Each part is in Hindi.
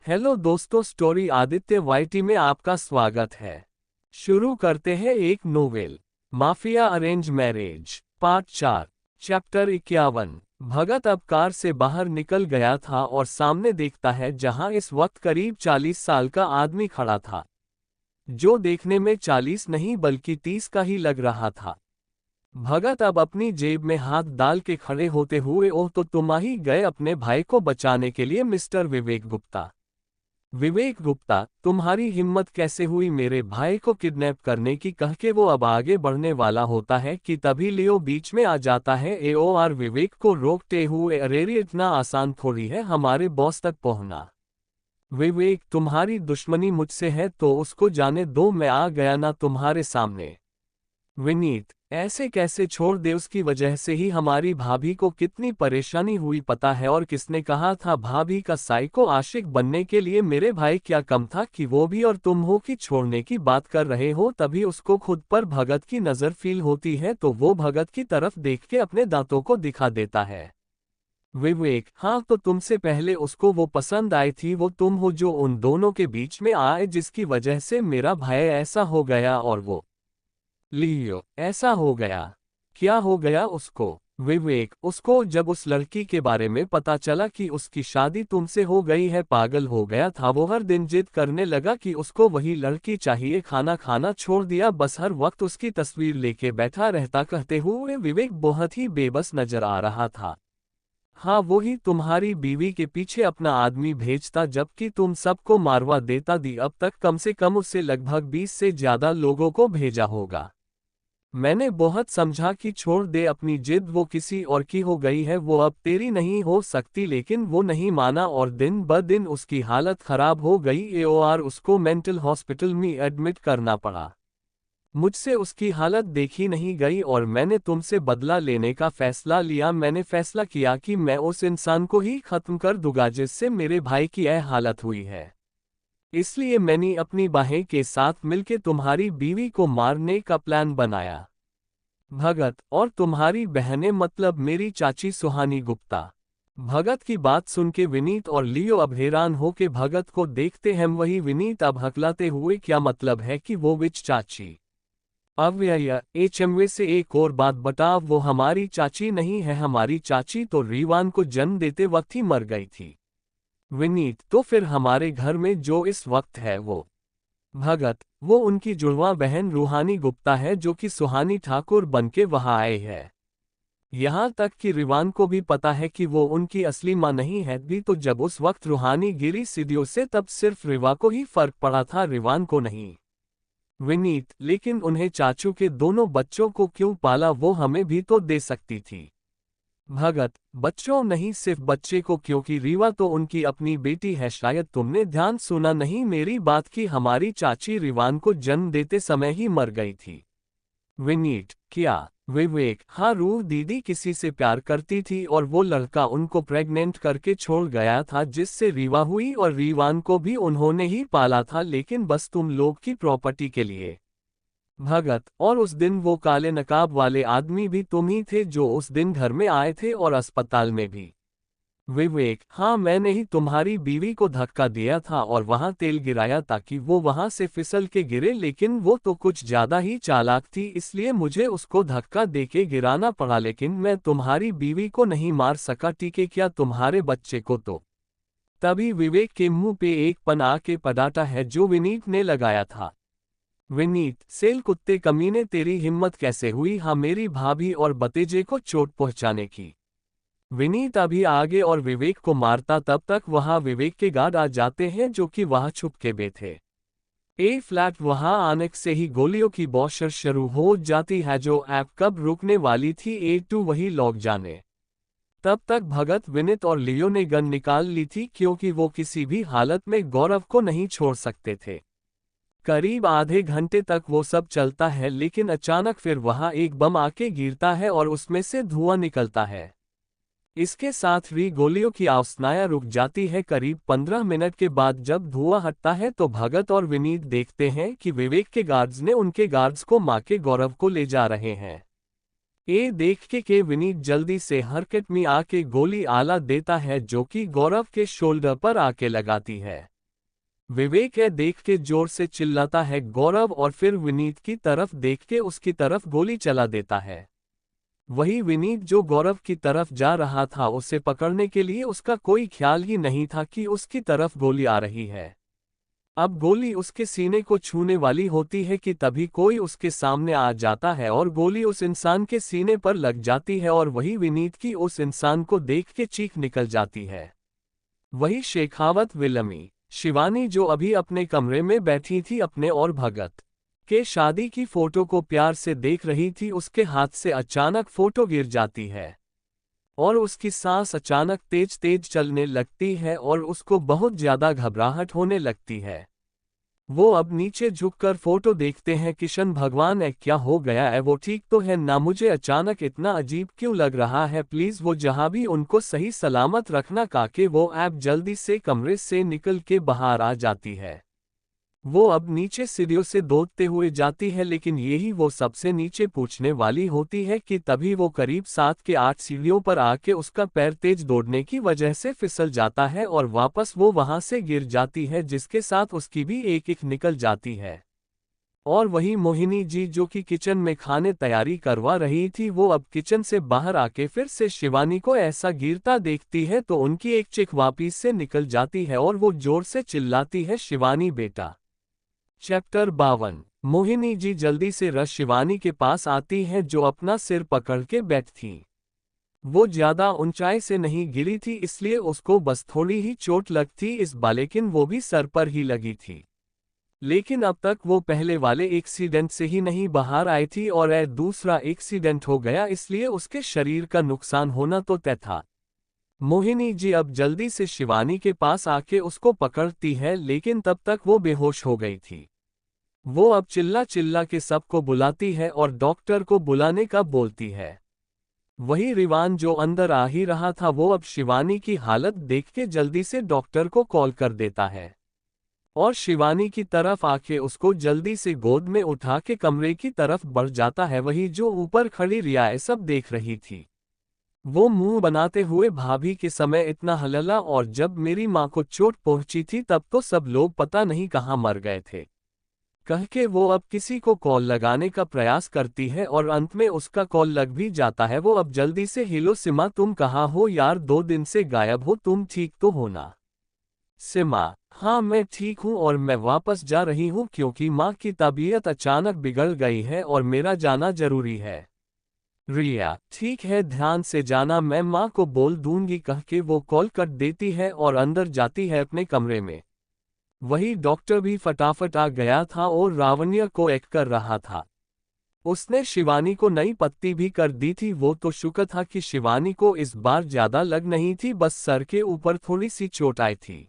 हेलो दोस्तों, स्टोरी आदित्य वाईटी में आपका स्वागत है। शुरू करते हैं एक novel, mafia arrange marriage part 4, chapter 51। भगत अब कार से बाहर निकल गया था और सामने देखता है जहां इस वक्त करीब 40 साल का आदमी खड़ा था, जो देखने में 40 नहीं बल्कि 30 का ही लग रहा था। भगत अब अपनी जेब में हाथ डाल के खड़े होते हुए, ओह तो तुम ही गए अपने भाई को बचाने के लिए मिस्टर विवेक गुप्ता। विवेक गुप्ता, तुम्हारी हिम्मत कैसे हुई मेरे भाई को किडनैप करने की। कह के वो अब आगे बढ़ने वाला होता है कि तभी लियो बीच में आ जाता है। एओआर विवेक को रोकते हुए, अरे इतना आसान थोड़ी है हमारे बॉस तक पहुंचना। विवेक, तुम्हारी दुश्मनी मुझसे है तो उसको जाने दो, मैं आ गया ना तुम्हारे सामने। विनीत, ऐसे कैसे छोड़ दे, उसकी वजह से ही हमारी भाभी को कितनी परेशानी हुई पता है। और किसने कहा था भाभी का साइको आशिक बनने के लिए। मेरे भाई क्या कम था कि वो भी और तुम हो कि छोड़ने की बात कर रहे हो। तभी उसको खुद पर भगत की नजर फील होती है तो वो भगत की तरफ देख के अपने दांतों को दिखा देता है। विवेक, हाँ तो तुमसे पहले उसको वो पसंद आई थी। वो तुम हो जो उन दोनों के बीच में आए, जिसकी वजह से मेरा भाई ऐसा हो गया। और वो लियो, ऐसा हो गया। क्या हो गया उसको। विवेक, उसको जब उस लड़की के बारे में पता चला कि उसकी शादी तुमसे हो गई है, पागल हो गया था वो। हर दिन जिद करने लगा कि उसको वही लड़की चाहिए। खाना खाना छोड़ दिया, बस हर वक्त उसकी तस्वीर लेके बैठा रहता। कहते हुए विवेक बहुत ही बेबस नजर आ रहा था। हाँ, वो ही तुम्हारी बीवी के पीछे अपना आदमी भेजता जबकि तुम सबको मारवा देता। दी अब तक कम से कम उससे लगभग 20 से ज्यादा लोगों को भेजा होगा। मैंने बहुत समझा कि छोड़ दे अपनी जिद, वो किसी और की हो गई है, वो अब तेरी नहीं हो सकती। लेकिन वो नहीं माना और दिन ब दिन उसकी हालत खराब हो गई। एओआर उसको मेंटल हॉस्पिटल में एडमिट करना पड़ा। मुझसे उसकी हालत देखी नहीं गई और मैंने तुमसे बदला लेने का फैसला लिया। मैंने फैसला किया कि मैं उस इंसान को ही खत्म कर दूंगा जिससे मेरे भाई की यह हालत हुई है। इसलिए मैंने अपनी बाहें के साथ मिलकर तुम्हारी बीवी को मारने का प्लान बनाया। भगत, और तुम्हारी बहनें मतलब मेरी चाची सुहानी गुप्ता। भगत की बात सुन के विनीत और लियो अब हैरान हो के भगत को देखते हैं। वही विनीत अब हकलाते हुए, क्या मतलब है कि वो विच चाची। अव्यय एचएमवे से एक और बात बता, वो हमारी चाची नहीं है। हमारी चाची तो रीवान को जन्म देते वक्त ही मर गई थी। विनीत, तो फिर हमारे घर में जो इस वक्त है वो। भगत, वो उनकी जुड़वा बहन रूहानी गुप्ता है जो कि सुहानी ठाकुर बनके वहां आए है। यहाँ तक कि रिवान को भी पता है कि वो उनकी असली मां नहीं है। भी तो जब उस वक्त रूहानी गिरी सीढ़ियों से तब सिर्फ रिवा को ही फर्क पड़ा था, रिवान को नहीं। विनीत, लेकिन उन्हें चाचू के दोनों बच्चों को क्यों पाला, वो हमें भी तो दे सकती थी। भगत, बच्चों नहीं सिर्फ बच्चे को, क्योंकि रीवा तो उनकी अपनी बेटी है। शायद तुमने ध्यान सुना नहीं मेरी बात की, हमारी चाची रिवान को जन्म देते समय ही मर गई थी। विनीत, क्या। विवेक, हाँ रूह दीदी किसी से प्यार करती थी और वो लड़का उनको प्रेग्नेंट करके छोड़ गया था जिससे रीवा हुई, और रीवान को भी उन्होंने ही पाला था लेकिन बस तुम लोग की प्रॉपर्टी के लिए। भगत, और उस दिन वो काले नकाब वाले आदमी भी तुम ही थे जो उस दिन घर में आए थे और अस्पताल में भी। विवेक, हाँ मैंने ही तुम्हारी बीवी को धक्का दिया था और वहां तेल गिराया ताकि वो वहां से फिसल के गिरे, लेकिन वो तो कुछ ज्यादा ही चालाक थी इसलिए मुझे उसको धक्का देके गिराना पड़ा। लेकिन मैं तुम्हारी बीवी को नहीं मार सका, टीके क्या तुम्हारे बच्चे को तो। तभी विवेक के मुंह पे एक पन आके पड़ाता है जो विनीत ने लगाया था। विनीत, सेल कुत्ते कमीने, तेरी हिम्मत कैसे हुई हाँ मेरी भाभी और भतीजे को चोट पहुंचाने की। विनीत अभी आगे और विवेक को मारता, तब तक वहां विवेक के गार्ड आ जाते हैं जो कि वहां छुप के बैठे। ए फ्लैट वहां आने से ही गोलियों की बौछार शुरू हो जाती है जो ऐप कब रुकने वाली थी A2 वही लोग जाने। तब तक भगत, विनीत और लियो ने गन निकाल ली थी क्योंकि वो किसी भी हालत में गौरव को नहीं छोड़ सकते थे। करीब आधे घंटे तक वो सब चलता है लेकिन अचानक फिर वहां एक बम आके गिरता है और उसमें से धुआं निकलता है। इसके साथ ही गोलियों की आवाज़ रुक जाती है। करीब 15 मिनट के बाद जब धुआं हटता है तो भगत और विनीत देखते हैं कि विवेक के गार्ड्स ने उनके गार्ड्स को मार के गौरव को ले जा रहे हैं। ये देख के विनीत जल्दी से हरकत में आके गोली आला देता है जो कि गौरव के शोल्डर पर आके लगाती है। विवेक है देख के जोर से चिल्लाता है गौरव और फिर विनीत की तरफ देख के उसकी तरफ गोली चला देता है। वही विनीत जो गौरव की तरफ जा रहा था उसे पकड़ने के लिए उसका कोई ख्याल ही नहीं था कि उसकी तरफ गोली आ रही है। अब गोली उसके सीने को छूने वाली होती है कि तभी कोई उसके सामने आ जाता है और गोली उस इंसान के सीने पर लग जाती है और वही विनीत की उस इंसान को देख के चीख निकल जाती है। वही शेखावत विलमी शिवानी जो अभी अपने कमरे में बैठी थी अपने और भगत के शादी की फोटो को प्यार से देख रही थी, उसके हाथ से अचानक फोटो गिर जाती है और उसकी सांस अचानक तेज तेज चलने लगती है और उसको बहुत ज्यादा घबराहट होने लगती है। वो अब नीचे झुककर फोटो देखते हैं। किशन भगवान है क्या हो गया है, वो ठीक तो है ना, मुझे अचानक इतना अजीब क्यों लग रहा है, प्लीज वो जहां भी उनको सही सलामत रखना। काके वो ऐप जल्दी से कमरे से निकल के बाहर आ जाती है। वो अब नीचे सीढ़ियों से दौड़ते हुए जाती है लेकिन यही वो सबसे नीचे पूछने वाली होती है कि तभी वो करीब 7 के 8 सीढ़ियों पर आके उसका पैर तेज दौड़ने की वजह से फिसल जाता है और वापस वो वहां से गिर जाती है जिसके साथ उसकी भी एक एक निकल जाती है। और वही मोहिनी जी जो कि किचन में खाने तैयारी करवा रही थी वो अब किचन से बाहर आके फिर से शिवानी को ऐसा गिरता देखती है तो उनकी एक चिक वापिस से निकल जाती है और वो जोर से चिल्लाती है शिवानी बेटा। चैप्टर 52 मोहिनी जी जल्दी से रश शिवानी के पास आती है जो अपना सिर पकड़ के बैठ थी। वो ज्यादा ऊंचाई से नहीं गिरी थी इसलिए उसको बस थोड़ी ही चोट लगती इस बार, लेकिन वो भी सर पर ही लगी थी। लेकिन अब तक वो पहले वाले एक्सीडेंट से ही नहीं बाहर आई थी और दूसरा एक्सीडेंट हो गया इसलिए उसके शरीर का नुकसान होना तो तय था। मोहिनी जी अब जल्दी से शिवानी के पास आके उसको पकड़ती है लेकिन तब तक वो बेहोश हो गई थी। वो अब चिल्ला चिल्ला के सबको बुलाती है और डॉक्टर को बुलाने का बोलती है। वही रिवान जो अंदर आ ही रहा था वो अब शिवानी की हालत देख के जल्दी से डॉक्टर को कॉल कर देता है और शिवानी की तरफ आके उसको जल्दी से गोद में उठा के कमरे की तरफ बढ़ जाता है। वही जो ऊपर खड़ी रिया सब देख रही थी। वो मुंह बनाते हुए भाभी के समय इतना हलला और जब मेरी माँ को चोट पहुंची थी तब तो सब लोग पता नहीं कहाँ मर गए थे, कह के वो अब किसी को कॉल लगाने का प्रयास करती है और अंत में उसका कॉल लग भी जाता है। वो अब जल्दी से हेलो सिमा तुम कहाँ हो यार, 2 दिन से गायब हो, तुम ठीक तो हो ना। सिमा हाँ मैं ठीक हूँ और मैं वापस जा रही हूँ क्योंकि माँ की तबीयत अचानक बिगड़ गई है और मेरा जाना जरूरी है। रिया ठीक है ध्यान से जाना, मैं माँ को बोल दूंगी, कह के वो कॉल कट देती है और अंदर जाती है अपने कमरे में। वही डॉक्टर भी फटाफट आ गया था और रावण्य को एक कर रहा था। उसने शिवानी को नई पत्ती भी कर दी थी। वो तो शुक्र था कि शिवानी को इस बार ज्यादा लग नहीं थी, बस सर के ऊपर थोड़ी सी चोट आई थी।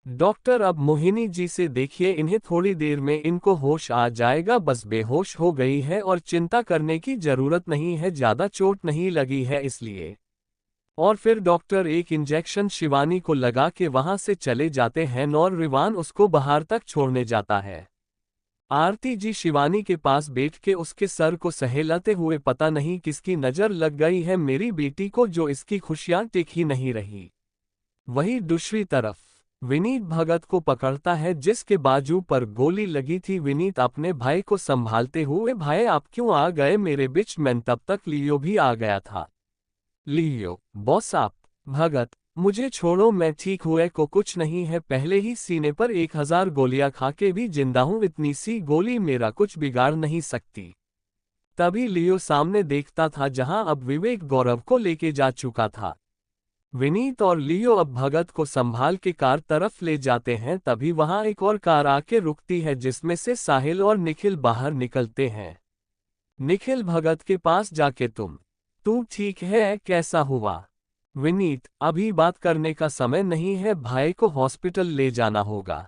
डॉक्टर अब मोहिनी जी से देखिए इन्हें थोड़ी देर में इनको होश आ जाएगा, बस बेहोश हो गई है और चिंता करने की जरूरत नहीं है, ज्यादा चोट नहीं लगी है इसलिए। और फिर डॉक्टर एक इंजेक्शन शिवानी को लगा के वहां से चले जाते हैं और रिवान उसको बाहर तक छोड़ने जाता है। आरती जी शिवानी के पास बैठ के उसके सर को सहलाते हुए पता नहीं किसकी नजर लग गई है मेरी बेटी को जो इसकी खुशियां टिक ही नहीं रही। वही दूसरी तरफ विनीत भगत को पकड़ता है जिसके बाजू पर गोली लगी थी। विनीत अपने भाई को संभालते हुए भाई आप क्यों आ गए मेरे बीच में, तब तक लियो भी आ गया था। लियो बॉस आप। भगत मुझे छोड़ो मैं ठीक हुए को कुछ नहीं है, पहले ही सीने पर 1000 गोलियां खा के भी जिंदा हूं, इतनी सी गोली मेरा कुछ बिगाड़ नहीं सकती। तभी लियो सामने देखता था जहां अब विवेक गौरव को लेके जा चुका था। विनीत और लियो अब भगत को संभाल के कार तरफ ले जाते हैं, तभी वहां एक और कार आके रुकती है जिसमें से साहिल और निखिल बाहर निकलते हैं। निखिल भगत के पास जाके तू ठीक है, कैसा हुआ? विनीत अभी बात करने का समय नहीं है, भाई को हॉस्पिटल ले जाना होगा।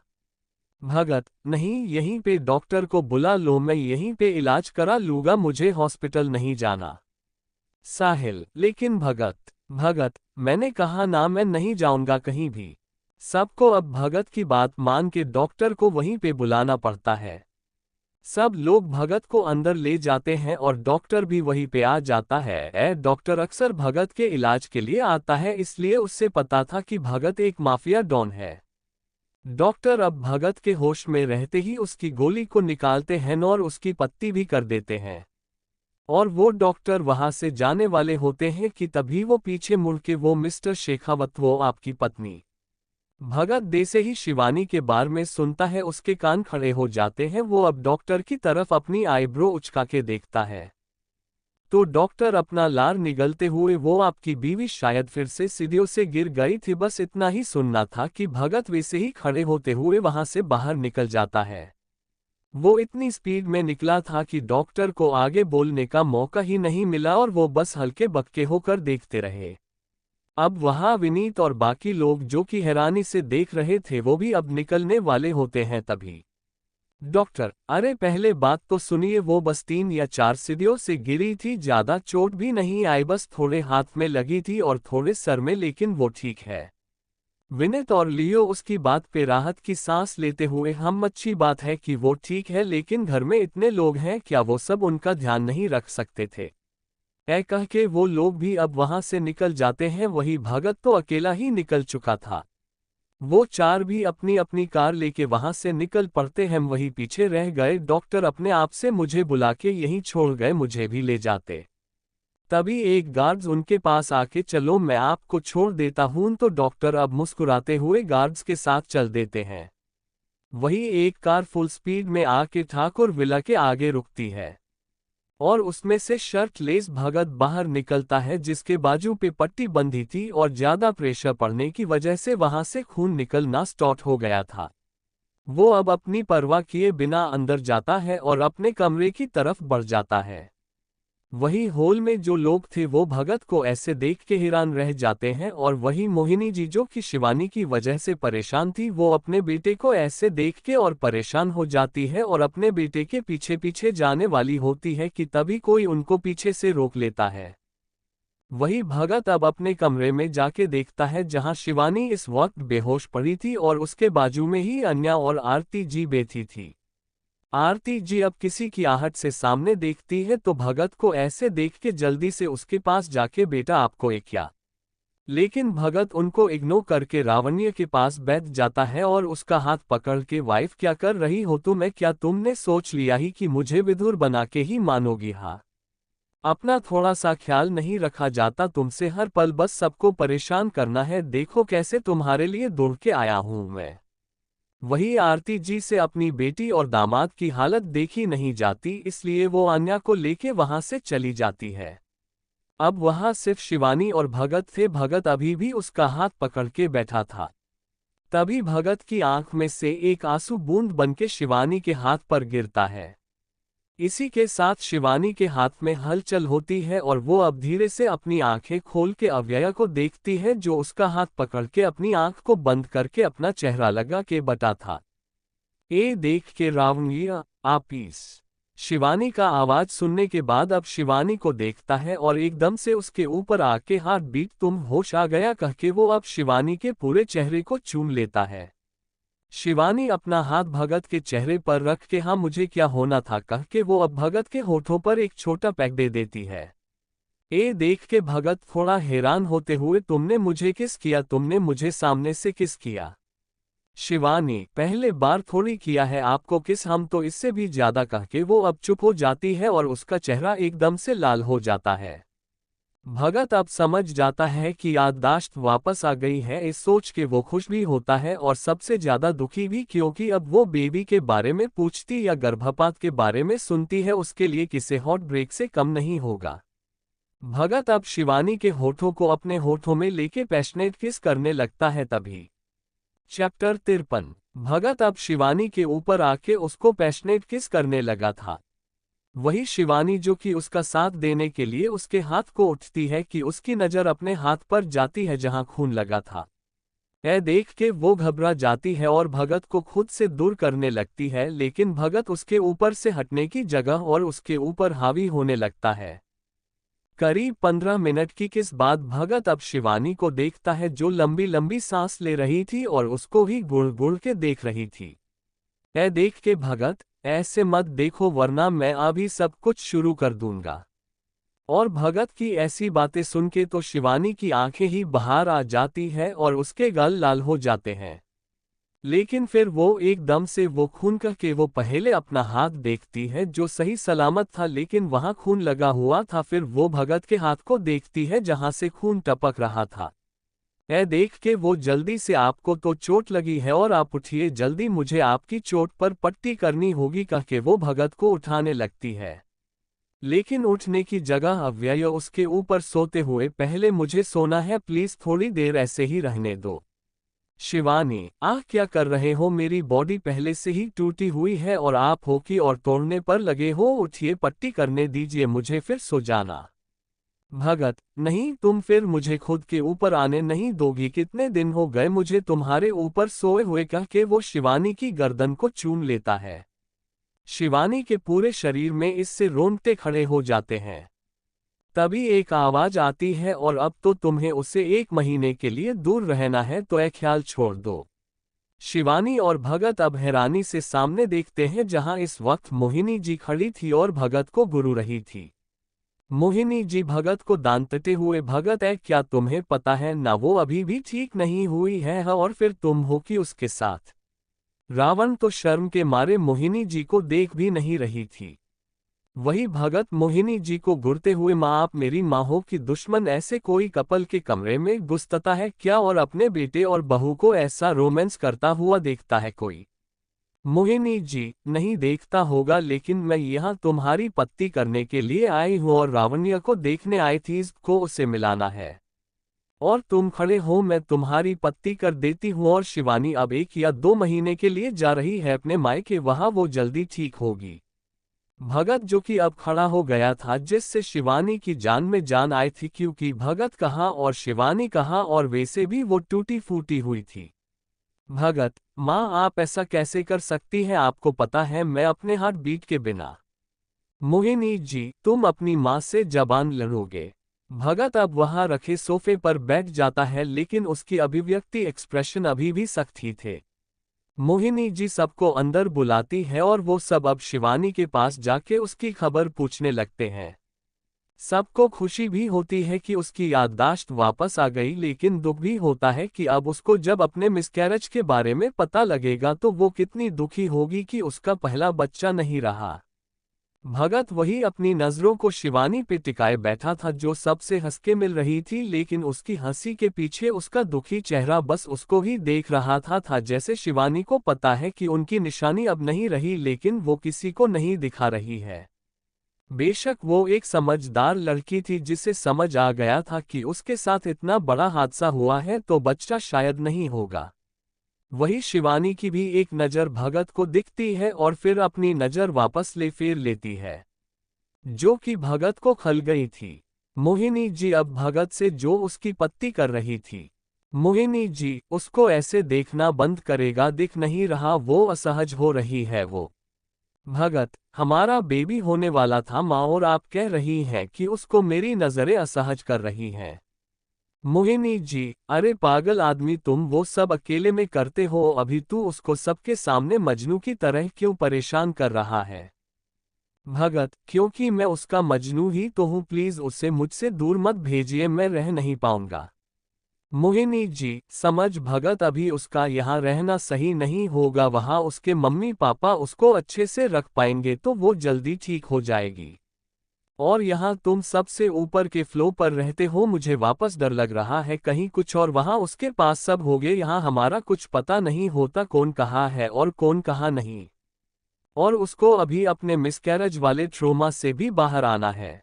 भगत नहीं यहीं पे डॉक्टर को बुला लो, मैं यहीं पे इलाज करा लूंगा, मुझे हॉस्पिटल नहीं जाना। साहिल लेकिन भगत मैंने कहा ना मैं नहीं जाऊंगा कहीं भी। सबको अब भगत की बात मान के डॉक्टर को वहीं पे बुलाना पड़ता है। सब लोग भगत को अंदर ले जाते हैं और डॉक्टर भी वहीं पे आ जाता है। डॉक्टर अक्सर भगत के इलाज के लिए आता है इसलिए उससे पता था कि भगत एक माफिया डॉन है। डॉक्टर अब भगत के होश में रहते ही उसकी गोली को निकालते हैं और उसकी पत्ती भी कर देते हैं। और वो डॉक्टर वहां से जाने वाले होते हैं कि तभी वो पीछे मुड़ के वो मिस्टर शेखावत, वो आपकी पत्नी। भगत जैसे ही शिवानी के बारे में सुनता है उसके कान खड़े हो जाते हैं। वो अब डॉक्टर की तरफ अपनी आईब्रो उचका के देखता है तो डॉक्टर अपना लार निगलते हुए, वो आपकी बीवी शायद फिर से सीढ़ियों से गिर गई थी। बस इतना ही सुनना था कि भगत वैसे ही खड़े होते हुए वहां से बाहर निकल जाता है। वो इतनी स्पीड में निकला था कि डॉक्टर को आगे बोलने का मौका ही नहीं मिला और वो बस हल्के बक्के होकर देखते रहे। अब वहां विनीत और बाकी लोग जो कि हैरानी से देख रहे थे वो भी अब निकलने वाले होते हैं। तभी डॉक्टर, अरे पहले बात तो सुनिए, वो बस 3 या 4 सीढ़ियों से गिरी थी, ज्यादा चोट भी नहीं आई, बस थोड़े हाथ में लगी थी और थोड़े सर में, लेकिन वो ठीक है। विनीत और लियो उसकी बात पे राहत की सांस लेते हुए, हम अच्छी बात है कि वो ठीक है, लेकिन घर में इतने लोग हैं, क्या वो सब उनका ध्यान नहीं रख सकते थे? कह के वो लोग भी अब वहां से निकल जाते हैं। वही भगत तो अकेला ही निकल चुका था। वो 4 भी अपनी अपनी कार लेके वहां से निकल पड़ते हैं। वही पीछे रह गए डॉक्टर अपने आप से मुझे बुला के यहीं छोड़ गए, मुझे भी ले जाते। तभी एक गार्ड्स उनके पास आके, चलो मैं आपको छोड़ देता हूं, तो डॉक्टर अब मुस्कुराते हुए गार्ड्स के साथ चल देते हैं। वही एक कार फुल स्पीड में आके ठाकुर विला के आगे रुकती है और उसमें से शर्ट लेस भगत बाहर निकलता है, जिसके बाजू पे पट्टी बंधी थी और ज्यादा प्रेशर पड़ने की वजह से वहां से खून निकलना स्टार्ट हो गया था। वो अब अपनी परवाह किए बिना अंदर जाता है और अपने कमरे की तरफ बढ़ जाता है। वही हॉल में जो लोग थे वो भगत को ऐसे देख के हैरान रह जाते हैं और वही मोहिनी जी जो कि शिवानी की वजह से परेशान थी, वो अपने बेटे को ऐसे देख के और परेशान हो जाती है और अपने बेटे के पीछे पीछे जाने वाली होती है कि तभी कोई उनको पीछे से रोक लेता है। वही भगत अब अपने कमरे में जाके देखता है जहां शिवानी इस वक्त बेहोश पड़ी थी और उसके बाजू में ही अन्या और आरती जी बैठी थी। आरती जी अब किसी की आहट से सामने देखती है तो भगत को ऐसे देख के जल्दी से उसके पास जाके, बेटा आपको एक क्या? लेकिन भगत उनको इग्नोर करके रावण्य के पास बैठ जाता है और उसका हाथ पकड़ के, वाइफ क्या कर रही हो तुम? क्या तुमने सोच लिया ही कि मुझे विधुर बना के ही मानोगी? हाँ, अपना थोड़ा सा ख्याल नहीं रखा जाता तुमसे, हर पल बस सबको परेशान करना है, देखो कैसे तुम्हारे लिए दौड़ के आया हूं मैं। वही आरती जी से अपनी बेटी और दामाद की हालत देखी नहीं जाती, इसलिए वो अन्या को लेके वहां से चली जाती है। अब वहां सिर्फ शिवानी और भगत थे। भगत अभी भी उसका हाथ पकड़ के बैठा था। तभी भगत की आंख में से एक आंसू बूंद बनके शिवानी के हाथ पर गिरता है। इसी के साथ शिवानी के हाथ में हलचल होती है और वो अब धीरे से अपनी आंखें खोल के अव्यय को देखती है, जो उसका हाथ पकड़ के अपनी आंख को बंद करके अपना चेहरा लगा के बता था। ये देख के रावणिया आपीस शिवानी का आवाज सुनने के बाद अब शिवानी को देखता है और एकदम से उसके ऊपर आके, हार्ट बीट तुम होश आ गया, कह के वो अब शिवानी के पूरे चेहरे को चूम लेता है। शिवानी अपना हाथ भगत के चेहरे पर रख के, हाँ मुझे क्या होना था, कह के वो अब भगत के होठों पर एक छोटा पैक दे देती है। ये देख के भगत थोड़ा हैरान होते हुए, तुमने मुझे किस किया? तुमने मुझे सामने से किस किया? शिवानी, पहले बार थोड़ी किया है आपको किस, हम तो इससे भी ज्यादा, कह के वो अब चुप हो जाती है और उसका चेहरा एकदम से लाल हो जाता है। भगत अब समझ जाता है कि याददाश्त वापस आ गई है। इस सोच के वो खुश भी होता है और सबसे ज्यादा दुखी भी, क्योंकि अब वो बेबी के बारे में पूछती या गर्भपात के बारे में सुनती है, उसके लिए किसी हॉट ब्रेक से कम नहीं होगा। भगत अब शिवानी के होठों को अपने होठों में लेके पैशनेट किस करने लगता है। तभी चैप्टर 53। भगत अब शिवानी के ऊपर आके उसको पैशनेट किस करने लगा था। वही शिवानी जो कि उसका साथ देने के लिए उसके हाथ को उठती है कि उसकी नज़र अपने हाथ पर जाती है जहां खून लगा था। यह देख के वो घबरा जाती है और भगत को खुद से दूर करने लगती है, लेकिन भगत उसके ऊपर से हटने की जगह और उसके ऊपर हावी होने लगता है। करीब 15 मिनट की किस बाद भगत अब शिवानी को देखता है, जो लंबी लंबी सांस ले रही थी और उसको ही गुड़ गुड़ के देख रही थी। यह देख के भगत, ऐसे मत देखो वरना मैं अभी सब कुछ शुरू कर दूंगा। और भगत की ऐसी बातें सुन के तो शिवानी की आंखें ही बाहर आ जाती है और उसके गाल लाल हो जाते हैं। लेकिन फिर वो एकदम से वो खून कह के वो पहले अपना हाथ देखती है जो सही सलामत था लेकिन वहां खून लगा हुआ था। फिर वो भगत के हाथ को देखती है जहां से खून टपक रहा था। यह देख के वो जल्दी से, आपको तो चोट लगी है और आप उठिए जल्दी, मुझे आपकी चोट पर पट्टी करनी होगी, कह के वो भगत को उठाने लगती है। लेकिन उठने की जगह अव्यय उसके ऊपर सोते हुए, पहले मुझे सोना है, प्लीज थोड़ी देर ऐसे ही रहने दो। शिवानी, आह क्या कर रहे हो, मेरी बॉडी पहले से ही टूटी हुई है और आप हो कि और तोड़ने पर लगे हो, उठिए पट्टी करने दीजिए मुझे, फिर सो जाना। भगत, नहीं, तुम फिर मुझे खुद के ऊपर आने नहीं दोगी, कितने दिन हो गए मुझे तुम्हारे ऊपर सोए हुए, कह के वो शिवानी की गर्दन को चूम लेता है। शिवानी के पूरे शरीर में इससे रोंगटे खड़े हो जाते हैं। तभी एक आवाज आती है, और अब तो तुम्हें उससे 1 महीने के लिए दूर रहना है, तो यह ख्याल छोड़ दो। शिवानी और भगत अब हैरानी से सामने देखते हैं जहां इस वक्त मोहिनी जी खड़ी थी और भगत को गुरु रही थी। मोहिनी जी भगत को दांतते हुए, भगत है क्या तुम्हें पता है ना वो अभी भी ठीक नहीं हुई है, और फिर तुम हो कि उसके साथ। रावण तो शर्म के मारे मोहिनी जी को देख भी नहीं रही थी। वही भगत मोहिनी जी को घूरते हुए, माँ आप मेरी माँ हो कि दुश्मन, ऐसे कोई कपल के कमरे में घुसता है क्या और अपने बेटे और बहू को ऐसा रोमांस करता हुआ देखता है कोई। मोहिनी जी, नहीं देखता होगा, लेकिन मैं यहाँ तुम्हारी पत्ती करने के लिए आई हूँ और रावण्य को देखने आई थी, इसको उसे मिलाना है। और तुम खड़े हो, मैं तुम्हारी पत्ती कर देती हूँ। और शिवानी अब 1 या 2 महीने के लिए जा रही है अपने मायके, वहां वो जल्दी ठीक होगी। भगत जो कि अब खड़ा हो गया था, जिससे शिवानी की जान में जान आई थी, क्योंकि भगत कहाँ और शिवानी कहाँ, और वैसे भी वो टूटी फूटी हुई थी। भगत, माँ आप ऐसा कैसे कर सकती हैं, आपको पता है मैं अपने हार्ट बीट के बिना। मोहिनी जी, तुम अपनी माँ से जबान लड़ोगे। भगत अब वहां रखे सोफे पर बैठ जाता है, लेकिन उसकी अभिव्यक्ति, एक्सप्रेशन अभी भी सख्त ही थे। मोहिनी जी सबको अंदर बुलाती है और वो सब अब शिवानी के पास जाके उसकी खबर पूछने लगते हैं। सबको खुशी भी होती है कि उसकी याददाश्त वापस आ गई, लेकिन दुख भी होता है कि अब उसको जब अपने मिसकैरेज के बारे में पता लगेगा तो वो कितनी दुखी होगी कि उसका पहला बच्चा नहीं रहा। भगत वही अपनी नजरों को शिवानी पे टिकाए बैठा था, जो सबसे हंस के मिल रही थी, लेकिन उसकी हंसी के पीछे उसका दुखी चेहरा बस उसको ही देख रहा था जैसे शिवानी को पता है कि उनकी निशानी अब नहीं रही, लेकिन वो किसी को नहीं दिखा रही है। बेशक वो एक समझदार लड़की थी, जिसे समझ आ गया था कि उसके साथ इतना बड़ा हादसा हुआ है तो बच्चा शायद नहीं होगा। वही शिवानी की भी एक नज़र भगत को दिखती है और फिर अपनी नज़र वापस फेर लेती है, जो कि भगत को खल गई थी। मोहिनी जी अब भगत से जो उसकी पत्ती कर रही थी। मोहिनी जी, उसको ऐसे देखना बंद करेगा, दिख नहीं रहा वो असहज हो रही है वो। भगत, हमारा बेबी होने वाला था माँ, और आप कह रही हैं कि उसको मेरी नज़रें असहज कर रही हैं। मोहिनी जी, अरे पागल आदमी, तुम वो सब अकेले में करते हो, अभी तू उसको सबके सामने मजनू की तरह क्यों परेशान कर रहा है। भगत, क्योंकि मैं उसका मजनू ही तो हूँ, प्लीज उसे मुझसे दूर मत भेजिए, मैं रह नहीं पाऊंगा। मोहिनी जी, समझ भगत, अभी उसका यहाँ रहना सही नहीं होगा, वहाँ उसके मम्मी पापा उसको अच्छे से रख पाएंगे तो वो जल्दी ठीक हो जाएगी। और यहाँ तुम सबसे ऊपर के फ्लो पर रहते हो, मुझे वापस डर लग रहा है कहीं कुछ और वहाँ उसके पास सब हो गए, यहाँ हमारा कुछ पता नहीं होता कौन कहाँ है और कौन कहाँ नहीं। और उसको अभी अपने मिसकैरेज वाले ट्रोमा से भी बाहर आना है,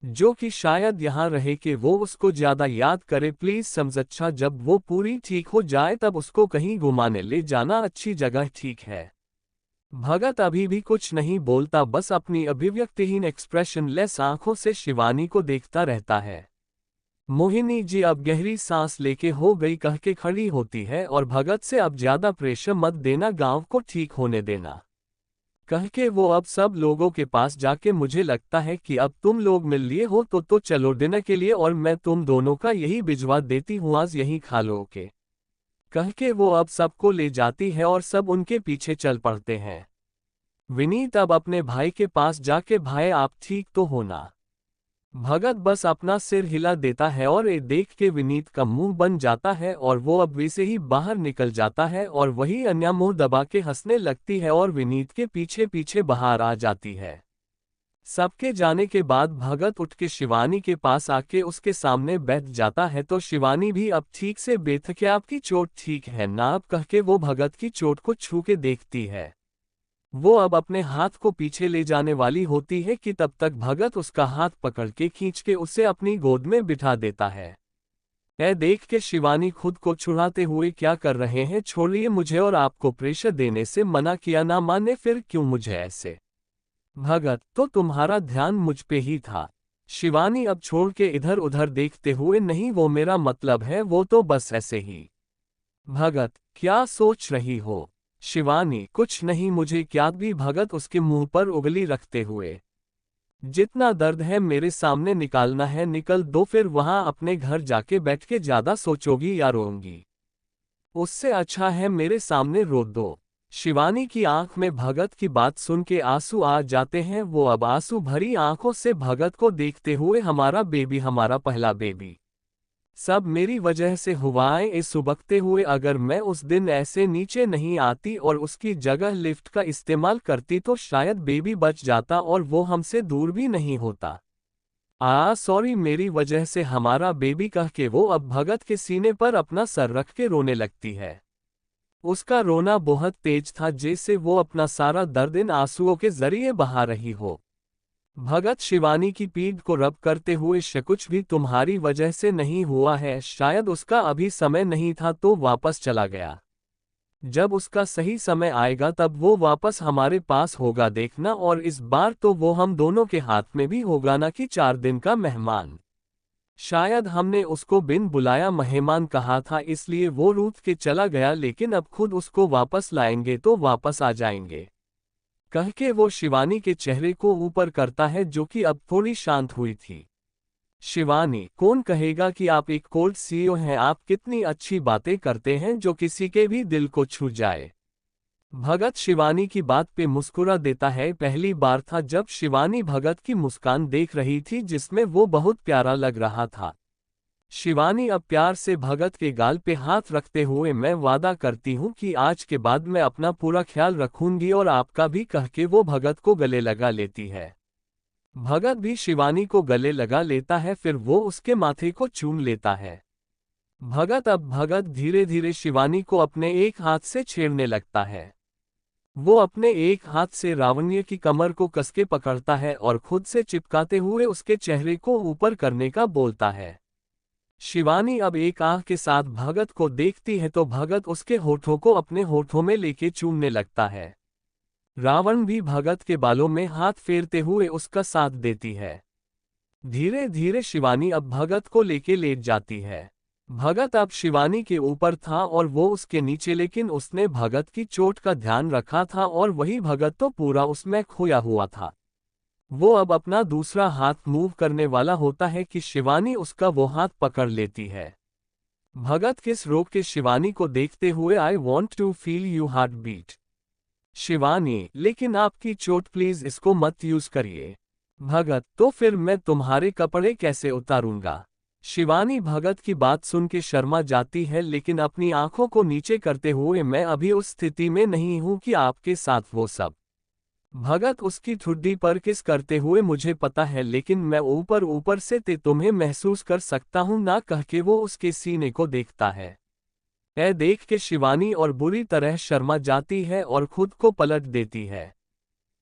जो कि शायद यहाँ रहे कि वो उसको ज्यादा याद करे, प्लीज समझ। अच्छा, जब वो पूरी ठीक हो जाए तब उसको कहीं घुमाने ले जाना, अच्छी जगह, ठीक है। भगत अभी भी कुछ नहीं बोलता, बस अपनी अभिव्यक्तिहीन एक्सप्रेशन लेस आंखों से शिवानी को देखता रहता है। मोहिनी जी अब गहरी सांस लेके हो गई कह के खड़ी होती है और भगत से, अब ज्यादा प्रेशर मत देना, गांव को ठीक होने देना, कह के वो अब सब लोगों के पास जाके, मुझे लगता है कि अब तुम लोग मिल लिए हो तो चलो डिनर के लिए, और मैं तुम दोनों का यही भिजवा देती हूँ, आज यही खा लो के, कह के वो अब सबको ले जाती है और सब उनके पीछे चल पड़ते हैं। विनीत अब अपने भाई के पास जाके, भाई आप ठीक तो हो ना। भगत बस अपना सिर हिला देता है और ये देख के विनीत का मुंह बन जाता है और वो अब वैसे ही बाहर निकल जाता है और वही अन्या मुंह दबा के हंसने लगती है और विनीत के पीछे पीछे बाहर आ जाती है। सबके जाने के बाद भगत उठ के शिवानी के पास आके उसके सामने बैठ जाता है तो शिवानी भी अब ठीक से बेथके आपकी चोट ठीक है ना अब कह के वो भगत की चोट को छू के देखती है। वो अब अपने हाथ को पीछे ले जाने वाली होती है कि तब तक भगत उसका हाथ पकड़ के खींच के उसे अपनी गोद में बिठा देता है। यह देख के शिवानी खुद को छुड़ाते हुए क्या कर रहे हैं, छोड़िए मुझे और आपको प्रेशर देने से मना किया ना माने फिर क्यों मुझे ऐसे। भगत तो तुम्हारा ध्यान मुझ पे ही था। शिवानी अब छोड़ के इधर उधर देखते हुए नहीं वो मेरा मतलब है वो तो बस ऐसे ही। भगत क्या सोच रही हो। शिवानी कुछ नहीं मुझे क्या भी। भगत उसके मुंह पर उंगली रखते हुए जितना दर्द है मेरे सामने निकालना है निकल दो फिर वहां अपने घर जाके बैठ के ज्यादा सोचोगी या रोंगी। उससे अच्छा है मेरे सामने रो दो। शिवानी की आंख में भगत की बात सुन के आंसू आ जाते हैं। वो अब आंसू भरी आंखों से भगत को देखते हुए हमारा बेबी हमारा पहला बेबी सब मेरी वजह से हुआ है इस सुबकते हुए। अगर मैं उस दिन ऐसे नीचे नहीं आती और उसकी जगह लिफ्ट का इस्तेमाल करती तो शायद बेबी बच जाता और वो हमसे दूर भी नहीं होता। सॉरी मेरी वजह से हमारा बेबी कह के वो अब भगत के सीने पर अपना सर रख के रोने लगती है। उसका रोना बहुत तेज था जैसे वो अपना सारा दर्द इन आंसुओं के जरिए बहा रही हो। भगत शिवानी की पीठ को रब करते हुए कुछ भी तुम्हारी वजह से नहीं हुआ है, शायद उसका अभी समय नहीं था तो वापस चला गया। जब उसका सही समय आएगा तब वो वापस हमारे पास होगा देखना, और इस बार तो वो हम दोनों के हाथ में भी होगा ना कि 4 दिन का मेहमान। शायद हमने उसको बिन बुलाया मेहमान कहा था इसलिए वो रूठ के चला गया, लेकिन अब खुद उसको वापस लाएंगे तो वापस आ जाएंगे कह के वो शिवानी के चेहरे को ऊपर करता है जो कि अब थोड़ी शांत हुई थी। शिवानी कौन कहेगा कि आप एक कोल्ड सीईओ हैं, आप कितनी अच्छी बातें करते हैं जो किसी के भी दिल को छू जाए। भगत शिवानी की बात पे मुस्कुरा देता है। पहली बार था जब शिवानी भगत की मुस्कान देख रही थी जिसमें वो बहुत प्यारा लग रहा था। शिवानी अब प्यार से भगत के गाल पे हाथ रखते हुए मैं वादा करती हूँ कि आज के बाद मैं अपना पूरा ख्याल रखूंगी और आपका भी कह के वो भगत को गले लगा लेती है। भगत भी शिवानी को गले लगा लेता है फिर वो उसके माथे को चूम लेता है। भगत धीरे धीरे शिवानी को अपने एक हाथ से छेड़ने लगता है। वो अपने एक हाथ से रावण्य की कमर को कसके पकड़ता है और खुद से चिपकाते हुए उसके चेहरे को ऊपर करने का बोलता है। शिवानी अब एक आंख के साथ भगत को देखती है तो भगत उसके होठों को अपने होठों में लेके चूमने लगता है। रावण भी भगत के बालों में हाथ फेरते हुए उसका साथ देती है। धीरे धीरे शिवानी अब भगत को लेके लेट जाती है। भगत अब शिवानी के ऊपर था और वो उसके नीचे, लेकिन उसने भगत की चोट का ध्यान रखा था और वही भगत तो पूरा उसमें खोया हुआ था। वो अब अपना दूसरा हाथ मूव करने वाला होता है कि शिवानी उसका वो हाथ पकड़ लेती है। भगत किस रोक के शिवानी को देखते हुए I want to feel you heart beat. Shivani लेकिन आपकी चोट प्लीज इसको मत यूज करिए। भगत तो फिर मैं तुम्हारे कपड़े कैसे उतारूंगा। शिवानी भगत की बात सुन के शर्मा जाती है लेकिन अपनी आंखों को नीचे करते हुए मैं अभी उस स्थिति में नहीं हूं कि आपके साथ वो सब। भगत उसकी ठुड्डी पर किस करते हुए मुझे पता है लेकिन मैं ऊपर ऊपर से तुम्हें महसूस कर सकता हूं ना कह के वो उसके सीने को देखता है। यह देख के शिवानी और बुरी तरह शर्मा जाती है और खुद को पलट देती है।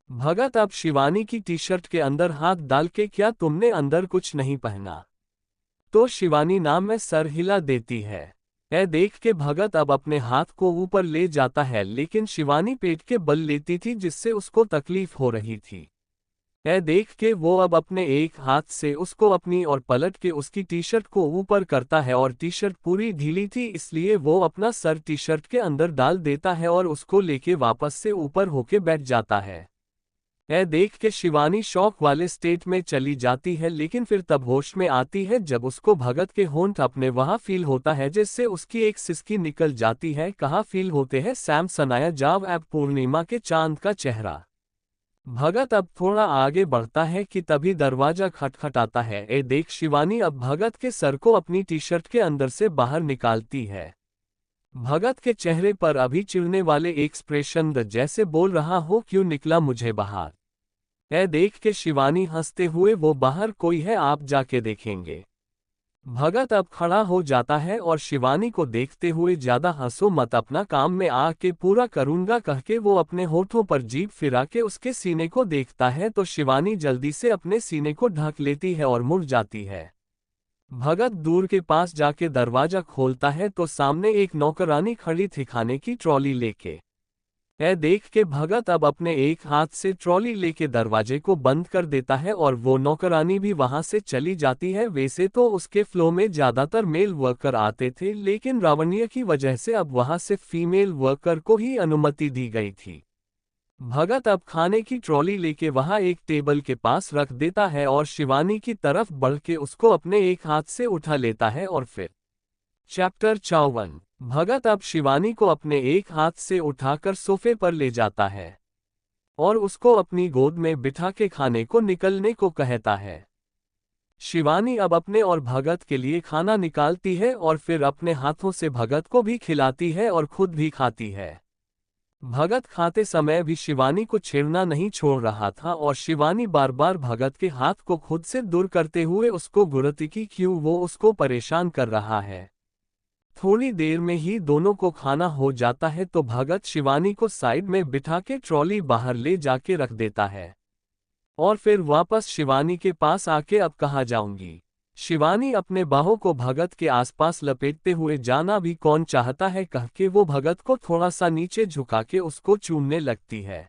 भगत अब शिवानी की टी शर्ट के अंदर हाथ डाल के क्या तुमने अंदर कुछ नहीं पहना, तो शिवानी नाम में सर हिला देती है। यह देख के भगत अब अपने हाथ को ऊपर ले जाता है लेकिन शिवानी पेट के बल लेती थी जिससे उसको तकलीफ हो रही थी। यह देख के वो अब अपने एक हाथ से उसको अपनी और पलट के उसकी टी शर्ट को ऊपर करता है और टी शर्ट पूरी ढीली थी इसलिए वो अपना सर टी शर्ट के अंदर डाल देता है और उसको लेके वापस से ऊपर होके बैठ जाता है। यह देख के शिवानी शौक वाले स्टेट में चली जाती है लेकिन फिर तब होश में आती है जब उसको भगत के होंठ अपने वहां फील होता है जिससे उसकी एक सिसकी निकल जाती है। कहाँ फील होते हैं सैम सनाया जाव ऐप पूर्णिमा के चांद का चेहरा। भगत अब थोड़ा आगे बढ़ता है कि तभी दरवाजा खटखटाता है। ए देख, शिवानी अब भगत के सर को अपनी टी शर्ट के अंदर से बाहर निकालती है। भगत के चेहरे पर अभी चिढ़ने वाले एक्सप्रेशन जैसे बोल रहा हो, क्यों निकला मुझे बाहर। ए देख के शिवानी हंसते हुए, वो बाहर कोई है, आप जाके देखेंगे। भगत अब खड़ा हो जाता है और शिवानी को देखते हुए, ज्यादा हंसो मत, अपना काम में आके पूरा करूंगा कह के वो अपने होठों पर जीभ फिरा के उसके सीने को देखता है तो शिवानी जल्दी से अपने सीने को ढक लेती है और मुड़ जाती है। भगत दूर के पास जाके दरवाजा खोलता है तो सामने एक नौकरानी खड़ी थी खाने की ट्रॉली लेके। यह देख के भगत अब अपने एक हाथ से ट्रॉली लेके दरवाजे को बंद कर देता है और वो नौकरानी भी वहां से चली जाती है। वैसे तो उसके फ्लो में ज्यादातर मेल वर्कर आते थे, लेकिन लावण्य की वजह से अब वहां से फीमेल वर्कर को ही अनुमति दी गई थी। भगत अब खाने की ट्रॉली लेके वहां एक टेबल के पास रख देता है और शिवानी की तरफ बढ़ के उसको अपने एक हाथ से उठा लेता है और फिर चैप्टर 54। भगत अब शिवानी को अपने एक हाथ से उठाकर सोफे पर ले जाता है और उसको अपनी गोद में बिठा के खाने को निकलने को कहता है। शिवानी अब अपने और भगत के लिए खाना निकालती है और फिर अपने हाथों से भगत को भी खिलाती है और खुद भी खाती है। भगत खाते समय भी शिवानी को छेड़ना नहीं छोड़ रहा था और शिवानी बार बार भगत के हाथ को खुद से दूर करते हुए उसको गुरती कि क्यों वो उसको परेशान कर रहा है। थोड़ी देर में ही दोनों को खाना हो जाता है तो भगत शिवानी को साइड में बिठा के ट्रॉली बाहर ले जाके रख देता है और फिर वापस शिवानी के पास आके, अब कहाँ जाऊंगी। शिवानी अपने बाहों को भगत के आसपास लपेटते हुए, जाना भी कौन चाहता है कह के वो भगत को थोड़ा सा नीचे झुका के उसको चूमने लगती है।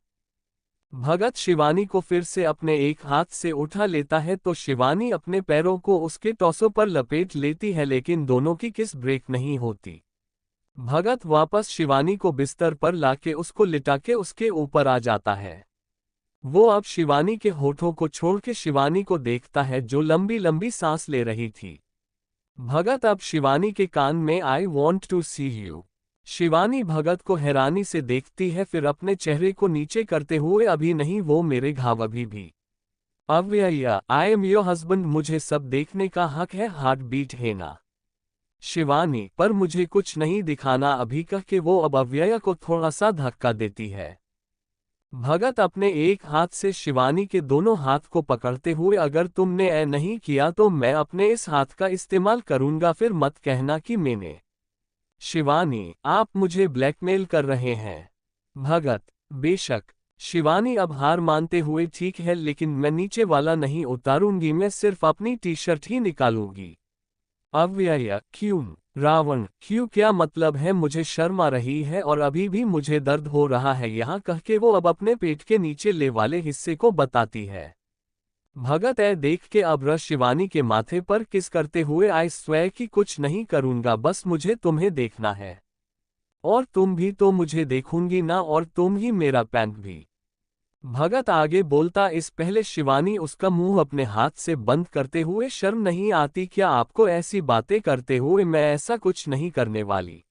भगत शिवानी को फिर से अपने एक हाथ से उठा लेता है तो शिवानी अपने पैरों को उसके टॉसों पर लपेट लेती है, लेकिन दोनों की किस ब्रेक नहीं होती। भगत वापस शिवानी को बिस्तर पर लाके उसको लिटा के उसके ऊपर आ जाता है। वो अब शिवानी के होठों को छोड़ के शिवानी को देखता है जो लंबी लंबी सांस ले रही थी। भगत अब शिवानी के कान में I want to see you. Shivani Bhagat को हैरानी से देखती है, फिर अपने चेहरे को नीचे करते हुए, अभी नहीं, वो मेरे घाव अभी भी। अव्यया, आई एम योर हस्बैंड, मुझे सब देखने का हक है, हार्ट बीट है ना। शिवानी, पर मुझे कुछ नहीं दिखाना अभी कह के वो अब अव्यया को थोड़ा सा धक्का देती है। भगत अपने एक हाथ से शिवानी के दोनों हाथ को पकड़ते हुए, अगर तुमने ऐ नहीं किया तो मैं अपने इस हाथ का इस्तेमाल करूंगा, फिर मत कहना कि मैंने। शिवानी, आप मुझे ब्लैकमेल कर रहे हैं। भगत, बेशक। शिवानी अब हार मानते हुए, ठीक है, लेकिन मैं नीचे वाला नहीं उतारूंगी, मैं सिर्फ अपनी टी शर्ट ही निकालूंगी। अव्यय, क्यों? रावण, क्यों, क्या मतलब है, मुझे शर्म आ रही है और अभी भी मुझे दर्द हो रहा है यहाँ कह के वो अब अपने पेट के नीचे ले वाले हिस्से को बताती है। भगत देख के अब रस शिवानी के माथे पर किस करते हुए, आई स्वेयर कि कुछ नहीं करूंगा, बस मुझे तुम्हें देखना है और तुम भी तो मुझे देखूंगी ना, और तुम ही मेरा पैंट भी। भगत आगे बोलता इस पहले शिवानी उसका मुंह अपने हाथ से बंद करते हुए, शर्म नहीं आती क्या आपको ऐसी बातें करते हुए, मैं ऐसा कुछ नहीं करने वाली।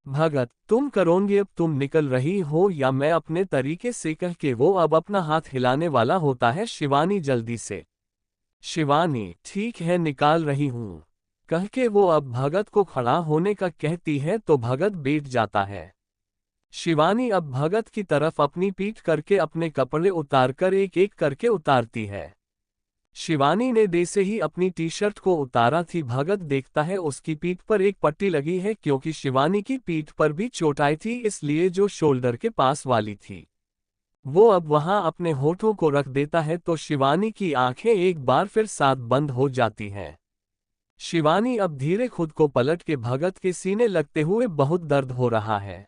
भगत, तुम करोगे, अब तुम निकल रही हो या मैं अपने तरीके से कह के वो अब अपना हाथ हिलाने वाला होता है। शिवानी जल्दी से। शिवानी, ठीक है, निकाल रही हूं कह के वो अब भगत को खड़ा होने का कहती है तो भगत बैठ जाता है। शिवानी अब भगत की तरफ अपनी पीठ करके अपने कपड़े उतारकर एक एक करके उतारती है। शिवानी ने जैसे ही अपनी टी शर्ट को उतारा थी, भगत देखता है उसकी पीठ पर एक पट्टी लगी है, क्योंकि शिवानी की पीठ पर भी चोट आई थी, इसलिए जो शोल्डर के पास वाली थी। वो अब वहां अपने होठों को रख देता है तो शिवानी की आंखें एक बार फिर साथ बंद हो जाती हैं। शिवानी अब धीरे खुद को पलट के भगत के सीने लगते हुए, बहुत दर्द हो रहा है।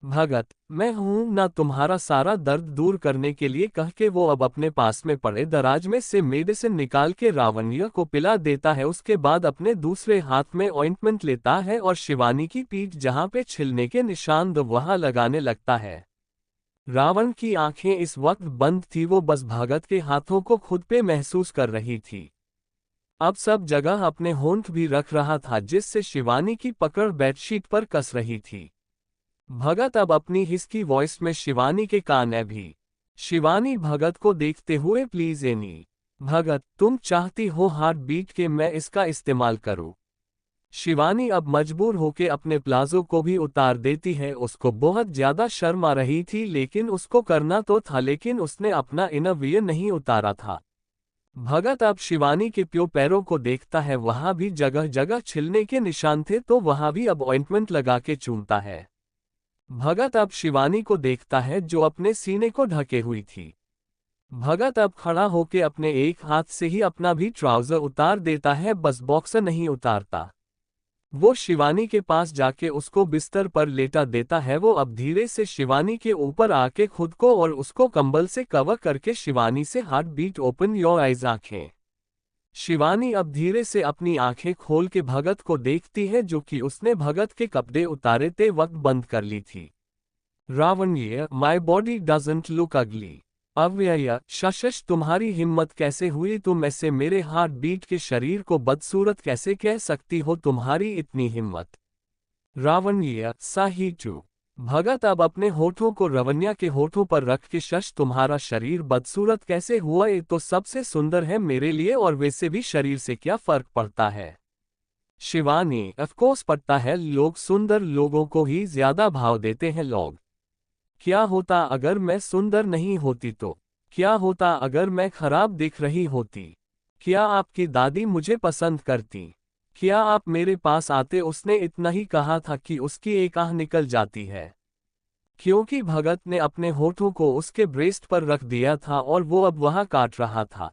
भगत, मैं हूं ना तुम्हारा सारा दर्द दूर करने के लिए कह के वो अब अपने पास में पड़े दराज में से मेडिसिन निकाल के लावण्य को पिला देता है। उसके बाद अपने दूसरे हाथ में ऑइंटमेंट लेता है और शिवानी की पीठ जहां पे छिलने के निशान वहां लगाने लगता है। रावण की आंखें इस वक्त बंद थी, वो बस भगत के हाथों को खुद पे महसूस कर रही थी। अब सब जगह अपने होंठ भी रख रहा था, जिससे शिवानी की पकड़ बेडशीट पर कस रही थी। भगत अब अपनी हिसकी वॉइस में शिवानी के कान भी। शिवानी भगत को देखते हुए, प्लीज एनी। भगत, तुम चाहती हो हार्ट बीट के मैं इसका इस्तेमाल करूं? शिवानी अब मजबूर होके अपने प्लाजो को भी उतार देती है। उसको बहुत ज्यादा शर्म आ रही थी, लेकिन उसको करना तो था, लेकिन उसने अपना इनरवियर नहीं उतारा था। भगत अब शिवानी के पैरों को देखता है, वहां भी जगह जगह छिलने के निशान थे, तो वहां भी अब ऑइंटमेंट लगा के चूमता है। भगत अब शिवानी को देखता है जो अपने सीने को ढके हुई थी। भगत अब खड़ा होके अपने एक हाथ से ही अपना भी ट्राउजर उतार देता है, बस बॉक्सर नहीं उतारता। वो शिवानी के पास जाके उसको बिस्तर पर लेटा देता है। वो अब धीरे से शिवानी के ऊपर आके खुद को और उसको कंबल से कवर करके शिवानी से heart beat open your eyes आंखें। शिवानी अब धीरे से अपनी आंखें खोल के भगत को देखती है, जो कि उसने भगत के कपड़े उतारते वक्त बंद कर ली थी। रावण, ये माई बॉडी डजंट लुक अगली। अव्यय, शशश, तुम्हारी हिम्मत कैसे हुई? तुम ऐसे मेरे हार्ट बीट के शरीर को बदसूरत कैसे कह सकती हो? तुम्हारी इतनी हिम्मत। रावण, ये साही टू। भगत अब अपने होठों को रवन्या के होठों पर रख के, शश, तुम्हारा शरीर बदसूरत कैसे हुआ? ये तो सबसे सुंदर है मेरे लिए, और वैसे भी शरीर से क्या फर्क पड़ता है? शिवानी, ऑफकोर्स पड़ता है, लोग सुंदर लोगों को ही ज्यादा भाव देते हैं। लोग, क्या होता अगर मैं सुंदर नहीं होती तो? क्या होता अगर मैं खराब दिख रही होती? क्या आपकी दादी मुझे पसंद करती? क्या आप मेरे पास आते? उसने इतना ही कहा था कि उसकी एक आह निकल जाती है, क्योंकि भगत ने अपने होठों को उसके ब्रेस्ट पर रख दिया था और वो अब वहां काट रहा था।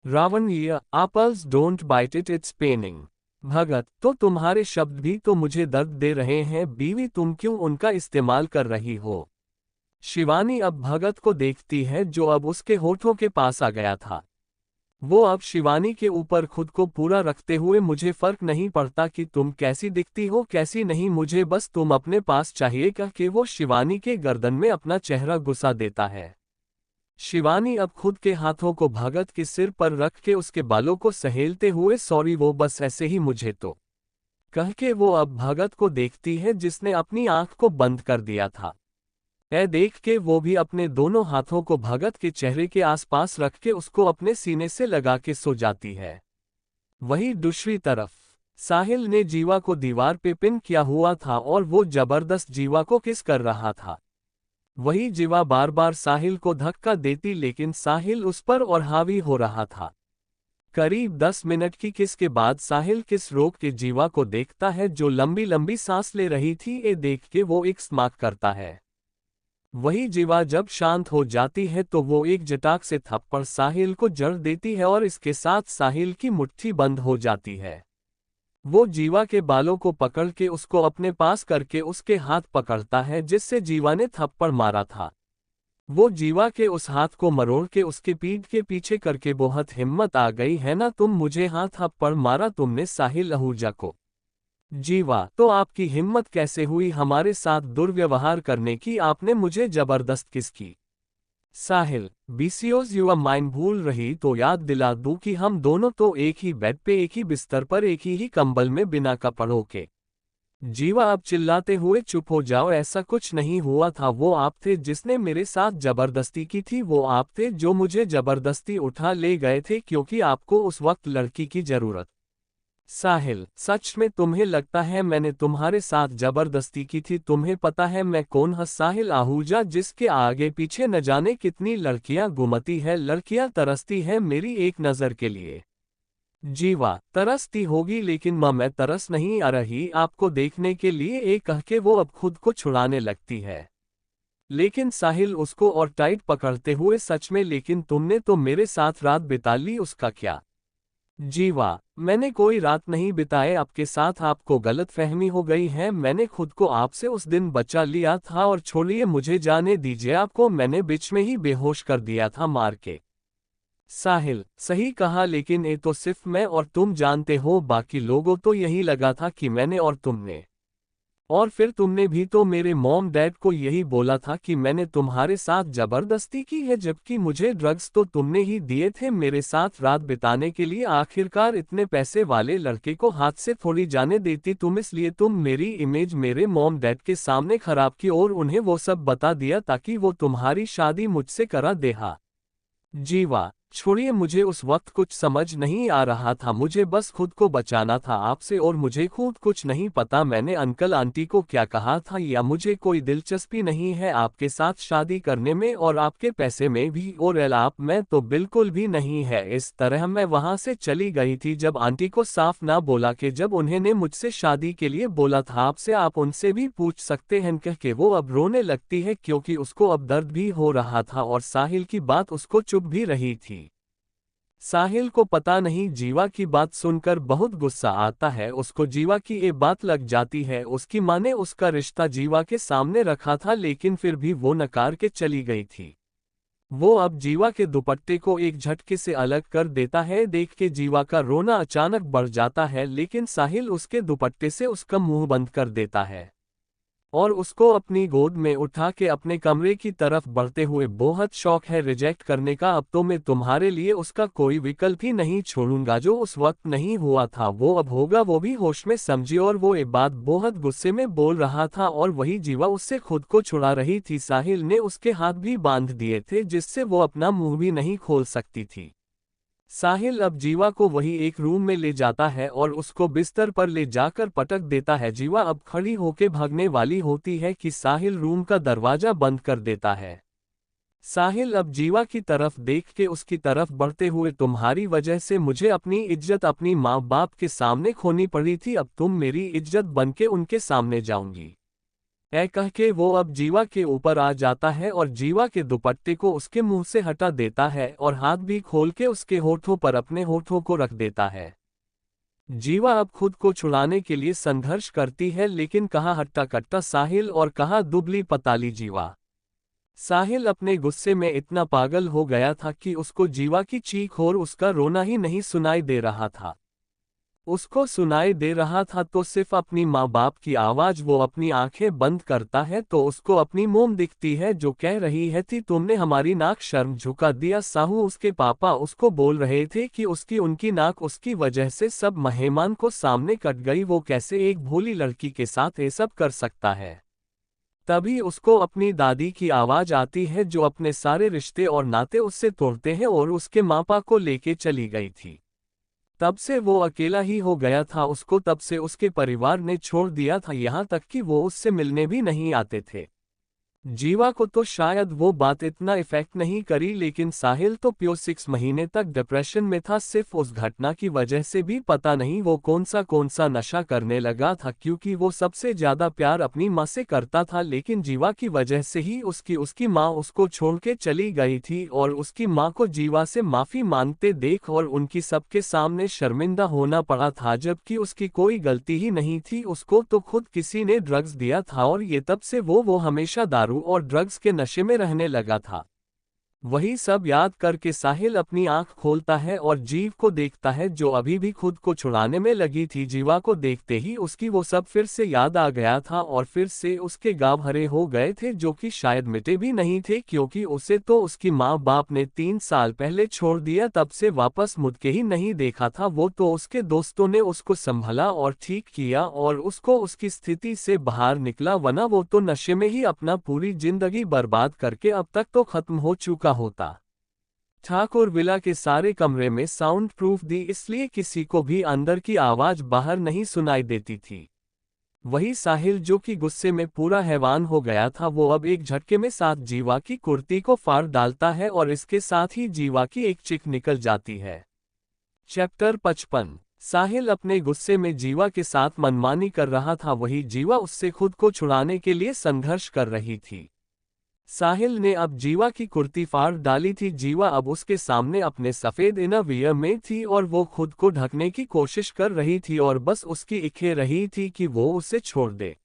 रावण, ये apples don't bite it, it's paining. Bhagat, तो तुम्हारे शब्द भी तो मुझे दर्द दे रहे हैं। बीवी, तुम क्यों उनका इस्तेमाल कर रही हो? शिवानी अब भगत को देखती है, जो अब उसके होठों के पास आ गया था। वो अब शिवानी के ऊपर खुद को पूरा रखते हुए, मुझे फर्क नहीं पड़ता कि तुम कैसी दिखती हो कैसी नहीं, मुझे बस तुम अपने पास चाहिए, कह के वो शिवानी के गर्दन में अपना चेहरा घुसा देता है। शिवानी अब खुद के हाथों को भगत के सिर पर रख के उसके बालों को सहेलते हुए, सॉरी वो बस ऐसे ही मुझे तो, कह के वो अब भगत को देखती है जिसने अपनी आंख को बंद कर दिया था। देख के वो भी अपने दोनों हाथों को भगत के चेहरे के आसपास रख के उसको अपने सीने से लगा के सो जाती है। वहीं दूसरी तरफ साहिल ने जीवा को दीवार पे पिन किया हुआ था और वो जबरदस्त जीवा को किस कर रहा था। वही जीवा बार बार साहिल को धक्का देती, लेकिन साहिल उस पर और हावी हो रहा था। करीब 10 मिनट की किस के बाद साहिल किस रोक के जीवा को देखता है, जो लंबी लंबी सांस ले रही थी। ये देख के वो एक स्मार्ट करता है। वही जीवा जब शांत हो जाती है तो वो एक जटाक से थप्पड़ साहिल को जड़ देती है और इसके साथ साहिल की मुट्ठी बंद हो जाती है। वो जीवा के बालों को पकड़ के उसको अपने पास करके उसके हाथ पकड़ता है जिससे जीवा ने थप्पड़ मारा था। वो जीवा के उस हाथ को मरोड़ के उसके पीठ के पीछे करके, बहुत हिम्मत आ गई है ना, तुम मुझे हाथ थप्पड़ मारा तुमने साहिल आहूजा को। जीवा, तो आपकी हिम्मत कैसे हुई हमारे साथ दुर्व्यवहार करने की? आपने मुझे जबरदस्त किस की? साहिल, बीसीओज युवा माइन भूल रही तो याद दिला दूं कि हम दोनों तो एक ही बेड पे, एक ही बिस्तर पर, एक ही कंबल में, बिना कपड़ों के। जीवा अब चिल्लाते हुए, चुप हो जाओ, ऐसा कुछ नहीं हुआ था। वो आप थे जिसने मेरे साथ जबरदस्ती की थी। वो आप थे जो मुझे जबरदस्ती उठा ले गए थे, क्योंकि आपको उस वक्त लड़की की जरूरत। साहिल, सच में तुम्हें लगता है मैंने तुम्हारे साथ जबरदस्ती की थी? तुम्हें पता है मैं कौन हूं? साहिल आहूजा, जिसके आगे पीछे न जाने कितनी लड़कियां घूमती है, लड़कियां तरसती हैं मेरी एक नजर के लिए। जीवा, तरसती होगी, लेकिन मैं तरस नहीं आ रही आपको देखने के लिए, एक कह के वो अब खुद को छुड़ाने लगती है। लेकिन साहिल उसको और टाइट पकड़ते हुए, सच में? लेकिन तुमने तो मेरे साथ रात बिता ली, उसका क्या? जीवा, मैंने कोई रात नहीं बिताए आपके साथ, आपको गलतफहमी हो गई है। मैंने खुद को आपसे उस दिन बचा लिया था, और छोड़िए मुझे जाने दीजिए, आपको मैंने बीच में ही बेहोश कर दिया था मार के। साहिल, सही कहा, लेकिन ये तो सिर्फ मैं और तुम जानते हो, बाकी लोगों तो यही लगा था कि मैंने और तुमने। और फिर तुमने भी तो मेरे मॉम डैड को यही बोला था कि मैंने तुम्हारे साथ जबरदस्ती की है, जबकि मुझे ड्रग्स तो तुमने ही दिए थे मेरे साथ रात बिताने के लिए। आखिरकार इतने पैसे वाले लड़के को हाथ से थोड़ी जाने देती तुम, इसलिए तुम मेरी इमेज मेरे मॉम डैड के सामने खराब की और उन्हें वो सब बता दिया ताकि वो तुम्हारी शादी मुझसे करा देहा। जीवा, छोड़िए, मुझे उस वक्त कुछ समझ नहीं आ रहा था, मुझे बस खुद को बचाना था आपसे और मुझे खुद कुछ नहीं पता मैंने अंकल आंटी को क्या कहा था, या मुझे कोई दिलचस्पी नहीं है आपके साथ शादी करने में और आपके पैसे में भी, और आप मैं तो बिल्कुल भी नहीं है। इस तरह मैं वहां से चली गई थी जब आंटी को साफ ना बोला कि जब उन्होंने मुझसे शादी के लिए बोला था आपसे आप उनसे भी पूछ सकते हैं, कह के वो अब रोने लगती है क्योंकि उसको अब दर्द भी हो रहा था और साहिल की बात उसको चुभ भी रही थी। साहिल को पता नहीं जीवा की बात सुनकर बहुत गुस्सा आता है, उसको जीवा की ये बात लग जाती है। उसकी माँ ने उसका रिश्ता जीवा के सामने रखा था लेकिन फिर भी वो नकार के चली गई थी। वो अब जीवा के दुपट्टे को एक झटके से अलग कर देता है। देख के जीवा का रोना अचानक बढ़ जाता है लेकिन साहिल उसके दुपट्टे से उसका मुंह बंद कर देता है और उसको अपनी गोद में उठा के अपने कमरे की तरफ बढ़ते हुए, बहुत शौक है रिजेक्ट करने का, अब तो मैं तुम्हारे लिए उसका कोई विकल्प ही नहीं छोड़ूंगा। जो उस वक्त नहीं हुआ था वो अब होगा, वो भी होश में समझी। और वो ये बात बहुत गुस्से में बोल रहा था और वही जीवा उससे खुद को छुड़ा रही थी। साहिल ने उसके हाथ भी बांध दिए थे जिससे वो अपना मुंह भी नहीं खोल सकती थी। साहिल अब जीवा को वही एक रूम में ले जाता है और उसको बिस्तर पर ले जाकर पटक देता है। जीवा अब खड़ी होके भागने वाली होती है कि साहिल रूम का दरवाजा बंद कर देता है। साहिल अब जीवा की तरफ देख के उसकी तरफ बढ़ते हुए, तुम्हारी वजह से मुझे अपनी इज्जत अपनी माँ बाप के सामने खोनी पड़ी थी, अब तुम मेरी इज्जत बनके उनके सामने जाऊंगी, कह के वो अब जीवा के ऊपर आ जाता है और जीवा के दुपट्टे को उसके मुंह से हटा देता है और हाथ भी खोल के उसके होठों पर अपने होठों को रख देता है। जीवा अब खुद को छुड़ाने के लिए संघर्ष करती है लेकिन कहाँ हट्टा कट्टा साहिल और कहाँ दुबली पताली जीवा। साहिल अपने गुस्से में इतना पागल हो गया था कि उसको जीवा की चीख और उसका रोना ही नहीं सुनाई दे रहा था। उसको सुनाई दे रहा था तो सिर्फ अपनी माँ बाप की आवाज। वो अपनी आंखें बंद करता है तो उसको अपनी मोम दिखती है जो कह रही है, थी तुमने हमारी नाक शर्म झुका दिया। साहू उसके पापा उसको बोल रहे थे कि उसकी उनकी नाक उसकी वजह से सब मेहमान को सामने कट गई, वो कैसे एक भोली लड़की के साथ ये सब कर सकता है। तभी उसको अपनी दादी की आवाज आती है जो अपने सारे रिश्ते और नाते उससे तोड़ते हैं और उसके मापा को लेके चली गई थी। तब से वो अकेला ही हो गया था, उसको तब से उसके परिवार ने छोड़ दिया था, यहाँ तक कि वो उससे मिलने भी नहीं आते थे। जीवा को तो शायद वो बात इतना इफेक्ट नहीं करी लेकिन साहिल तो प्योर 6 महीने तक डिप्रेशन में था, सिर्फ उस घटना की वजह से भी। पता नहीं वो कौन सा नशा करने लगा था क्योंकि वो सबसे ज्यादा प्यार अपनी माँ से करता था लेकिन जीवा की वजह से ही उसकी माँ उसको छोड़ के चली गई थी और उसकी माँ को जीवा से माफी मांगते देख और उनकी सबके सामने शर्मिंदा होना पड़ा था, जबकि उसकी कोई गलती ही नहीं थी। उसको तो खुद किसी ने ड्रग्स दिया था और ये तब से वो हमेशा दारू और ड्रग्स के नशे में रहने लगा था। वही सब याद करके साहिल अपनी आंख खोलता है और जीव को देखता है जो अभी भी खुद को छुड़ाने में लगी थी। जीवा को देखते ही उसकी वो सब फिर से याद आ गया था और फिर से उसके गाँव हरे हो गए थे जो कि शायद मिटे भी नहीं थे क्योंकि उसे तो उसकी माँ बाप ने 3 साल पहले छोड़ दिया, तब से वापस मुड़ के ही नहीं देखा था। वो तो उसके दोस्तों ने उसको संभला और ठीक किया और उसको उसकी स्थिति से बाहर निकला, वरना वो तो नशे में ही अपना पूरी जिंदगी बर्बाद करके अब तक तो खत्म हो चुका होता। ठाकुर विला के सारे कमरे में साउंड प्रूफ दी, इसलिए किसी को भी अंदर की आवाज बाहर नहीं सुनाई देती थी। वही साहिल जो कि गुस्से में पूरा हैवान हो गया था, वो अब एक झटके में साथ जीवा की कुर्ती को फाड़ डालता है और इसके साथ ही जीवा की एक चिक निकल जाती है। चैप्टर 55। साहिल अपने गुस्से में जीवा के साथ मनमानी कर रहा था, वही जीवा उससे खुद को छुड़ाने के लिए संघर्ष कर रही थी। साहिल ने अब जीवा की कुर्ती फाड़ डाली थी। जीवा अब उसके सामने अपने सफेद इनरवियर में थी और वो खुद को ढकने की कोशिश कर रही थी और बस उसकी इच्छा रही थी कि वो उसे छोड़ दे,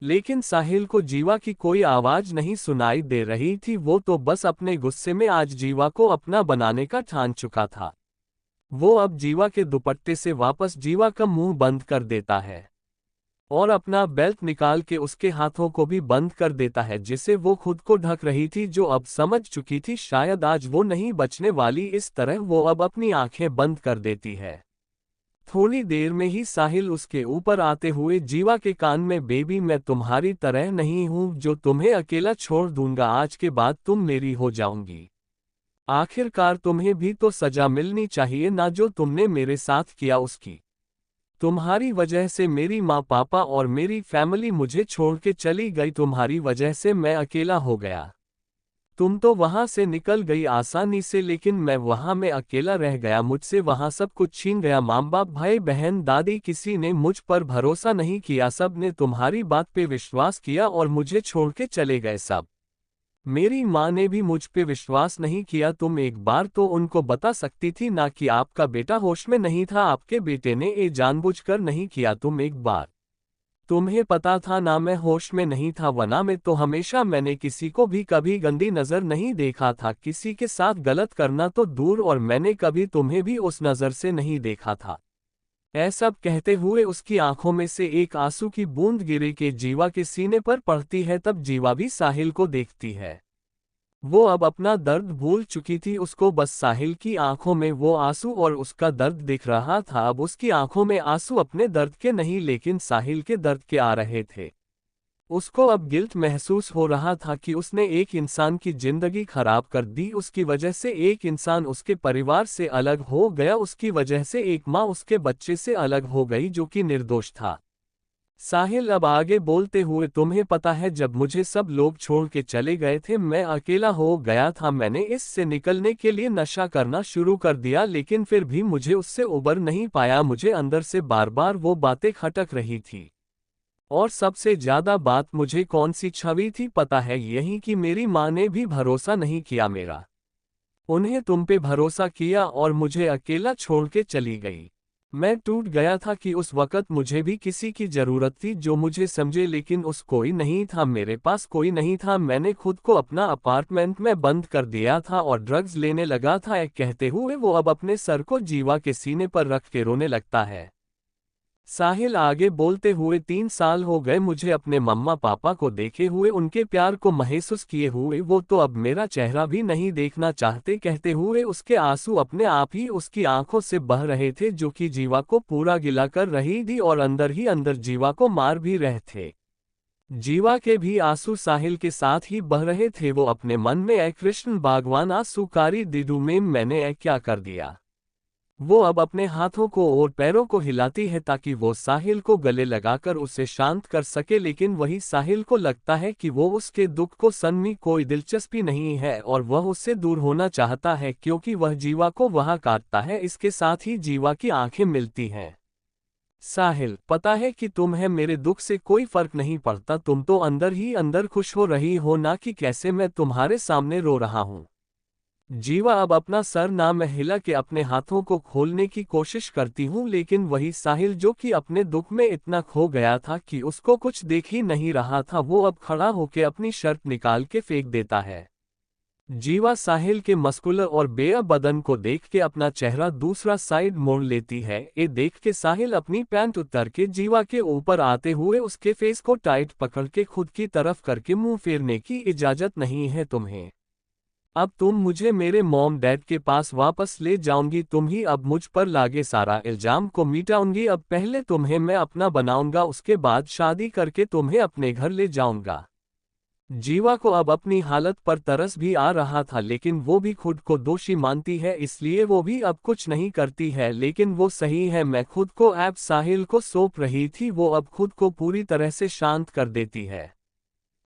लेकिन साहिल को जीवा की कोई आवाज नहीं सुनाई दे रही थी। वो तो बस अपने गुस्से में आज जीवा को अपना बनाने का ठान चुका था। वो अब जीवा के दुपट्टे से वापस जीवा का मुंह बंद कर देता है। और अपना बेल्ट निकाल के उसके हाथों को भी बंद कर देता है जिससे वो खुद को ढक रही थी, जो अब समझ चुकी थी शायद आज वो नहीं बचने वाली। इस तरह वो अब अपनी आंखें बंद कर देती है। थोड़ी देर में ही साहिल उसके ऊपर आते हुए जीवा के कान में, बेबी मैं तुम्हारी तरह नहीं हूं जो तुम्हें अकेला छोड़ दूंगा, आज के बाद तुम मेरी हो जाऊंगी। आखिरकार तुम्हें भी तो सजा मिलनी चाहिए ना, जो तुमने मेरे साथ किया उसकी। तुम्हारी वजह से मेरी माँ पापा और मेरी फैमिली मुझे छोड़ के चली गई, तुम्हारी वजह से मैं अकेला हो गया। तुम तो वहां से निकल गई आसानी से, लेकिन मैं वहां में अकेला रह गया, मुझसे वहां सब कुछ छीन गया, माँ बाप भाई बहन दादी, किसी ने मुझ पर भरोसा नहीं किया, सब ने तुम्हारी बात पे विश्वास किया और मुझे छोड़ के चले गए सब। मेरी माँ ने भी मुझ पे विश्वास नहीं किया, तुम एक बार तो उनको बता सकती थी ना कि आपका बेटा होश में नहीं था, आपके बेटे ने ये जानबूझकर नहीं किया, तुम एक बार। तुम्हें पता था ना मैं होश में नहीं था, वरना में तो हमेशा मैंने किसी को भी कभी गंदी नजर नहीं देखा था, किसी के साथ गलत करना तो दूर, और मैंने कभी तुम्हें भी उस नजर से नहीं देखा था। ऐसा कहते हुए उसकी आंखों में से एक आंसू की बूंद गिरे के जीवा के सीने पर पड़ती है, तब जीवा भी साहिल को देखती है। वो अब अपना दर्द भूल चुकी थी, उसको बस साहिल की आंखों में वो आंसू और उसका दर्द दिख रहा था। अब उसकी आंखों में आंसू अपने दर्द के नहीं लेकिन साहिल के दर्द के आ रहे थे। उसको अब गिल्ट महसूस हो रहा था कि उसने एक इंसान की जिंदगी खराब कर दी, उसकी वजह से एक इंसान उसके परिवार से अलग हो गया, उसकी वजह से एक माँ उसके बच्चे से अलग हो गई जो कि निर्दोष था। साहिल अब आगे बोलते हुए, तुम्हें पता है जब मुझे सब लोग छोड़ के चले गए थे मैं अकेला हो गया था, मैंने इससे निकलने के लिए नशा करना शुरू कर दिया, लेकिन फिर भी मुझे उससे उबर नहीं पाया, मुझे अंदर से बार बार वो बातें खटक रही थी। और सबसे ज्यादा बात मुझे कौन सी छवी थी पता है, यही कि मेरी माँ ने भी भरोसा नहीं किया मेरा। उन्हें तुम पे भरोसा किया और मुझे अकेला छोड़ के चली गई। मैं टूट गया था कि उस वक़्त मुझे भी किसी की ज़रूरत थी जो मुझे समझे, लेकिन उस कोई नहीं था, मेरे पास कोई नहीं था। मैंने खुद को अपना अपार्टमेंट में बंद कर दिया था और ड्रग्स लेने लगा था। एक कहते हुए वो अब अपने सर को जीवा के सीने पर रख के रोने लगता है। साहिल आगे बोलते हुए, 3 साल हो गए मुझे अपने मम्मा पापा को देखे हुए, उनके प्यार को महसूस किए हुए, वो तो अब मेरा चेहरा भी नहीं देखना चाहते। कहते हुए उसके आंसू अपने आप ही उसकी आंखों से बह रहे थे जो कि जीवा को पूरा गिला कर रही थी और अंदर ही अंदर जीवा को मार भी रहे थे। जीवा के भी आंसू साहिल के साथ ही बह रहे थे। वो अपने मन में, ऐ कृष्ण भगवान आंसूकारी दिडू में मैंने ऐ क्या कर दिया। वो अब अपने हाथों को और पैरों को हिलाती है ताकि वो साहिल को गले लगाकर उसे शांत कर सके, लेकिन वही साहिल को लगता है कि वो उसके दुख को सुनने कोई दिलचस्पी नहीं है और वह उससे दूर होना चाहता है क्योंकि वह जीवा को वहां काटता है। इसके साथ ही जीवा की आंखें मिलती हैं। साहिल, पता है कि तुम्हें मेरे दुख से कोई फर्क नहीं पड़ता, तुम तो अंदर ही अंदर खुश हो रही हो ना कि कैसे मैं तुम्हारे सामने रो रहा हूं। जीवा अब अपना सर ना में हिला के अपने हाथों को खोलने की कोशिश करती हूँ, लेकिन वही साहिल जो कि अपने दुख में इतना खो गया था कि उसको कुछ देख ही नहीं रहा था, वो अब खड़ा होकर अपनी शर्ट निकाल के फेंक देता है। जीवा साहिल के मस्कुलर और बेया बदन को देख के अपना चेहरा दूसरा साइड मोड़ लेती है। ये देख के साहिल अपनी पैंट उतर के जीवा के ऊपर आते हुए उसके फेस को टाइट पकड़ के खुद की तरफ करके मुंह फेरने की इजाजत नहीं है तुम्हें। अब तुम मुझे मेरे मॉम डैड के पास वापस ले जाऊंगी, तुम ही अब मुझ पर लागे सारा इल्जाम को मिटाऊंगी। अब पहले तुम्हें मैं अपना बनाऊंगा, उसके बाद शादी करके तुम्हें अपने घर ले जाऊंगा। जीवा को अब अपनी हालत पर तरस भी आ रहा था, लेकिन वो भी खुद को दोषी मानती है इसलिए वो भी अब कुछ नहीं करती है। लेकिन वो सही है, मैं खुद को ऐप साहिल को सौंप रही थी, वो अब खुद को पूरी तरह से शांत कर देती है।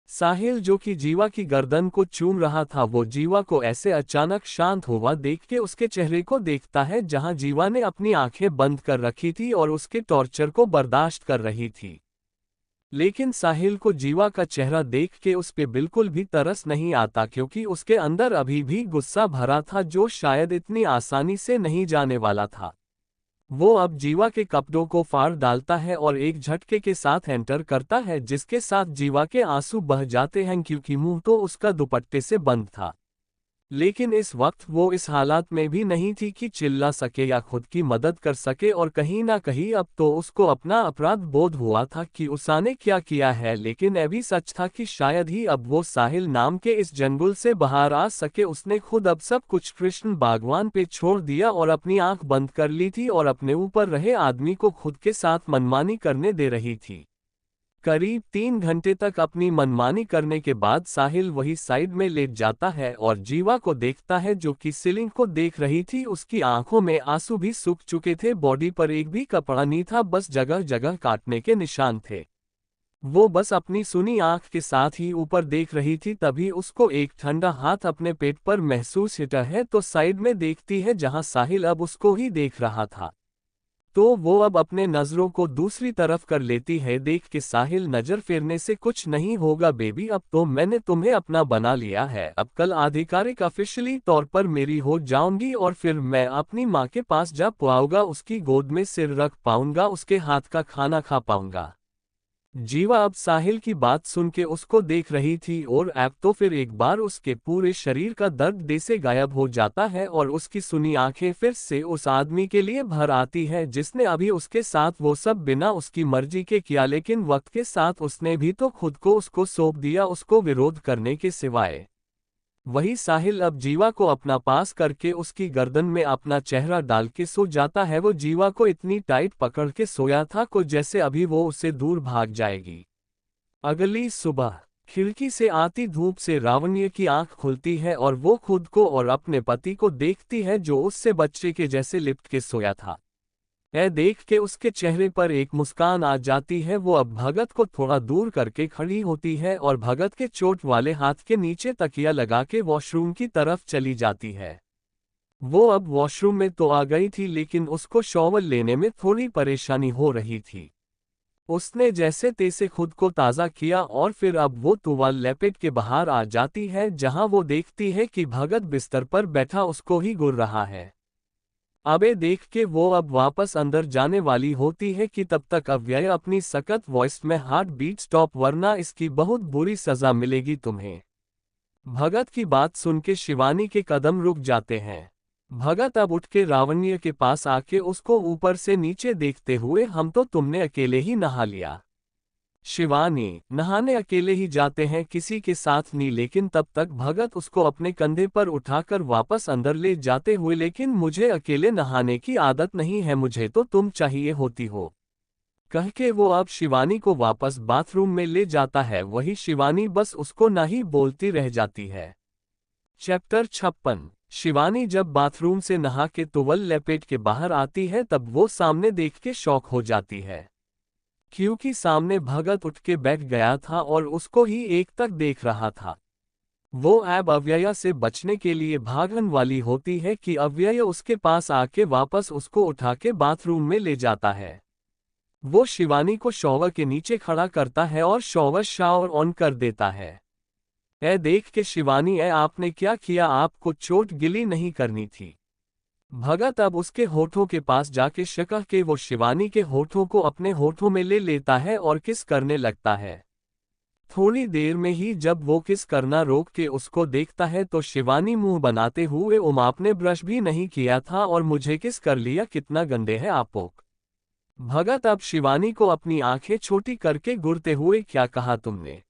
साहिल जो कि जीवा की गर्दन को चूम रहा था, वो जीवा को ऐसे अचानक शांत हुआ देख के उसके चेहरे को देखता है जहां जीवा ने अपनी आंखें बंद कर रखी थी और उसके टॉर्चर को बर्दाश्त कर रही थी। लेकिन साहिल को जीवा का चेहरा देख के उस पे बिल्कुल भी तरस नहीं आता क्योंकि उसके अंदर अभी भी गुस्सा भरा था जो शायद इतनी आसानी से नहीं जाने वाला था। वो अब जीवा के कपड़ों को फाड़ डालता है और एक झटके के साथ एंटर करता है जिसके साथ जीवा के आंसू बह जाते हैं क्योंकि मुंह तो उसका दुपट्टे से बंद था। लेकिन इस वक्त वो इस हालात में भी नहीं थी कि चिल्ला सके या खुद की मदद कर सके, और कहीं ना कहीं अब तो उसको अपना अपराध बोध हुआ था कि उसने क्या किया है। लेकिन यह भी सच था कि शायद ही अब वो साहिल नाम के इस जंगल से बाहर आ सके। उसने खुद अब सब कुछ कृष्ण बागवान पे छोड़ दिया और अपनी आंख बंद कर ली थी और अपने ऊपर रहे आदमी को खुद के साथ मनमानी करने दे रही थी। करीब 3 घंटे तक अपनी मनमानी करने के बाद साहिल वही साइड में लेट जाता है और जीवा को देखता है जो कि सीलिंग को देख रही थी। उसकी आंखों में आंसू भी सूख चुके थे, बॉडी पर एक भी कपड़ा नहीं था, बस जगह जगह काटने के निशान थे। वो बस अपनी सुनी आंख के साथ ही ऊपर देख रही थी। तभी उसको एक ठंडा हाथ अपने पेट पर महसूस होता है, तो साइड में देखती है जहां साहिल अब उसको ही देख रहा था। तो वो अब अपने नजरों को दूसरी तरफ कर लेती है। देख के साहिल, नजर फेरने से कुछ नहीं होगा बेबी, अब तो मैंने तुम्हें अपना बना लिया है। अब कल आधिकारिक ऑफिशियली तौर पर मेरी हो जाऊंगी और फिर मैं अपनी माँ के पास जा पाऊंगा, उसकी गोद में सिर रख पाऊंगा, उसके हाथ का खाना खा पाऊंगा। जीवा अब साहिल की बात सुन के उसको देख रही थी और अब तो फिर एक बार उसके पूरे शरीर का दर्द दे से गायब हो जाता है और उसकी सुनी आंखें फिर से उस आदमी के लिए भर आती है जिसने अभी उसके साथ वो सब बिना उसकी मर्जी के किया। लेकिन वक्त के साथ उसने भी तो खुद को उसको सौंप दिया, उसको विरोध करने के सिवाय। वही साहिल अब जीवा को अपना पास करके उसकी गर्दन में अपना चेहरा डाल के सो जाता है। वो जीवा को इतनी टाइट पकड़ के सोया था को जैसे अभी वो उससे दूर भाग जाएगी। अगली सुबह खिड़की से आती धूप से रावण्य की आंख खुलती है और वो खुद को और अपने पति को देखती है जो उससे बच्चे के जैसे लिपट के सोया था। यह देख के उसके चेहरे पर एक मुस्कान आ जाती है। वो अब भगत को थोड़ा दूर करके खड़ी होती है और भगत के चोट वाले हाथ के नीचे तकिया लगा के वॉशरूम की तरफ चली जाती है। वो अब वॉशरूम में तो आ गई थी लेकिन उसको शॉवर लेने में थोड़ी परेशानी हो रही थी। उसने जैसे तैसे खुद को ताज़ा किया और फिर अब वो टुवाल लपेट के बाहर आ जाती है जहां वो देखती है कि भगत बिस्तर पर बैठा उसको ही घूर रहा है। अबे देख के वो अब वापस अंदर जाने वाली होती है कि तब तक अव्यय अपनी सख्त वॉइस में हार्ट बीट स्टॉप, वरना इसकी बहुत बुरी सजा मिलेगी तुम्हें। भगत की बात सुन के शिवानी के कदम रुक जाते हैं। भगत अब उठ के रावण्य के पास आके उसको ऊपर से नीचे देखते हुए, हम तो तुमने अकेले ही नहा लिया। शिवानी, नहाने अकेले ही जाते हैं, किसी के साथ नहीं। लेकिन तब तक भगत उसको अपने कंधे पर उठाकर वापस अंदर ले जाते हुए, लेकिन मुझे अकेले नहाने की आदत नहीं है, मुझे तो तुम चाहिए होती हो, कह के वो अब शिवानी को वापस बाथरूम में ले जाता है। वही शिवानी बस उसको ना ही बोलती रह जाती है। चैप्टर 56। शिवानी जब बाथरूम से नहा के टॉवल लपेट के बाहर आती है तब वो सामने देख के शॉक हो जाती है, क्योंकि सामने भगत उठ के बैठ गया था और उसको ही एक तक देख रहा था। वो अब अव्यय से बचने के लिए भागने वाली होती है कि अव्यय उसके पास आके वापस उसको उठा के बाथरूम में ले जाता है। वो शिवानी को शॉवर के नीचे खड़ा करता है और शावर ऑन कर देता है। ए देख के शिवानी, ए आपने क्या किया, आपको चोट गिली नहीं करनी थी। भगत अब उसके होठों के पास जाके शक्ल के वो शिवानी के होठों को अपने होठों में ले लेता है और किस करने लगता है। थोड़ी देर में ही जब वो किस करना रोक के उसको देखता है तो शिवानी मुंह बनाते हुए, आपने ब्रश भी नहीं किया था और मुझे किस कर लिया, कितना गंदे है आप लोग। भगत अब शिवानी को अपनी आंखें छोटी करके घूरते हुए, क्या कहा तुमने?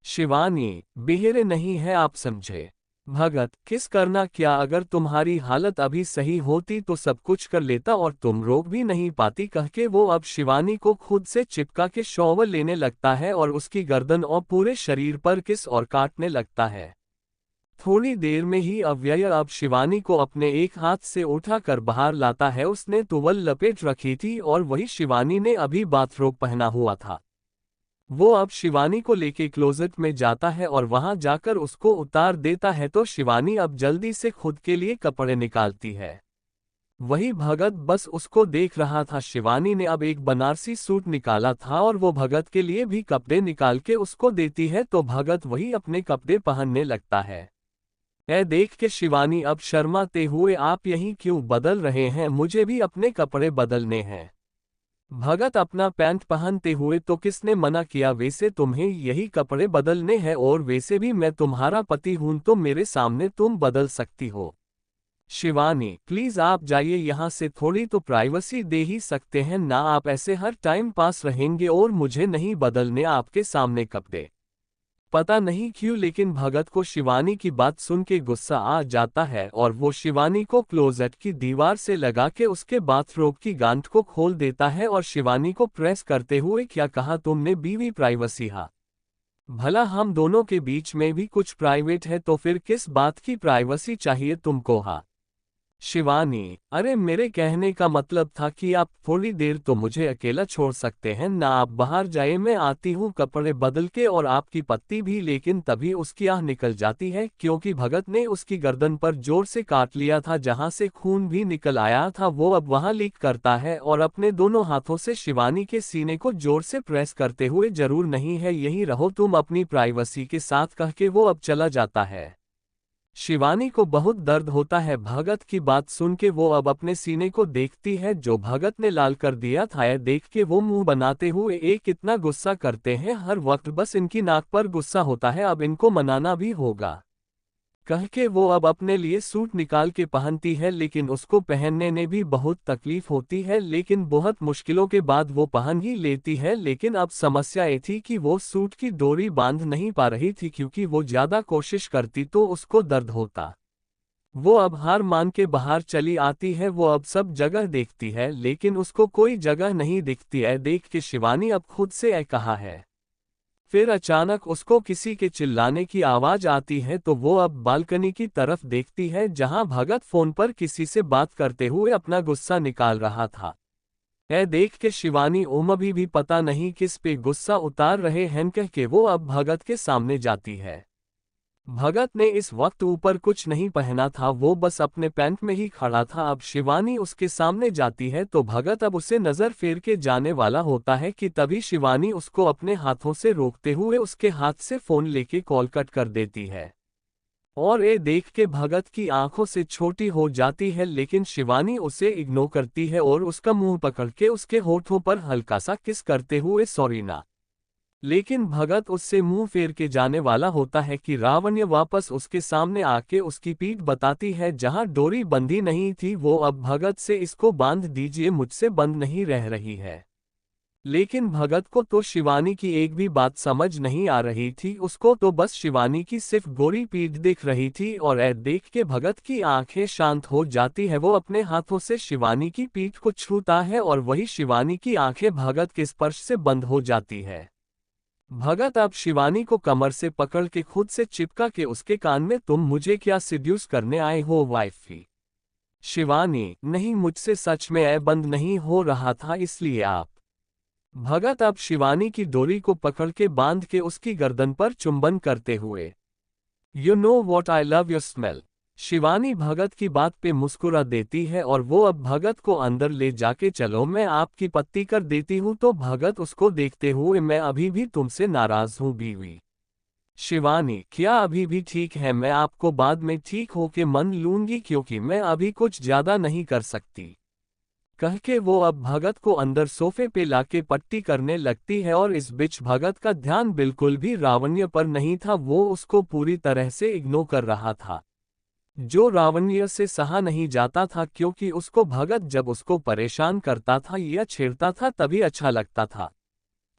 शिवानी, बेहरे नहीं है आप, समझे? भगत, किस करना क्या, अगर तुम्हारी हालत अभी सही होती तो सब कुछ कर लेता और तुम रोक भी नहीं पाती, कह के वो अब शिवानी को खुद से चिपका के शॉवर लेने लगता है और उसकी गर्दन और पूरे शरीर पर किस और काटने लगता है। थोड़ी देर में ही अव्यय अब शिवानी को अपने एक हाथ से उठाकर बाहर लाता है। उसने टॉवल लपेट रखी थी और वही शिवानी ने अभी बाथरोब पहना हुआ था। वो अब शिवानी को लेके क्लोजेट में जाता है और वहां जाकर उसको उतार देता है, तो शिवानी अब जल्दी से खुद के लिए कपड़े निकालती है। वही भगत बस उसको देख रहा था। शिवानी ने अब एक बनारसी सूट निकाला था और वो भगत के लिए भी कपड़े निकाल के उसको देती है, तो भगत वही अपने कपड़े पहनने लगता है। यह देख के शिवानी अब शर्माते हुए, आप यहीं क्यों बदल रहे हैं, मुझे भी अपने कपड़े बदलने हैं। भगत अपना पैंट पहनते हुए, तो किसने मना किया, वैसे तुम्हें यही कपड़े बदलने हैं, और वैसे भी मैं तुम्हारा पति हूं तो मेरे सामने तुम बदल सकती हो। शिवानी, प्लीज आप जाइए यहाँ से, थोड़ी तो प्राइवेसी दे ही सकते हैं ना, आप ऐसे हर टाइम पास रहेंगे और मुझे नहीं बदलने आपके सामने कपड़े। पता नहीं क्यों लेकिन भगत को शिवानी की बात सुन के गुस्सा आ जाता है और वो शिवानी को क्लोजेट की दीवार से लगा के उसके बाथरोब की गांठ को खोल देता है और शिवानी को प्रेस करते हुए, क्या कहा तुमने बीवी प्राइवेसी? हा, भला हम दोनों के बीच में भी कुछ प्राइवेट है तो फिर किस बात की प्राइवेसी चाहिए तुमको? हा, शिवानी, अरे मेरे कहने का मतलब था कि आप थोड़ी देर तो मुझे अकेला छोड़ सकते हैं ना, आप बाहर जाए, मैं आती हूँ कपड़े बदल के, और आपकी पत्नी भी। लेकिन तभी उसकी आह निकल जाती है क्योंकि भगत ने उसकी गर्दन पर जोर से काट लिया था जहां से खून भी निकल आया था। वो अब वहां लीक करता है और अपने दोनों हाथों से शिवानी के सीने को जोर से प्रेस करते हुए, जरूर नहीं है, यही रहो तुम अपनी प्राइवेसी के साथ, कह के वो अब चला जाता है। शिवानी को बहुत दर्द होता है भगत की बात सुन के, वो अब अपने सीने को देखती है जो भगत ने लाल कर दिया था। यह देख के वो मुंह बनाते हुए, एक इतना गुस्सा करते हैं हर वक्त, बस इनकी नाक पर गुस्सा होता है, अब इनको मनाना भी होगा, कह के वो अब अपने लिए सूट निकाल के पहनती है। लेकिन उसको पहनने में भी बहुत तकलीफ होती है, लेकिन बहुत मुश्किलों के बाद वो पहन ही लेती है। लेकिन अब समस्या ये थी कि वो सूट की डोरी बांध नहीं पा रही थी, क्योंकि वो ज्यादा कोशिश करती तो उसको दर्द होता। वो अब हार मान के बाहर चली आती है। वो अब सब जगह देखती है लेकिन उसको कोई जगह नहीं दिखती है। देख के शिवानी अब खुद से कहा है। फिर अचानक उसको किसी के चिल्लाने की आवाज आती है, तो वो अब बालकनी की तरफ देखती है जहां भगत फोन पर किसी से बात करते हुए अपना गुस्सा निकाल रहा था। यह देख के शिवानी, ओम अभी भी पता नहीं किस पे गुस्सा उतार रहे हैं, कह के वो अब भगत के सामने जाती है। भगत ने इस वक्त ऊपर कुछ नहीं पहना था, वो बस अपने पैंट में ही खड़ा था। अब शिवानी उसके सामने जाती है तो भगत अब उसे नजर फेर के जाने वाला होता है कि तभी शिवानी उसको अपने हाथों से रोकते हुए उसके हाथ से फोन लेके कॉल कट कर देती है। और ये देख के भगत की आंखों से छोटी हो जाती है, लेकिन शिवानी उसे इग्नोर करती है और उसका मुंह पकड़ के उसके होठों पर हल्का सा किस करते हुए, सॉरी ना। लेकिन भगत उससे मुंह फेर के जाने वाला होता है कि रावण्य वापस उसके सामने आके उसकी पीठ बताती है जहां डोरी बंधी नहीं थी। वो अब भगत से, इसको बांध दीजिए, मुझसे बंद नहीं रह रही है। लेकिन भगत को तो शिवानी की एक भी बात समझ नहीं आ रही थी, उसको तो बस शिवानी की सिर्फ गोरी पीठ दिख रही थी। और ऐ देख के भगत की आंखें शांत हो जाती है। वो अपने हाथों से शिवानी की पीठ को छूता है और वही शिवानी की आंखें भगत के स्पर्श से बंद हो जाती है। भगत अब शिवानी को कमर से पकड़ के खुद से चिपका के उसके कान में, तुम मुझे क्या सिड्यूस करने आए हो वाइफी? शिवानी, नहीं, मुझसे सच में बंद नहीं हो रहा था, इसलिए आप। भगत अब शिवानी की डोरी को पकड़ के बांध के उसकी गर्दन पर चुंबन करते हुए, you know what, I love your smell. Shivani Bhagat की बात पे मुस्कुरा देती है और वो अब भगत को अंदर ले जाके, चलो मैं आपकी पत्ती कर देती हूँ। तो भगत उसको देखते हुए, मैं अभी भी तुमसे नाराज हूँ बीवी। शिवानी, क्या अभी भी ठीक है? मैं आपको बाद में ठीक होके मन लूंगी, क्योंकि मैं अभी कुछ ज्यादा नहीं कर सकती, कह के वो अब भगत को अंदर सोफे पे लाके पट्टी करने लगती है। और इस बीच भगत का ध्यान बिल्कुल भी रावण्य पर नहीं था, वो उसको पूरी तरह से इग्नोर कर रहा था, जो रावण्य से सहा नहीं जाता था, क्योंकि उसको भगत जब उसको परेशान करता था या छेड़ता था तभी अच्छा लगता था।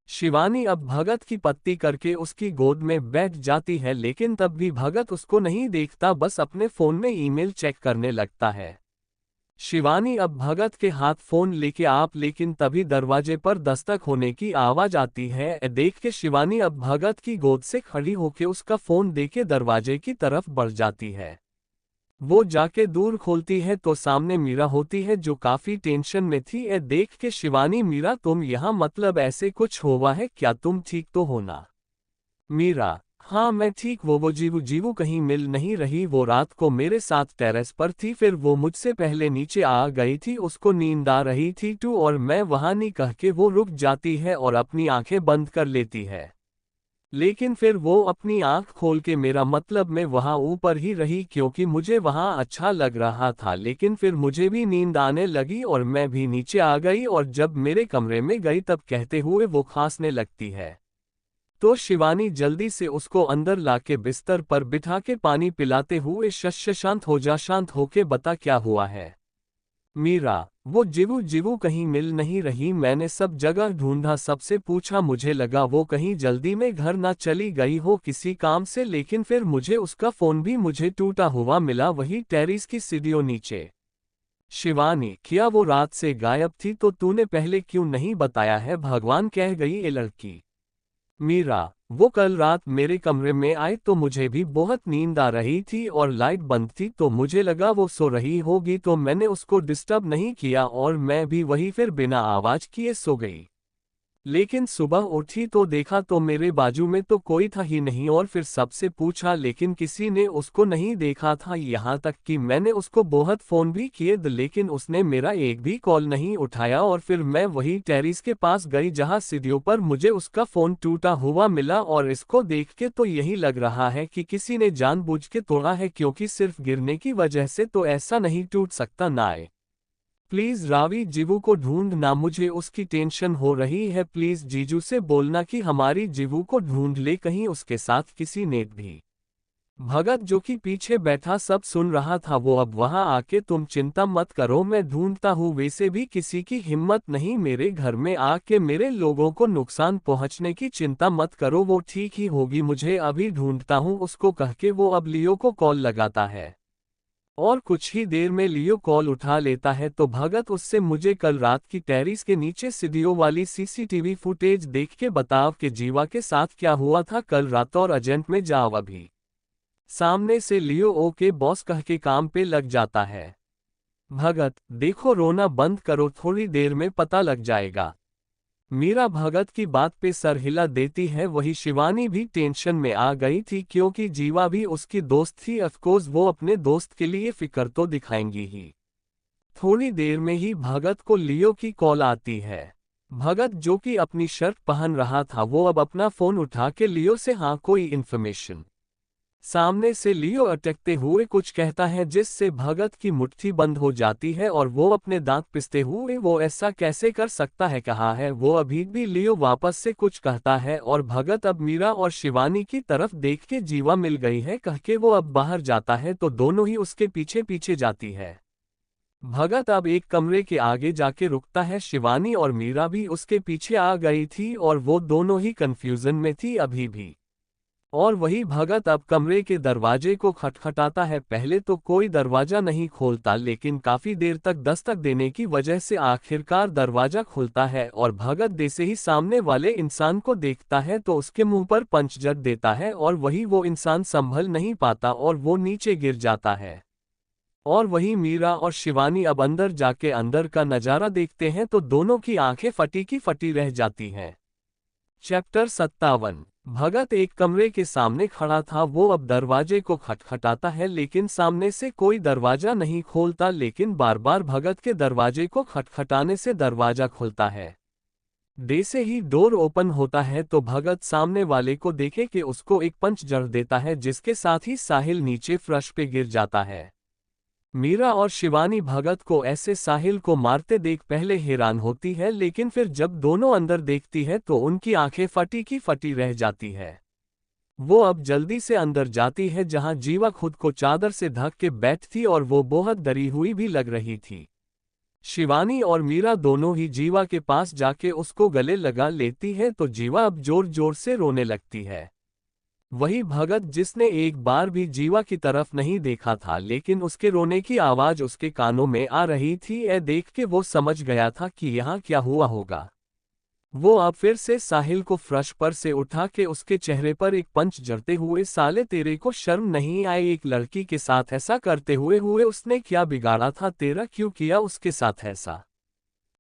शिवानी अब भगत की पत्ती करके उसकी गोद में बैठ जाती है, लेकिन तब भी भगत उसको नहीं देखता, बस अपने फोन में ईमेल चेक करने लगता है। शिवानी अब भगत के हाथ फोन लेके लेकिन तभी दरवाजे पर दस्तक होने की आवाज आती है। देख के शिवानी अब भगत की गोद से खड़ी होके उसका फोन देके दरवाजे की तरफ बढ़ जाती है। वो जाके दूर खोलती है तो सामने मीरा होती है, जो काफी टेंशन में थी। देख के शिवानी, मीरा तुम यहाँ, मतलब ऐसे कुछ हुआ है क्या? तुम ठीक तो हो ना? मीरा, हाँ मैं ठीक। वो जीवू जीवू कहीं मिल नहीं रही, वो रात को मेरे साथ टेरेस पर थी, फिर वो मुझसे पहले नीचे आ गई थी, उसको नींद आ रही थी टू, और मैं वहां नहीं, कह के वो रुक जाती है और अपनी आंखें बंद कर लेती है। लेकिन फिर वो अपनी आंख खोल के मेरा मतलब मैं वहां ऊपर ही रही क्योंकि मुझे वहां अच्छा लग रहा था, लेकिन फिर मुझे भी नींद आने लगी और मैं भी नीचे आ गई और जब मेरे कमरे में गई तब कहते हुए वो खांसने लगती है। तो शिवानी जल्दी से उसको अंदर लाके बिस्तर पर बिठा के पानी पिलाते हुए शश शांत हो जा, शांत होके बता क्या हुआ है। मीरा, वो जीवू जीवू कहीं मिल नहीं रही, मैंने सब जगह ढूंढा, सबसे पूछा, मुझे लगा वो कहीं जल्दी में घर ना चली गई हो किसी काम से, लेकिन फिर मुझे उसका फोन भी मुझे टूटा हुआ मिला वही टेरिस की सीढ़ियों नीचे। शिवानी, क्या वो रात से गायब थी तो तूने पहले क्यों नहीं बताया है, भगवान कह गई ये लड़की। मीरा, वो कल रात मेरे कमरे में आए तो मुझे भी बहुत नींद आ रही थी और लाइट बंद थी तो मुझे लगा वो सो रही होगी तो मैंने उसको डिस्टर्ब नहीं किया और मैं भी वही फिर बिना आवाज किए सो गई। लेकिन सुबह उठी तो देखा तो मेरे बाजू में तो कोई था ही नहीं और फिर सबसे पूछा लेकिन किसी ने उसको नहीं देखा था, यहाँ तक कि मैंने उसको बहुत फोन भी किए लेकिन उसने मेरा एक भी कॉल नहीं उठाया और फिर मैं वही टेरिस के पास गई जहाँ सीढ़ियों पर मुझे उसका फोन टूटा हुआ मिला और इसको देख के तो यही लग रहा है कि किसी ने जानबूझ के तोड़ा है क्योंकि सिर्फ गिरने की वजह से तो ऐसा नहीं टूट सकता ना। प्लीज रावी, जीवू को ढूंढना, मुझे उसकी टेंशन हो रही है, प्लीज जीजू से बोलना कि हमारी जीवू को ढूंढ ले, कहीं उसके साथ किसी ने भी। भगत जो कि पीछे बैठा सब सुन रहा था, वो अब वहां आके, तुम चिंता मत करो मैं ढूंढता हूँ, वैसे भी किसी की हिम्मत नहीं मेरे घर में आके मेरे लोगों को नुकसान पहुंचने की, चिंता मत करो वो ठीक ही होगी, मुझे अभी ढूंढता हूँ उसको, कह के वो अब लियो को कॉल लगाता है। और कुछ ही देर में लियो कॉल उठा लेता है तो भगत उससे मुझे कल रात की टेरिस के नीचे सीढ़ियों वाली सीसीटीवी फुटेज देख के बताव कि जीवा के साथ क्या हुआ था कल रात और अर्जेंट में जाओ अभी। सामने से लियो ओके बॉस कह के काम पे लग जाता है। भगत, देखो रोना बंद करो, थोड़ी देर में पता लग जाएगा। मीरा भगत की बात पे सर हिला देती है, वही शिवानी भी टेंशन में आ गई थी क्योंकि जीवा भी उसकी दोस्त थी, अफकोर्स वो अपने दोस्त के लिए फिक्र तो दिखाएंगी ही। थोड़ी देर में ही भगत को लियो की कॉल आती है। भगत जो कि अपनी शर्ट पहन रहा था वो अब अपना फोन उठा के लियो से हाँ कोई इन्फॉर्मेशन। सामने से लियो अटकते हुए कुछ कहता है जिससे भगत की मुट्ठी बंद हो जाती है और वो अपने दांत पिसते हुए, वो ऐसा कैसे कर सकता है कहा है वो, अभी भी लियो वापस से कुछ कहता है और भगत अब मीरा और शिवानी की तरफ देख के जीवा मिल गई है कह के वो अब बाहर जाता है तो दोनों ही उसके पीछे पीछे जाती है। भगत अब एक कमरे के आगे जाके रुकता है, शिवानी और मीरा भी उसके पीछे आ गई थी और वो दोनों ही कंफ्यूजन में थी अभी भी। और वही भगत अब कमरे के दरवाजे को खटखटाता है, पहले तो कोई दरवाजा नहीं खोलता लेकिन काफी देर तक दस्तक देने की वजह से आखिरकार दरवाजा खुलता है और भगत जैसे ही सामने वाले इंसान को देखता है तो उसके मुंह पर पंच जड़ देता है और वही वो इंसान संभल नहीं पाता और वो नीचे गिर जाता है। और वही मीरा और शिवानी अब अंदर जाके अंदर का नजारा देखते हैं तो दोनों की आंखें फटी की फटी रह जाती हैं। चैप्टर 57। भगत एक कमरे के सामने खड़ा था, वो अब दरवाजे को खटखटाता है लेकिन सामने से कोई दरवाजा नहीं खोलता, लेकिन बार बार भगत के दरवाजे को खटखटाने से दरवाजा खुलता है। जैसे ही डोर ओपन होता है तो भगत सामने वाले को देखे कि उसको एक पंच जड़ देता है जिसके साथ ही साहिल नीचे फर्श पे गिर जाता है। मीरा और शिवानी भगत को ऐसे साहिल को मारते देख पहले हैरान होती है लेकिन फिर जब दोनों अंदर देखती है तो उनकी आंखें फटी की फटी रह जाती है। वो अब जल्दी से अंदर जाती है जहां जीवा खुद को चादर से ढक के बैठी और वो बहुत डरी हुई भी लग रही थी। शिवानी और मीरा दोनों ही जीवा के पास जाके उसको गले लगा लेती है तो जीवा अब जोर जोर से रोने लगती है। वही भगत जिसने एक बार भी जीवा की तरफ नहीं देखा था लेकिन उसके रोने की आवाज उसके कानों में आ रही थी, यह देख के वो समझ गया था कि यहाँ क्या हुआ होगा। वो अब फिर से साहिल को फर्श पर से उठा के उसके चेहरे पर एक पंच जड़ते हुए, साले तेरे को शर्म नहीं आई, एक लड़की के साथ ऐसा करते हुए उसने क्या बिगाड़ा था तेरा, क्यों किया उसके साथ ऐसा,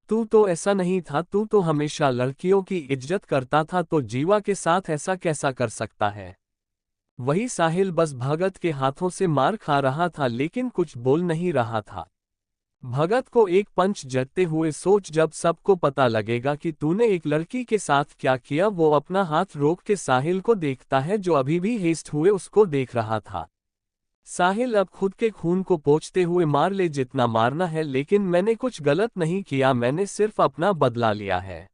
तू तो ऐसा नहीं था, तू तो हमेशा लड़कियों की इज्जत करता था, तो जीवा के साथ ऐसा कैसा कर सकता है। वही साहिल बस भगत के हाथों से मार खा रहा था लेकिन कुछ बोल नहीं रहा था। भगत को एक पंच जतते हुए सोच, जब सबको पता लगेगा कि तूने एक लड़की के साथ क्या किया। वो अपना हाथ रोक के साहिल को देखता है जो अभी भी हेस्ट हुए उसको देख रहा था। साहिल अब खुद के खून को पोंछते हुए, मार ले जितना मारना है, लेकिन मैंने कुछ गलत नहीं किया, मैंने सिर्फ अपना बदला लिया है।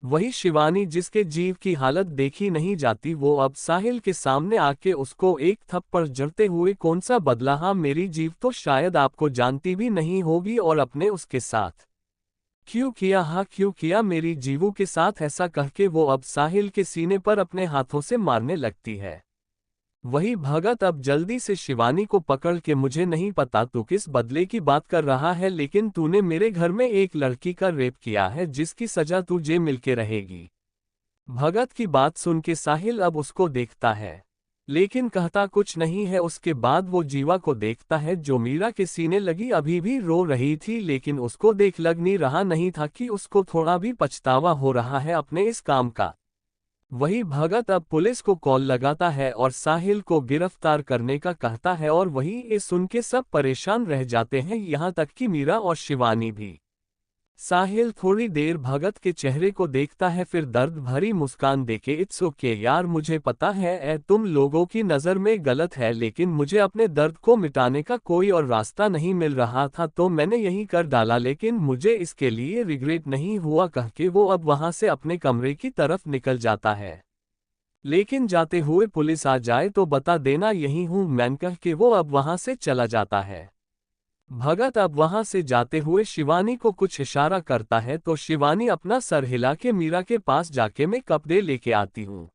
वही शिवानी जिसके जीव की हालत देखी नहीं जाती, वो अब साहिल के सामने आके उसको एक थप्पड़ जड़ते हुए, कौन सा बदला? हाँ, मेरी जीव तो शायद आपको जानती भी नहीं होगी, और अपने उसके साथ क्यों किया? हाँ, क्यों किया मेरी जीवों के साथ ऐसा? कह के वो अब साहिल के सीने पर अपने हाथों से मारने लगती है। वही भगत अब जल्दी से शिवानी को पकड़ के, मुझे नहीं पता तू किस बदले की बात कर रहा है, लेकिन तूने मेरे घर में एक लड़की का रेप किया है जिसकी सजा तुझे मिलके रहेगी। भगत की बात सुन के साहिल अब उसको देखता है, लेकिन कहता कुछ नहीं है। उसके बाद वो जीवा को देखता है जो मीरा के सीने लगी अभी भी रो रही थी, लेकिन उसको देख लग नहीं रहा नहीं था कि उसको थोड़ा भी पछतावा हो रहा है अपने इस काम का। वही भगत अब पुलिस को कॉल लगाता है और साहिल को गिरफ्तार करने का कहता है, और वही ये सुन के सब परेशान रह जाते हैं, यहाँ तक कि मीरा और शिवानी भी। साहिल थोड़ी देर भगत के चेहरे को देखता है, फिर दर्द भरी मुस्कान देके, इट्स ओके यार, मुझे पता है तुम लोगों की नज़र में गलत है, लेकिन मुझे अपने दर्द को मिटाने का कोई और रास्ता नहीं मिल रहा था तो मैंने यही कर डाला, लेकिन मुझे इसके लिए रिग्रेट नहीं हुआ। कह के वो अब वहां से अपने कमरे की तरफ निकल जाता है। लेकिन जाते हुए पुलिस आ जाए तो बता देना यही हूं मैं, कह के वो अब वहां से चला जाता है। भगत अब वहां से जाते हुए शिवानी को कुछ इशारा करता है तो शिवानी अपना सर हिला के मीरा के पास जाके, मैं कपड़े लेके आती हूँ।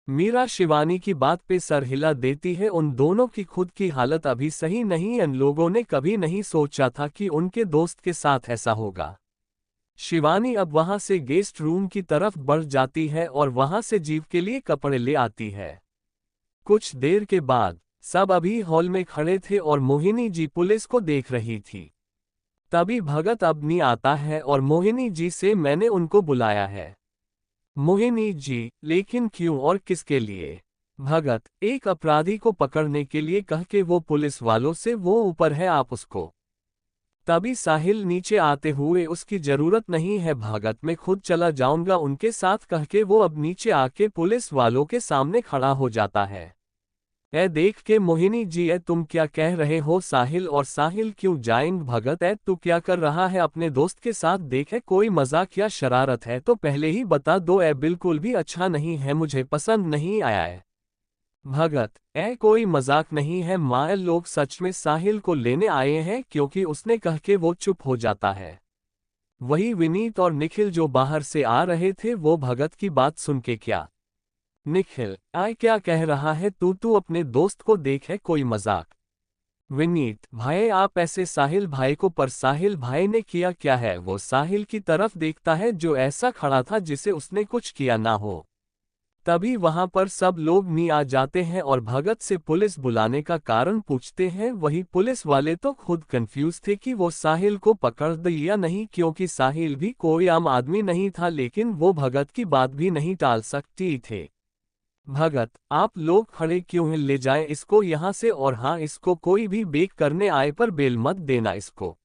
मीरा शिवानी की बात पे सर हिला देती है। उन दोनों की खुद की हालत अभी सही नहीं, इन लोगों ने कभी नहीं सोचा था कि उनके दोस्त के साथ ऐसा होगा। शिवानी अब वहां से गेस्ट रूम की तरफ बढ़ जाती है और वहां से जीव के लिए कपड़े ले आती है। कुछ देर के बाद सब अभी हॉल में खड़े थे और मोहिनी जी पुलिस को देख रही थी। तभी भगत अब नहीं आता है और मोहिनी जी से, मैंने उनको बुलाया है। मोहिनी जी, लेकिन क्यों और किसके लिए? भगत, एक अपराधी को पकड़ने के लिए, कह के वो पुलिस वालों से, वो ऊपर है, आप उसको। तभी साहिल नीचे आते हुए, उसकी जरूरत नहीं है भगत, मैं खुद चला जाऊंगा उनके साथ, कह के वो अब नीचे आके पुलिस वालों के सामने खड़ा हो जाता है। देख के मोहिनी जी, तुम क्या कह रहे हो साहिल? और साहिल क्यों जाएंगे? भगत, तू क्या कर रहा है अपने दोस्त के साथ? देख, कोई मजाक या शरारत है तो पहले ही बता दो। बिल्कुल भी अच्छा नहीं है, मुझे पसंद नहीं आया है। भगत, कोई मजाक नहीं है माँ, लोग सच में साहिल को लेने आए हैं, क्योंकि उसने कह के वो चुप हो जाता है। वही विनीत और निखिल जो बाहर से आ रहे थे, वो भगत की बात सुन के, क्या निखिल, क्या कह रहा है तू अपने दोस्त को देख, है कोई मजाक? विनीत भाई, आप ऐसे साहिल भाई को? पर साहिल भाई ने किया क्या है? वो साहिल की तरफ देखता है जो ऐसा खड़ा था जिसे उसने कुछ किया ना हो। तभी वहां पर सब लोग नी आ जाते हैं और भगत से पुलिस बुलाने का कारण पूछते हैं। वही पुलिस वाले तो खुद कंफ्यूज थे कि वो साहिल को पकड़ दे या नहीं, क्योंकि साहिल भी कोई आम आदमी नहीं था, लेकिन वो भगत की बात भी नहीं टाल सकती थे। भगत, आप लोग खड़े क्यों हैं? ले जाएं इसको यहां से, और हाँ, इसको कोई भी बेक करने आए पर बेल मत देना इसको।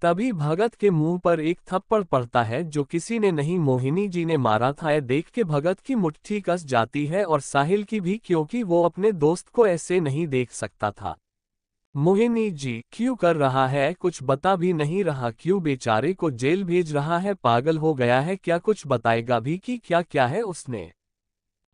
तभी भगत के मुंह पर एक थप्पड़ पड़ता है जो किसी ने नहीं, मोहिनी जी ने मारा था। देख के भगत की मुट्ठी कस जाती है और साहिल की भी, क्योंकि वो अपने दोस्त को ऐसे नहीं देख सकता था। मोहिनी जी, क्यों कर रहा है? कुछ बता भी नहीं रहा, क्यों बेचारे को जेल भेज रहा है? पागल हो गया है क्या? कुछ बताएगा भी कि क्या क्या है उसने?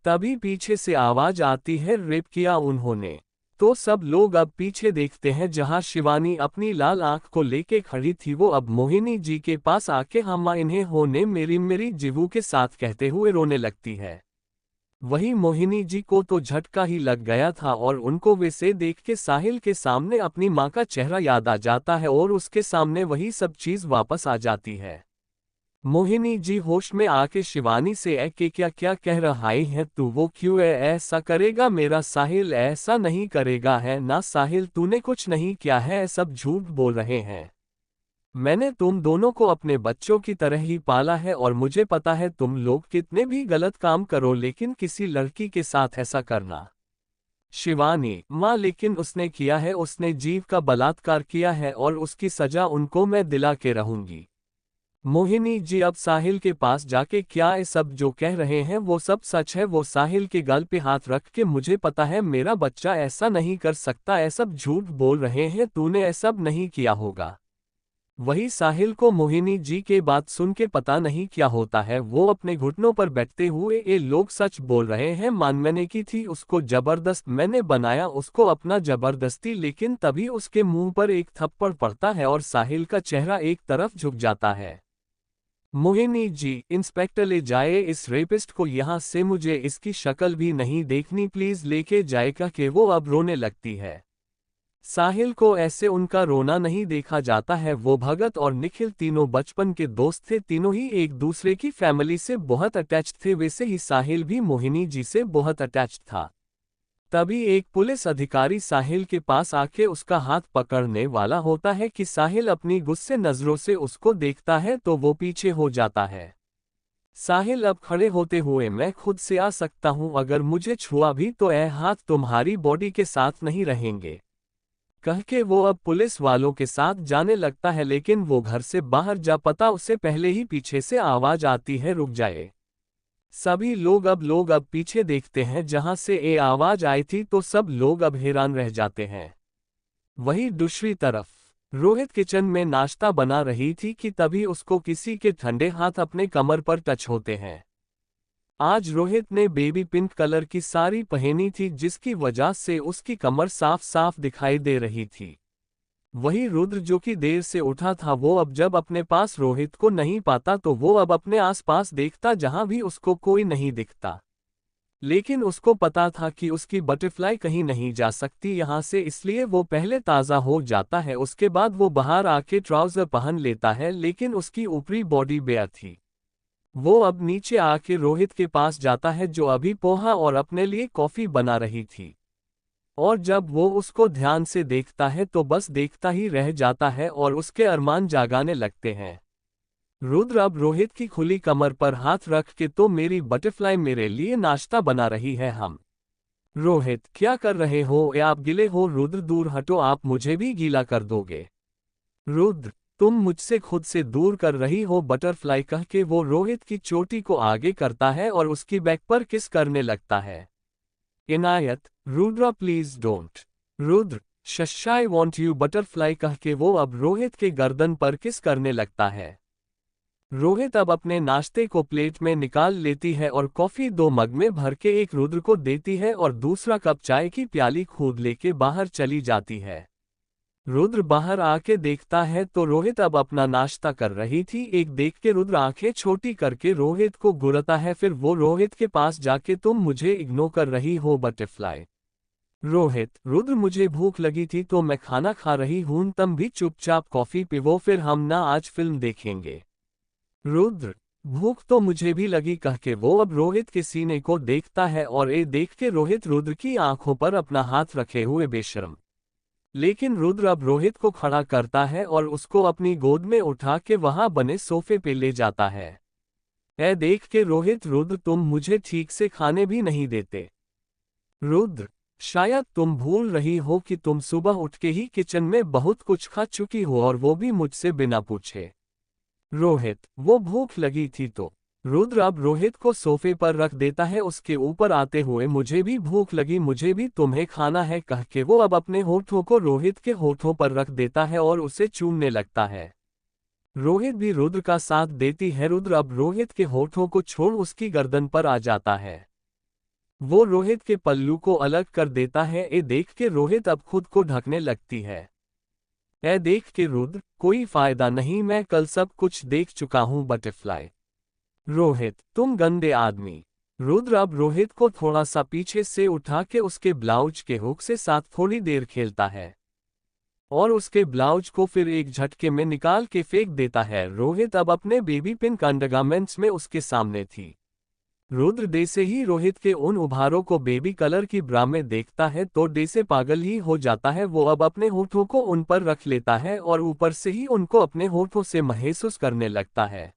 तभी पीछे से आवाज आती है, रेप किया उन्होंने। तो सब लोग अब पीछे देखते हैं, जहां शिवानी अपनी लाल आंख को लेके खड़ी थी, वो अब मोहिनी जी के पास आके, हम इन्हें होने मेरी जीवू के साथ कहते हुए रोने लगती है। वही मोहिनी जी को तो झटका ही लग गया था और उनको वैसे देख के साहिल के सामने अपनी माँ का चेहरा याद आ जाता है और उसके सामने वही सब चीज वापस आ जाती है। मोहिनी जी होश में आके शिवानी से, के क्या क्या कह रहा है तू? वो क्यों ऐसा करेगा? मेरा साहिल ऐसा नहीं करेगा है ना? साहिल, तूने कुछ नहीं किया है, सब झूठ बोल रहे हैं। मैंने तुम दोनों को अपने बच्चों की तरह ही पाला है और मुझे पता है तुम लोग कितने भी गलत काम करो, लेकिन किसी लड़की के साथ ऐसा करना शिवानी, माँ लेकिन उसने किया है, उसने जीव का बलात्कार किया है और उसकी सजा उनको मैं दिला के रहूंगी। मोहिनी जी, अब साहिल के पास जाके क्या ये सब जो कह रहे हैं वो सब सच है? वो साहिल के गल पे हाथ रख के, मुझे पता है मेरा बच्चा ऐसा नहीं कर सकता, ये सब झूठ बोल रहे हैं, तूने ये सब नहीं किया होगा। वही साहिल को मोहिनी जी के बात सुन के पता नहीं क्या होता है, वो अपने घुटनों पर बैठते हुए, ये लोग सच बोल रहे हैं, मैंने की थी उसको जबरदस्त, मैंने बनाया उसको अपना जबरदस्ती। लेकिन तभी उसके मुंह पर एक थप्पड़ पड़ता है और साहिल का चेहरा एक तरफ झुक जाता है। मोहिनी जी, इंस्पेक्टर ले जाए इस रेपिस्ट को यहाँ से, मुझे इसकी शक्ल भी नहीं देखनी, प्लीज लेके जाएगा। कि वो अब रोने लगती है। साहिल को ऐसे उनका रोना नहीं देखा जाता है। वो भगत और निखिल तीनों बचपन के दोस्त थे, तीनों ही एक दूसरे की फैमिली से बहुत अटैच्ड थे, वैसे ही साहिल भी मोहिनी जी से बहुत अटैच्ड था। तभी एक पुलिस अधिकारी साहिल के पास आके उसका हाथ पकड़ने वाला होता है कि साहिल अपनी गुस्से नजरों से उसको देखता है तो वो पीछे हो जाता है। साहिल, अब खड़े होते हुए, मैं खुद से आ सकता हूं, अगर मुझे छुआ भी तो यह हाथ तुम्हारी बॉडी के साथ नहीं रहेंगे। कह के वो अब पुलिस वालों के साथ जाने लगता है, लेकिन वो घर से बाहर जा पता उससे पहले ही पीछे से आवाज आती है, रुक जाए। सभी लोग अब पीछे देखते हैं जहां से ये आवाज आई थी, तो सब लोग अब हैरान रह जाते हैं। वहीं दूसरी तरफ रोहित किचन में नाश्ता बना रही थी कि तभी उसको किसी के ठंडे हाथ अपने कमर पर टच होते हैं। आज रोहित ने बेबी पिंक कलर की साड़ी पहनी थी, जिसकी वजह से उसकी कमर साफ साफ दिखाई दे रही थी। वही रुद्र, जो कि देर से उठा था, वो अब जब अपने पास रोहित को नहीं पाता तो वो अब अपने आसपास देखता, जहां भी उसको कोई नहीं दिखता। लेकिन उसको पता था कि उसकी बटरफ्लाई कहीं नहीं जा सकती यहां से, इसलिए वो पहले ताज़ा हो जाता है, उसके बाद वो बाहर आके ट्राउजर पहन लेता है, लेकिन उसकी ऊपरी बॉडी बेयर थी। वो अब नीचे आके रोहित के पास जाता है, जो अभी पोहा और अपने लिए कॉफी बना रही थी। और जब वो उसको ध्यान से देखता है तो बस देखता ही रह जाता है और उसके अरमान जागाने लगते हैं। रुद्र अब रोहित की खुली कमर पर हाथ रख के, तो मेरी बटरफ्लाई मेरे लिए नाश्ता बना रही है। हम रोहित, क्या कर रहे हो? या आप गिले हो? रुद्र, दूर हटो, आप मुझे भी गीला कर दोगे। रुद्र, तुम मुझसे खुद से दूर कर रही हो बटरफ्लाई। कह के वो रोहित की चोटी को आगे करता है और उसकी बैक पर किस करने लगता है। Inayat, Rudra please don't. Rudra, shh, I want you butterfly. कह के वो अब रोहित के गर्दन पर किस करने लगता है। रोहित अब अपने नाश्ते को प्लेट में निकाल लेती है और कॉफी 2 मग में भर के एक रुद्र को देती है और दूसरा कप चाय की प्याली खुद लेके बाहर चली जाती है। रुद्र बाहर आके देखता है तो रोहित अब अपना नाश्ता कर रही थी। एक देख के रुद्र आंखें छोटी करके रोहित को घूरता है, फिर वो रोहित के पास जाके, तुम मुझे इग्नोर कर रही हो बटरफ्लाई। रोहित, रुद्र, मुझे भूख लगी थी तो मैं खाना खा रही हूं, तुम भी चुपचाप कॉफी पीवो, फिर हम ना आज फिल्म देखेंगे। रुद्र, भूख तो मुझे भी लगी। कह के वो अब रोहित के सीने को देखता है और ये देख के रोहित रुद्र की आंखों पर अपना हाथ रखे हुए बेशर्म। लेकिन रुद्र अब रोहित को खड़ा करता है और उसको अपनी गोद में उठा के वहां बने सोफे पे ले जाता है। ऐ देख के रोहित, रुद्र, तुम मुझे ठीक से खाने भी नहीं देते। रुद्र, शायद तुम भूल रही हो कि तुम सुबह उठ के ही किचन में बहुत कुछ खा चुकी हो, और वो भी मुझसे बिना पूछे। रोहित, वो भूख लगी थी तो। रुद्र अब रोहित को सोफे पर रख देता है, उसके ऊपर आते हुए, मुझे भी भूख लगी, मुझे भी तुम्हें खाना है। कह के वो अब अपने होठों को रोहित के होठों पर रख देता है और उसे चूमने लगता है। रोहित भी रुद्र का साथ देती है। रुद्र अब रोहित के होठों को छोड़ उसकी गर्दन पर आ जाता है। वो रोहित के पल्लू को अलग कर देता है। ये देख के रोहित अब खुद को ढकने लगती है। ऐ देख के रुद्र, कोई फायदा नहीं, मैं कल सब कुछ देख चुका हूं बटरफ्लाई। रोहित, तुम गंदे आदमी। रुद्र अब रोहित को थोड़ा सा पीछे से उठा के उसके ब्लाउज के हुक से साथ थोड़ी देर खेलता है और उसके ब्लाउज को फिर एक झटके में निकाल के फेंक देता है। रोहित अब अपने बेबी पिंक अंडरगारमेंट्स में उसके सामने थी। रुद्र जैसे ही रोहित के उन उभारों को बेबी कलर की ब्रा में देखता है तो जैसे पागल ही हो जाता है। वो अब अपने होठों को उन पर रख लेता है और ऊपर से ही उनको अपने होठों से महसूस करने लगता है।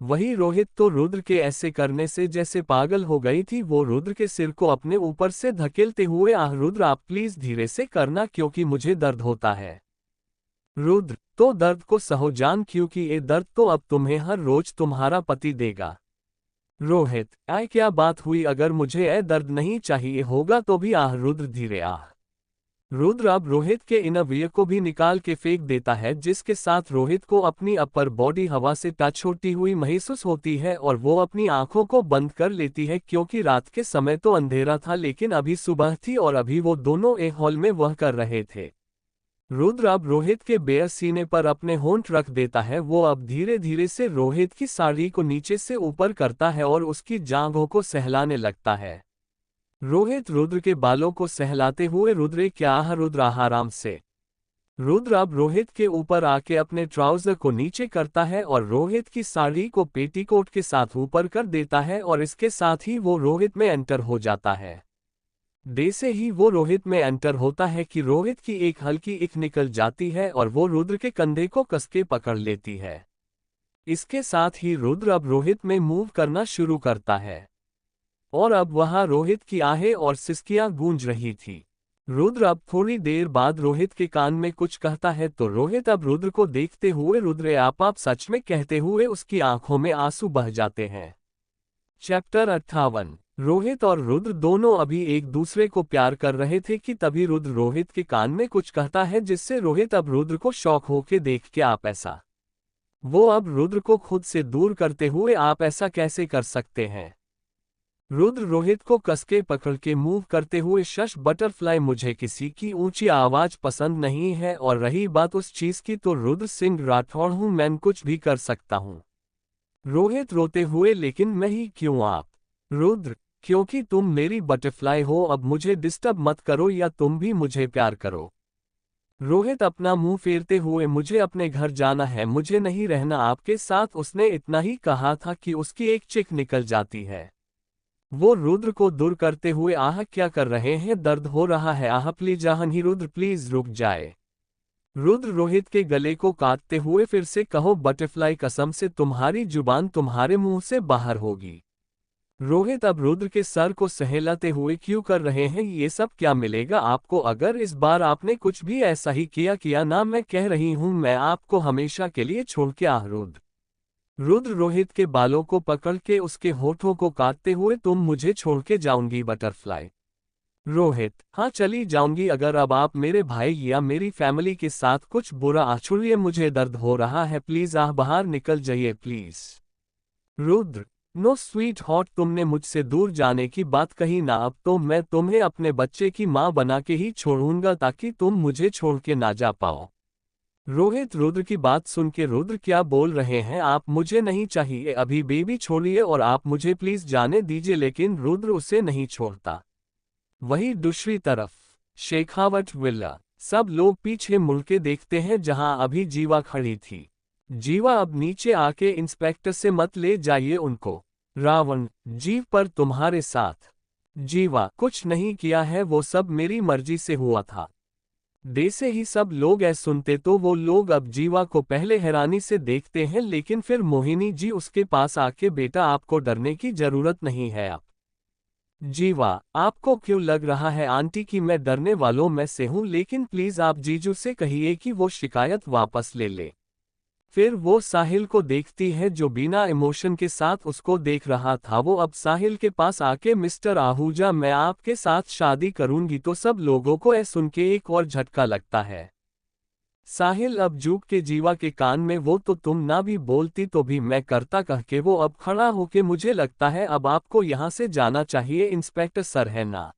वही रोहित तो रुद्र के ऐसे करने से जैसे पागल हो गई थी। वो रुद्र के सिर को अपने ऊपर से धकेलते हुए, आह रुद्र आप प्लीज धीरे से करना क्योंकि मुझे दर्द होता है। रुद्र, तो दर्द को सहो जान, क्योंकि ये दर्द तो अब तुम्हें हर रोज तुम्हारा पति देगा। रोहित, आय क्या बात हुई, अगर मुझे ये दर्द नहीं चाहिए होगा तो भी, आह रुद्र धीरे आह। रुद्र अब रोहित के इनरवियर को भी निकाल के फेंक देता है, जिसके साथ रोहित को अपनी अपर बॉडी हवा से टच होती हुई महसूस होती है और वो अपनी आंखों को बंद कर लेती है, क्योंकि रात के समय तो अंधेरा था लेकिन अभी सुबह थी और अभी वो दोनों एक हॉल में वह कर रहे थे। रुद्र अब रोहित के बेयर सीने पर अपने होंठ रख देता है। वो अब धीरे धीरे से रोहित की साड़ी को नीचे से ऊपर करता है और उसकी जांघों को सहलाने लगता है। रोहित रुद्र के बालों को सहलाते हुए, रुद्र क्या रुद्र आराम से। रुद्र अब रोहित के ऊपर आके अपने ट्राउजर को नीचे करता है और रोहित की साड़ी को पेटीकोट के साथ ऊपर कर देता है और इसके साथ ही वो रोहित में एंटर हो जाता है। जैसे ही वो रोहित में एंटर होता है कि रोहित की एक हल्की इक निकल जाती है और वो रुद्र के कंधे को कसके पकड़ लेती है। इसके साथ ही रुद्र अब रोहित में मूव करना शुरू करता है और अब वहां रोहित की आहें और सिसकियां गूंज रही थी। रुद्र अब थोड़ी देर बाद रोहित के कान में कुछ कहता है तो रोहित अब रुद्र को देखते हुए, रुद्र आप सच में, कहते हुए उसकी आंखों में आंसू बह जाते हैं। चैप्टर 58। रोहित और रुद्र दोनों अभी एक दूसरे को प्यार कर रहे थे कि तभी रुद्र रोहित के कान में कुछ कहता है, जिससे रोहित अब रुद्र को शौक होके देख के आप ऐसा। वो अब रुद्र को खुद से दूर करते हुए, आप ऐसा कैसे कर सकते हैं। रुद्र रोहित को कसके पकड़ के मूव करते हुए, शश बटरफ्लाई, मुझे किसी की ऊंची आवाज पसंद नहीं है और रही बात उस चीज की तो रुद्र सिंह राठौड़ हूं, मैं कुछ भी कर सकता हूं। रोहित रोते हुए, लेकिन मैं ही क्यों आप। रुद्र, क्योंकि तुम मेरी बटरफ्लाई हो, अब मुझे डिस्टर्ब मत करो या तुम भी मुझे प्यार करो। रोहित अपना मुंह फेरते हुए, मुझे अपने घर जाना है, मुझे नहीं रहना आपके साथ। उसने इतना ही कहा था कि उसकी एक चिक निकल जाती है। वो रुद्र को दूर करते हुए, आह क्या कर रहे हैं, दर्द हो रहा है, आह प्लीज आह नहीं रुद्र प्लीज रुक जाए। रुद्र रोहित के गले को काटते हुए, फिर से कहो बटरफ्लाई, कसम से तुम्हारी जुबान तुम्हारे मुंह से बाहर होगी। रोहित अब रुद्र के सर को सहलाते हुए, क्यों कर रहे हैं ये सब, क्या मिलेगा आपको अगर इस बार आपने कुछ भी ऐसा ही किया ना, मैं कह रही हूं मैं आपको हमेशा के लिए छोड़ के, आह रुद्र। रुद्र रोहित के बालों को पकड़ के उसके होठों को काटते हुए, तुम मुझे छोड़ के जाऊंगी बटरफ्लाई। रोहित, हाँ चली जाऊंगी, अगर अब आप मेरे भाई या मेरी फैमिली के साथ कुछ बुरा, छोड़िए मुझे दर्द हो रहा है प्लीज, आह बाहर निकल जाइए please. Rudra, no sweetheart, तुमने मुझसे दूर जाने की बात कही ना, अब तो मैं तुम्हें अपने बच्चे की माँ बना के ही छोड़ूंगा ताकि तुम मुझे छोड़ के ना जा पाओ। रोहित रुद्र की बात सुन के, रुद्र क्या बोल रहे हैं आप, मुझे नहीं चाहिए अभी बेबी, छोड़िए और आप मुझे प्लीज जाने दीजिए, लेकिन रुद्र उसे नहीं छोड़ता। वहीं दूसरी तरफ शेखावत विला, सब लोग पीछे मुड़ के देखते हैं जहां अभी जीवा खड़ी थी। जीवा, अब नीचे आके इंस्पेक्टर से मत ले जाइए उनको। रावण, जीव पर तुम्हारे साथ। जीवा, कुछ नहीं किया है, वो सब मेरी मर्जी से हुआ था। जैसे ही सब लोग ऐसा सुनते तो वो लोग अब जीवा को पहले हैरानी से देखते हैं, लेकिन फिर मोहिनी जी उसके पास आके, बेटा आपको डरने की जरूरत नहीं है। आप जीवा, आपको क्यों लग रहा है आंटी कि मैं डरने वालों में से हूं, लेकिन प्लीज आप जीजू से कहिए कि वो शिकायत वापस ले ले। फिर वो साहिल को देखती है जो बिना इमोशन के साथ उसको देख रहा था। वो अब साहिल के पास आके, मिस्टर आहूजा मैं आपके साथ शादी करूंगी, तो सब लोगों को ऐसा सुन के एक और झटका लगता है। साहिल अब झुक के जीवा के कान में, वो तो तुम ना भी बोलती तो भी मैं करता, कह के वो अब खड़ा होके, मुझे लगता है अब आपको यहाँ से जाना चाहिए इंस्पेक्टर सर, है ना।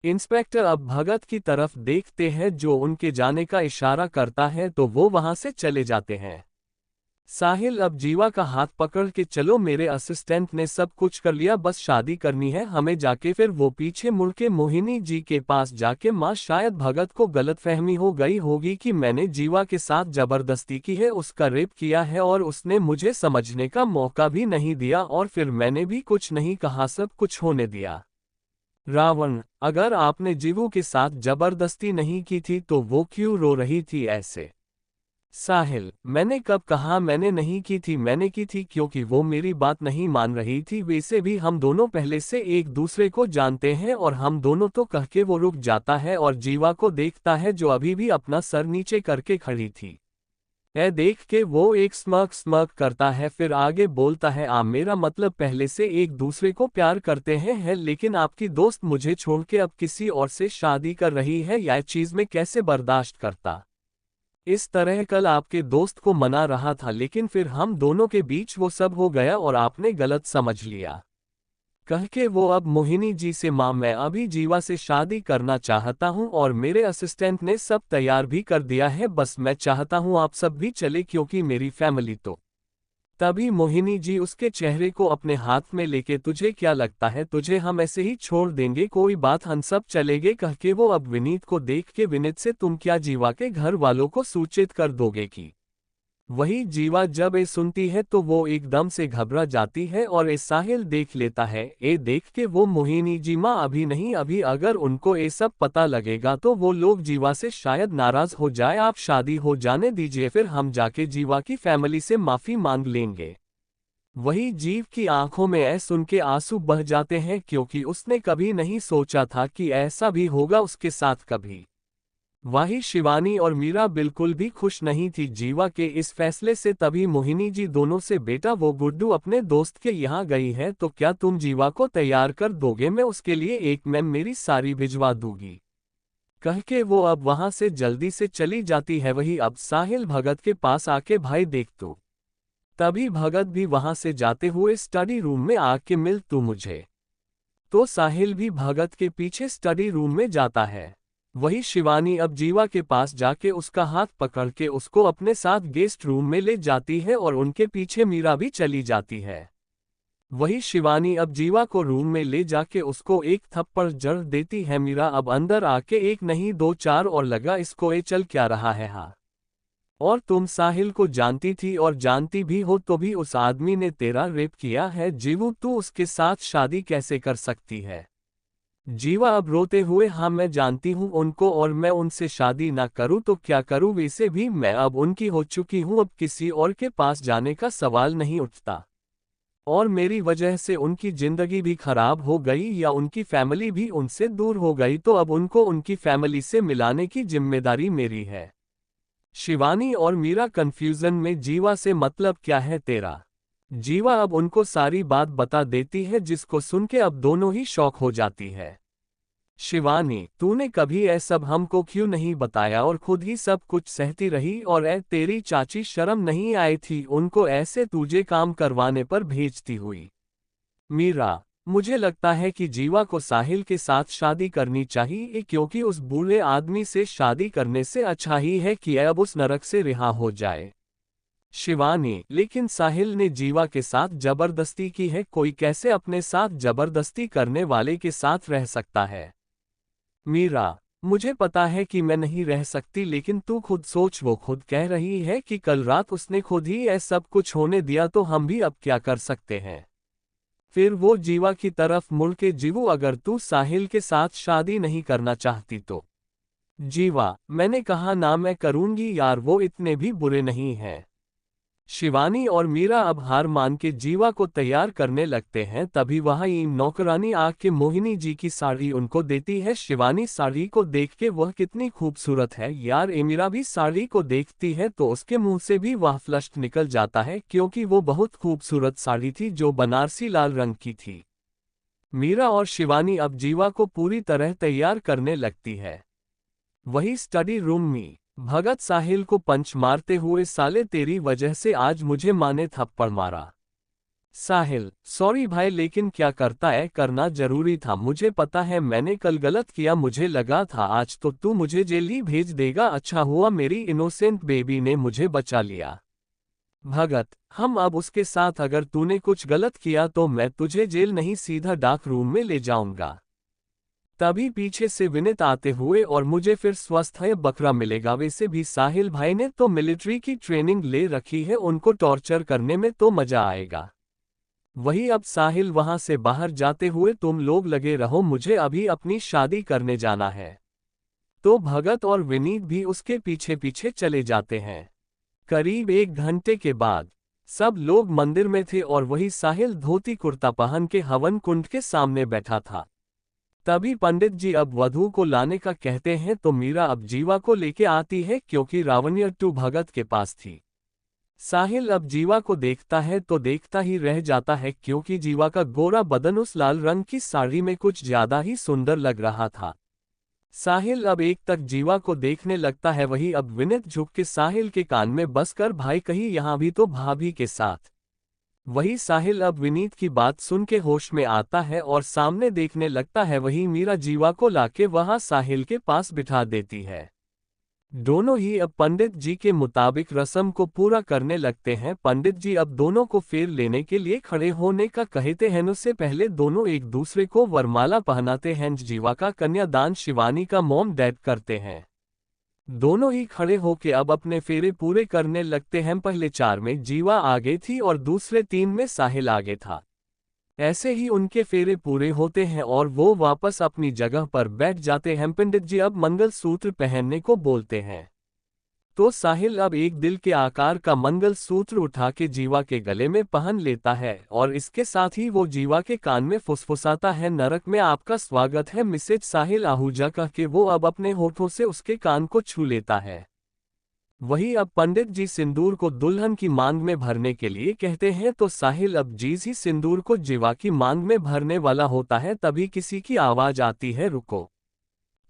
इंस्पेक्टर अब भगत की तरफ देखते हैं जो उनके जाने का इशारा करता है, तो वो वहां से चले जाते हैं। साहिल अब जीवा का हाथ पकड़ के, चलो मेरे असिस्टेंट ने सब कुछ कर लिया, बस शादी करनी है हमें जाके। फिर वो पीछे मुड़ के मोहिनी जी के पास जाके, माँ शायद भगत को गलतफहमी हो गई होगी कि मैंने जीवा के साथ जबरदस्ती की है, उसका रेप किया है और उसने मुझे समझने का मौका भी नहीं दिया और फिर मैंने भी कुछ नहीं कहा, सब कुछ होने दिया। रावण, अगर आपने जीवू के साथ जबरदस्ती नहीं की थी तो वो क्यों रो रही थी ऐसे। साहिल, मैंने कब कहा मैंने नहीं की थी, मैंने की थी क्योंकि वो मेरी बात नहीं मान रही थी। वैसे भी हम दोनों पहले से एक दूसरे को जानते हैं और हम दोनों। तो कह के वो रुक जाता है और जीवा को देखता है जो अभी भी अपना सर नीचे करके खड़ी थी। यह देख के वो एक स्मर्क स्मर्क करता है, फिर आगे बोलता है, मेरा मतलब पहले से एक दूसरे को प्यार करते हैं लेकिन आपकी दोस्त मुझे छोड़ के अब किसी और से शादी कर रही है, यह चीज में कैसे बर्दाश्त करता। इस तरह कल आपके दोस्त को मना रहा था लेकिन फिर हम दोनों के बीच वो सब हो गया और आपने गलत समझ लिया। कह के वो अब मोहिनी जी से, माँ मैं अभी जीवा से शादी करना चाहता हूँ और मेरे असिस्टेंट ने सब तैयार भी कर दिया है, बस मैं चाहता हूँ आप सब भी चले क्योंकि मेरी फैमिली तो। तभी मोहिनी जी उसके चेहरे को अपने हाथ में लेके, तुझे क्या लगता है तुझे हम ऐसे ही छोड़ देंगे, कोई बात हम सब चलेंगे। कह के वो अब विनीत को देख के, विनीत से तुम क्या जीवा के घर वालों को सूचित कर दोगे कि। वही जीवा जब ये सुनती है तो वो एकदम से घबरा जाती है और ये साहिल देख लेता है। ये देख के वो मोहिनी जी, माँ अभी नहीं, अभी अगर उनको ये सब पता लगेगा तो वो लोग जीवा से शायद नाराज हो जाए, आप शादी हो जाने दीजिए, फिर हम जाके जीवा की फैमिली से माफी मांग लेंगे। वही जीव की आंखों में ऐ सुन के आंसू बह जाते हैं क्योंकि उसने कभी नहीं सोचा था कि ऐसा भी होगा उसके साथ कभी। वही शिवानी और मीरा बिल्कुल भी खुश नहीं थी जीवा के इस फैसले से। तभी मोहिनी जी दोनों से, बेटा वो गुड्डू अपने दोस्त के यहाँ गई है तो क्या तुम जीवा को तैयार कर दोगे, मैं उसके लिए एक मैम मेरी साड़ी भिजवा दूंगी। कह के वो अब वहां से जल्दी से चली जाती है। वही अब साहिल भगत के पास आके, भाई देख तू। तभी भगत भी वहां से जाते हुए स्टडी रूम में आके, मिल तू मुझे। तो साहिल भी भगत के पीछे स्टडी रूम में जाता है। वही शिवानी अब जीवा के पास जाके उसका हाथ पकड़ के उसको अपने साथ गेस्ट रूम में ले जाती है और उनके पीछे मीरा भी चली जाती है। वही शिवानी अब जीवा को रूम में ले जाके उसको एक थप्पड़ जड़ देती है। मीरा अब अंदर आके, एक नहीं दो चार और लगा इसको, ये चल क्या रहा है। हाँ, और तुम साहिल को जानती थी और जानती भी हो तो भी उस आदमी ने तेरा रेप किया है जीवू, तू उसके साथ शादी कैसे कर सकती है। जीवा अब रोते हुए, हाँ मैं जानती हूँ उनको और मैं उनसे शादी ना करूँ तो क्या करूँ, वैसे भी मैं अब उनकी हो चुकी हूँ, अब किसी और के पास जाने का सवाल नहीं उठता। और मेरी वजह से उनकी जिंदगी भी खराब हो गई या उनकी फैमिली भी उनसे दूर हो गई तो अब उनको उनकी फैमिली से मिलाने की जिम्मेदारी मेरी है। शिवानी और मीरा कंफ्यूजन में, जीवा से मतलब क्या है तेरा। जीवा अब उनको सारी बात बता देती है जिसको सुन के अब दोनों ही शॉक हो जाती है। शिवानी, तूने कभी ऐ सब हमको क्यों नहीं बताया और खुद ही सब कुछ सहती रही, और तेरी चाची शर्म नहीं आई थी उनको ऐसे तुझे काम करवाने पर भेजती हुई। मीरा, मुझे लगता है कि जीवा को साहिल के साथ शादी करनी चाहिए क्योंकि उस बूढ़े आदमी से शादी करने से अच्छा ही है कि अब उस नरक से रिहा हो जाए। शिवानी, लेकिन साहिल ने जीवा के साथ जबरदस्ती की है, कोई कैसे अपने साथ जबरदस्ती करने वाले के साथ रह सकता है। मीरा, मुझे पता है कि मैं नहीं रह सकती लेकिन तू खुद सोच, वो खुद कह रही है कि कल रात उसने खुद ही ऐसा सब कुछ होने दिया तो हम भी अब क्या कर सकते हैं। फिर वो जीवा की तरफ मुड़ के, जीवू अगर तू साहिल के साथ शादी नहीं करना चाहती तो। जीवा, मैंने कहा ना मैं करूंगी यार, वो इतने भी बुरे नहीं हैं। शिवानी और मीरा अब हार मान के जीवा को तैयार करने लगते हैं। तभी वहीं नौकरानी आके मोहिनी जी की साड़ी उनको देती है। शिवानी साड़ी को देख के, वह कितनी खूबसूरत है यार। मीरा भी साड़ी को देखती है तो उसके मुंह से भी वह फ्लश्ड निकल जाता है क्योंकि वो बहुत खूबसूरत साड़ी थी जो बनारसी लाल रंग की थी। मीरा और शिवानी अब जीवा को पूरी तरह तैयार करने लगती है। वही स्टडी रूम में भगत साहिल को पंच मारते हुए, साले तेरी वजह से आज मुझे माँ ने थप्पड़ मारा। साहिल, सॉरी भाई लेकिन क्या करता है, करना जरूरी था, मुझे पता है मैंने कल गलत किया, मुझे लगा था आज तो तू मुझे जेल ही भेज देगा, अच्छा हुआ मेरी इनोसेंट बेबी ने मुझे बचा लिया। भगत, हम अब उसके साथ, अगर तूने कुछ गलत किया तो मैं तुझे जेल नहीं सीधा डाक रूम में ले जाऊंगा। तभी पीछे से विनीत आते हुए, और मुझे फिर स्वस्थ है बकरा मिलेगा, वैसे भी साहिल भाई ने तो मिलिट्री की ट्रेनिंग ले रखी है, उनको टॉर्चर करने में तो मजा आएगा। वही अब साहिल वहां से बाहर जाते हुए, तुम लोग लगे रहो, मुझे अभी अपनी शादी करने जाना है। तो भगत और विनीत भी उसके पीछे पीछे चले जाते हैं। करीब 1 घंटे के बाद सब लोग मंदिर में थे और वही साहिल धोती कुर्ता पहन के हवन कुंड के सामने बैठा था। तभी पंडित जी अब वधू को लाने का कहते हैं तो मीरा अब जीवा को लेके आती है क्योंकि रावणियट्टू भगत के पास थी। साहिल अब जीवा को देखता है तो देखता ही रह जाता है क्योंकि जीवा का गोरा बदन उस लाल रंग की साड़ी में कुछ ज्यादा ही सुंदर लग रहा था। साहिल अब एक तक जीवा को देखने लगता है। वही अब विनीत झुक के साहिल के कान में बसकर भाई कहीं यहाँ भी तो भाभी के साथ। वही साहिल अब विनीत की बात सुन के होश में आता है और सामने देखने लगता है। वही मीरा जीवा को लाके वहां साहिल के पास बिठा देती है। दोनों ही अब पंडित जी के मुताबिक रस्म को पूरा करने लगते हैं। पंडित जी अब दोनों को फेर लेने के लिए खड़े होने का कहते हैं। उससे पहले दोनों एक दूसरे को वरमाला पहनाते हैं। जीवा का कन्यादान शिवानी का मॉम डैड करते हैं। दोनों ही खड़े होके अब अपने फेरे पूरे करने लगते हैं। पहले 4 में जीवा आगे थी और दूसरे 3 में साहिल आगे था। ऐसे ही उनके फेरे पूरे होते हैं और वो वापस अपनी जगह पर बैठ जाते हैं। पंडित जी अब मंगलसूत्र पहनने को बोलते हैं तो साहिल अब एक दिल के आकार का मंगलसूत्र उठा के जीवा के गले में पहन लेता है और इसके साथ ही वो जीवा के कान में फुसफुसाता है, नरक में आपका स्वागत है मिसेज साहिल आहूजा, कह के वो अब अपने होठों से उसके कान को छू लेता है। वही अब पंडित जी सिंदूर को दुल्हन की मांग में भरने के लिए कहते हैं तो साहिल अब जीज ही सिंदूर को जीवा की मांग में भरने वाला होता है। तभी किसी की आवाज आती है, रुको।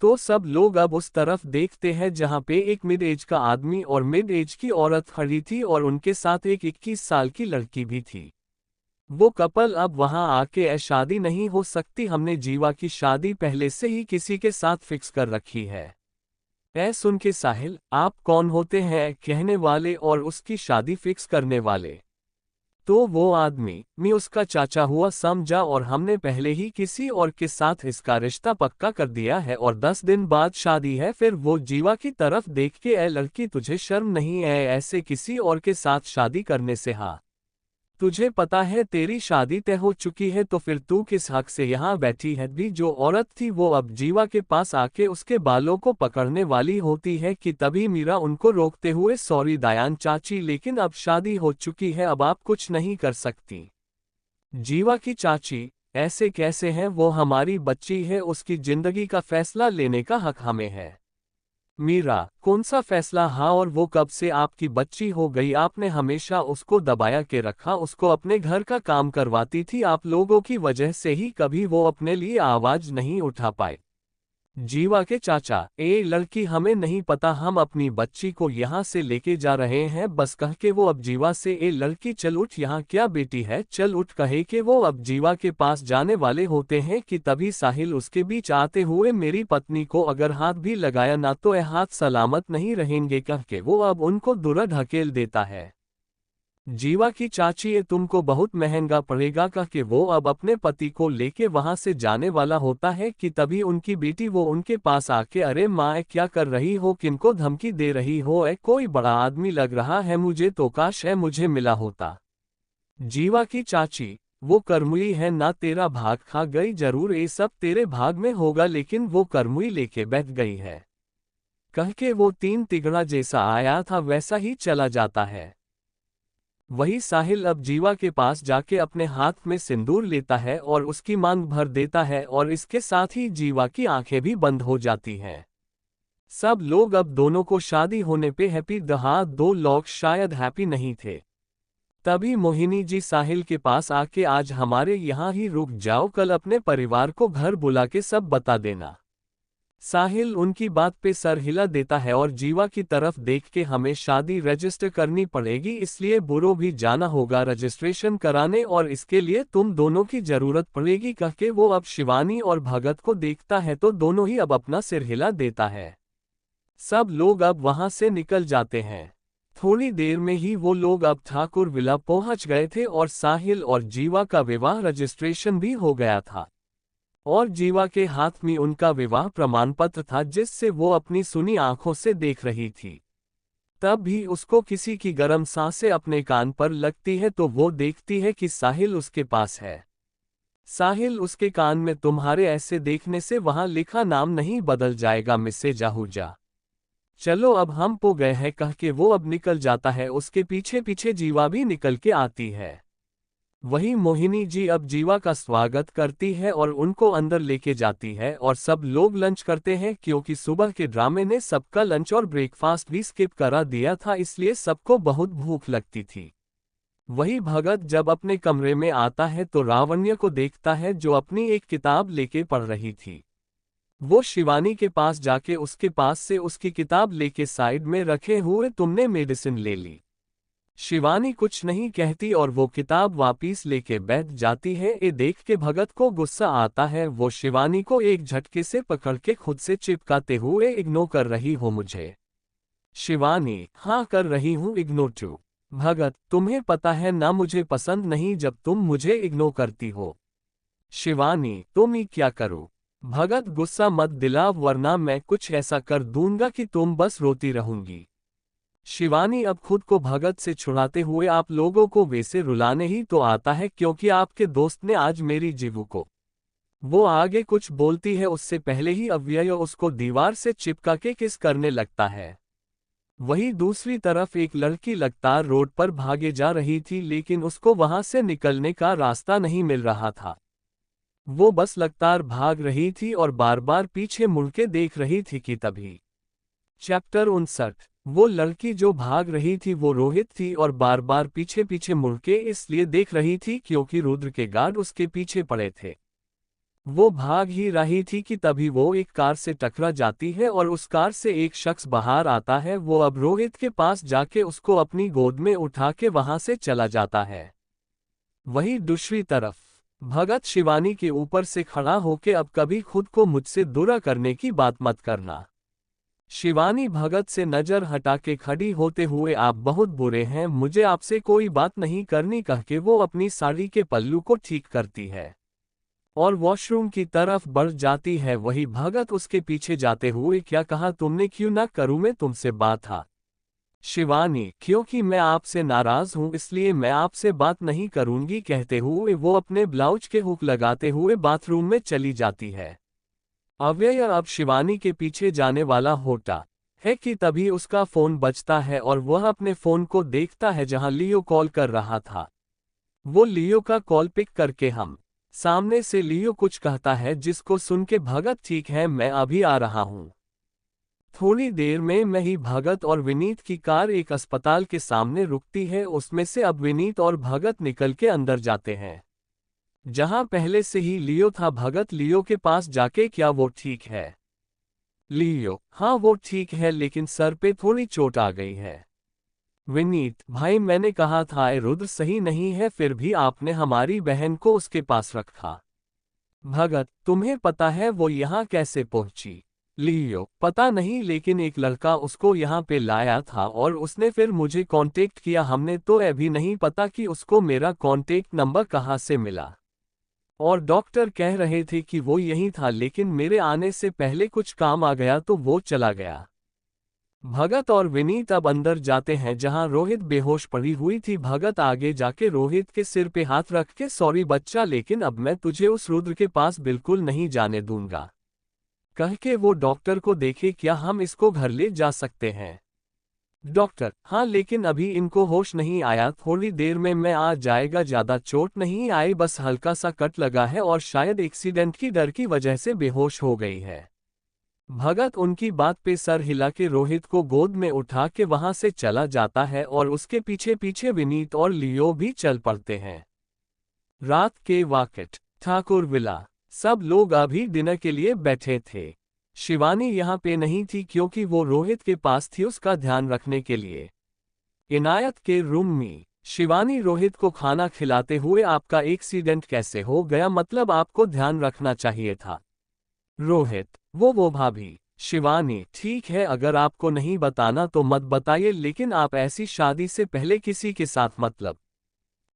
तो सब लोग अब उस तरफ देखते हैं जहां पे एक मिड एज का आदमी और मिड एज की औरत खड़ी थी और उनके साथ एक 21 साल की लड़की भी थी। वो कपल अब वहां आके शादी नहीं हो सकती, हमने जीवा की शादी पहले से ही किसी के साथ फिक्स कर रखी है। सुन के साहिल, आप कौन होते हैं कहने वाले और उसकी शादी फिक्स करने वाले? तो वो आदमी, मैं उसका चाचा हुआ समझा और हमने पहले ही किसी और के साथ इसका रिश्ता पक्का कर दिया है और 10 दिन बाद शादी है। फिर वो जीवा की तरफ देख के, लड़की तुझे शर्म नहीं है ऐसे किसी और के साथ शादी करने से? हाँ, तुझे पता है तेरी शादी तय हो चुकी है तो फिर तू किस हक से यहाँ बैठी है? भी जो औरत थी वो अब जीवा के पास आके उसके बालों को पकड़ने वाली होती है कि तभी मीरा उनको रोकते हुए, सॉरी दयान चाची, लेकिन अब शादी हो चुकी है, अब आप कुछ नहीं कर सकती। जीवा की चाची, ऐसे कैसे हैं? वो हमारी बच्ची है, उसकी जिंदगी का फैसला लेने का हक हमें है। मीरा, कौन सा फैसला? हाँ, और वो कब से आपकी बच्ची हो गई? आपने हमेशा उसको दबाया के रखा, उसको अपने घर का काम करवाती थी, आप लोगों की वजह से ही कभी वो अपने लिए आवाज नहीं उठा पाए। जीवा के चाचा, लड़की हमें नहीं पता, हम अपनी बच्ची को यहाँ से लेके जा रहे हैं, बस कह के वो अब जीवा से, लड़की चल उठ, यहाँ क्या बेटी है, चल उठ, कहे के वो अब जीवा के पास जाने वाले होते हैं कि तभी साहिल उसके बीच आते हुए, मेरी पत्नी को अगर हाथ भी लगाया ना तो ये हाथ सलामत नहीं रहेंगे, कह के वो अब उनको दूर ढकेल देता है। जीवा की चाची, ये तुमको बहुत महंगा पड़ेगा, कह के वो अब अपने पति को लेके वहां से जाने वाला होता है कि तभी उनकी बेटी वो उनके पास आके, अरे माँ क्या कर रही हो, किनको धमकी दे रही हो? कोई बड़ा आदमी लग रहा है मुझे तो, काश मुझे मिला होता। जीवा की चाची, वो करमुई है ना, तेरा भाग खा गई, जरूर ये सब तेरे भाग में होगा, लेकिन वो करमुई लेके बैठ गई है, कह के वो 3 तिगड़ा जैसा आया था वैसा ही चला जाता है। वही साहिल अब जीवा के पास जाके अपने हाथ में सिंदूर लेता है और उसकी मांग भर देता है और इसके साथ ही जीवा की आंखें भी बंद हो जाती हैं। सब लोग अब दोनों को शादी होने पे हैप्पी, दहा 2 लोग शायद हैप्पी नहीं थे। तभी मोहिनी जी साहिल के पास आके, आज हमारे यहाँ ही रुक जाओ, कल अपने परिवार को घर बुला के सब बता देना। साहिल उनकी बात पे सर हिला देता है और जीवा की तरफ देख के, हमें शादी रजिस्टर करनी पड़ेगी, इसलिए बुरो भी जाना होगा रजिस्ट्रेशन कराने और इसके लिए तुम दोनों की जरूरत पड़ेगी, कह के वो अब शिवानी और भगत को देखता है तो दोनों ही अब अपना सिर हिला देता है। सब लोग अब वहां से निकल जाते हैं। थोड़ी देर में ही वो लोग अब ठाकुर विला पहुंच गए थे और साहिल और जीवा का विवाह रजिस्ट्रेशन भी हो गया था और जीवा के हाथ में उनका विवाह प्रमाण पत्र था जिससे वो अपनी सुनी आंखों से देख रही थी। तब भी उसको किसी की गर्म सांसें अपने कान पर लगती है तो वो देखती है कि साहिल उसके पास है। साहिल, उसके कान में, तुम्हारे ऐसे देखने से वहां लिखा नाम नहीं बदल जाएगा मिसेज आहूजा। चलो अब हम पो गए हैं कह के वो अब निकल जाता है। उसके पीछे पीछे जीवा भी निकल के आती है। वही मोहिनी जी अब जीवा का स्वागत करती है और उनको अंदर लेके जाती है और सब लोग लंच करते हैं क्योंकि सुबह के ड्रामे ने सबका लंच और ब्रेकफास्ट भी स्किप करा दिया था, इसलिए सबको बहुत भूख लगती थी। वही भगत जब अपने कमरे में आता है तो रावण्य को देखता है जो अपनी एक किताब लेके पढ़ रही थी। वो शिवानी के पास जाके उसके पास से उसकी किताब लेके साइड में रखे हुए तुमने मेडिसिन ले ली। शिवानी कुछ नहीं कहती और वो किताब वापिस लेके बैठ जाती है। ये देख के भगत को गुस्सा आता है। वो शिवानी को एक झटके से पकड़ के खुद से चिपकाते हुए, इग्नोर कर रही हो मुझे? शिवानी: हाँ कर रही हूँ इग्नोर टू। भगत: तुम्हें पता है ना मुझे पसंद नहीं जब तुम मुझे इग्नोर करती हो। शिवानी: तो मैं क्या करूँ? भगत: गुस्सा मत दिला वरना मैं कुछ ऐसा कर दूंगा कि तुम बस रोती रहूंगी। शिवानी अब खुद को भगत से छुड़ाते हुए: आप लोगों को वैसे रुलाने ही तो आता है क्योंकि आपके दोस्त ने आज मेरी जीवू को। वो आगे कुछ बोलती है उससे पहले ही अव्यय उसको दीवार से चिपका के किस करने लगता है। वहीं दूसरी तरफ एक लड़की लगातार रोड पर भागे जा रही थी लेकिन उसको वहां से निकलने का रास्ता नहीं मिल रहा था। वो बस लगातार भाग रही थी और बार बार पीछे मुड़ के देख रही थी कि तभी चैप्टर 59। वो लड़की जो भाग रही थी वो रोहित थी और बार बार पीछे पीछे मुड़ के इसलिए देख रही थी क्योंकि रुद्र के गार्ड उसके पीछे पड़े थे। वो भाग ही रही थी कि तभी वो एक कार से टकरा जाती है और उस कार से एक शख्स बाहर आता है। वो अब रोहित के पास जाके उसको अपनी गोद में उठा के वहां से चला जाता है। वहीं दूसरी तरफ भगत शिवानी के ऊपर से खड़ा होके: अब कभी खुद को मुझसे दूर करने की बात मत करना। शिवानी भगत से नजर हटा के खड़ी होते हुए: आप बहुत बुरे हैं, मुझे आपसे कोई बात नहीं करनी कह के वो अपनी साड़ी के पल्लू को ठीक करती है और वॉशरूम की तरफ बढ़ जाती है। वही भगत उसके पीछे जाते हुए: क्या कहा तुमने? क्यों ना करूं मैं तुमसे बात? था शिवानी: क्योंकि मैं आपसे नाराज हूं इसलिए मैं आपसे बात नहीं करूंगी कहते हुए वो अपने ब्लाउज के हुक लगाते हुए बाथरूम में चली जाती है। अव्यय अब शिवानी के पीछे जाने वाला होता है कि तभी उसका फोन बजता है और वह अपने फोन को देखता है जहां लियो कॉल कर रहा था। वो लियो का कॉल पिक करके हम सामने से लियो कुछ कहता है जिसको सुन के भगत: ठीक है मैं अभी आ रहा हूं। थोड़ी देर में मैं ही भगत और विनीत की कार एक अस्पताल के सामने रुकती है। उसमें से अब विनीत और भगत निकल के अंदर जाते हैं जहां पहले से ही लियो था। भगत लियो के पास जाके: क्या वो ठीक है? लियो: हाँ वो ठीक है लेकिन सर पे थोड़ी चोट आ गई है। विनीत: भाई मैंने कहा था रुद्र सही नहीं है फिर भी आपने हमारी बहन को उसके पास रखा। भगत: तुम्हें पता है वो यहाँ कैसे पहुंची? लियो: पता नहीं लेकिन एक लड़का उसको यहाँ पे लाया था और उसने फिर मुझे कांटेक्ट किया। हमने तो अभी नहीं पता कि उसको मेरा कांटेक्ट नंबर कहाँ से मिला और डॉक्टर कह रहे थे कि वो यही था लेकिन मेरे आने से पहले कुछ काम आ गया तो वो चला गया। भगत और विनीत अब अंदर जाते हैं जहां रोहित बेहोश पड़ी हुई थी। भगत आगे जाके रोहित के सिर पे हाथ रख के: सॉरी बच्चा लेकिन अब मैं तुझे उस रुद्र के पास बिल्कुल नहीं जाने दूंगा कह के वो डॉक्टर को देखे: क्या हम इसको घर ले जा सकते हैं? डॉक्टर: हाँ लेकिन अभी इनको होश नहीं आया, थोड़ी देर में मैं आ जाएगा। ज्यादा चोट नहीं आई, बस हल्का सा कट लगा है और शायद एक्सीडेंट की डर की वजह से बेहोश हो गई है। भगत उनकी बात पे सर हिला के रोहित को गोद में उठा के वहां से चला जाता है और उसके पीछे पीछे विनीत और लियो भी चल पड़ते हैं। रात के वाकेट ठाकुर विला सब लोग अभी डिनर के लिए बैठे थे। शिवानी यहाँ पे नहीं थी क्योंकि वो रोहित के पास थी उसका ध्यान रखने के लिए। इनायत के रूम में शिवानी रोहित को खाना खिलाते हुए: आपका एक्सीडेंट कैसे हो गया? मतलब आपको ध्यान रखना चाहिए था। रोहित: वो भाभी। शिवानी: ठीक है अगर आपको नहीं बताना तो मत बताइए लेकिन आप ऐसी शादी से पहले किसी के साथ मतलब?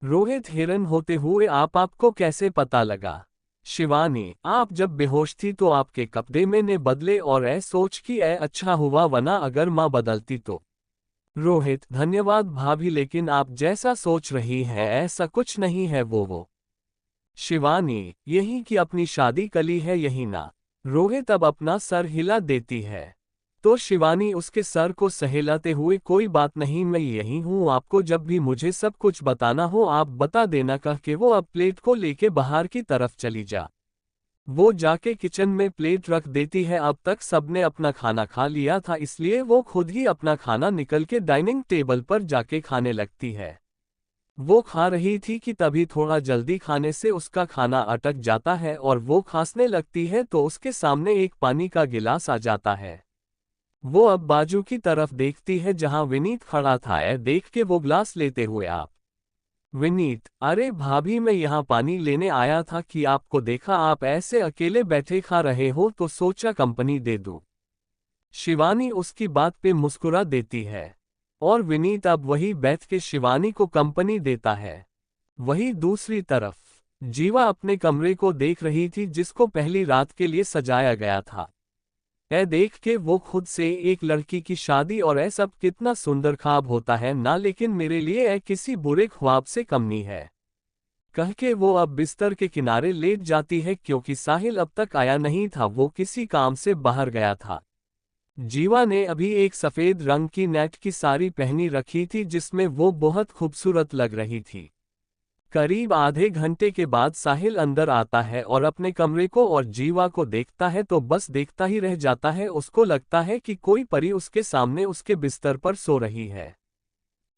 रोहित हैरान होते हुए: आपको कैसे पता लगा? शिवानी: आप जब बेहोश थी तो आपके कपड़े मैंने बदले और सोच कि अच्छा हुआ वरना अगर माँ बदलती तो। रोहित: धन्यवाद भाभी लेकिन आप जैसा सोच रही हैं ऐसा कुछ नहीं है। वो शिवानी: यही कि अपनी शादी कली है यही ना? रोहित अब अपना सर हिला देती है। तो शिवानी उसके सर को सहलाते हुए, कोई बात नहीं, मैं यही हूँ, आपको जब भी मुझे सब कुछ बताना हो आप बता देना, कह के वो अब प्लेट को लेके बाहर की तरफ चली जा। वो जाके किचन में प्लेट रख देती है। अब तक सबने अपना खाना खा लिया था, इसलिए वो खुद ही अपना खाना निकल के डाइनिंग टेबल पर जाके खाने लगती है। वो खा रही थी कि तभी थोड़ा जल्दी खाने से उसका खाना अटक जाता है और वो खांसने लगती है तो उसके सामने एक पानी का गिलास आ जाता है। वो अब बाजू की तरफ देखती है जहां विनीत खड़ा था। देख के वो ग्लास लेते हुए, आप विनीत, अरे भाभी, मैं यहाँ पानी लेने आया था कि आपको देखा आप ऐसे अकेले बैठे खा रहे हो तो सोचा कंपनी दे दूं। शिवानी उसकी बात पे मुस्कुरा देती है और विनीत अब वही बैठ के शिवानी को कंपनी देता है। वही दूसरी तरफ जीवा अपने कमरे को देख रही थी जिसको पहली रात के लिए सजाया गया था। देख के वो खुद से एक लड़की की शादी और सब कितना सुंदर ख्वाब होता है ना, लेकिन मेरे लिए किसी बुरे ख्वाब से कम नहीं है, कह के वो अब बिस्तर के किनारे लेट जाती है क्योंकि साहिल अब तक आया नहीं था, वो किसी काम से बाहर गया था। जीवा ने अभी एक सफेद रंग की नेट की साड़ी पहनी रखी थी जिसमें वो बहुत खूबसूरत लग रही थी। करीब आधे घंटे के बाद साहिल अंदर आता है और अपने कमरे को और जीवा को देखता है तो बस देखता ही रह जाता है। उसको लगता है कि कोई परी उसके सामने उसके बिस्तर पर सो रही है,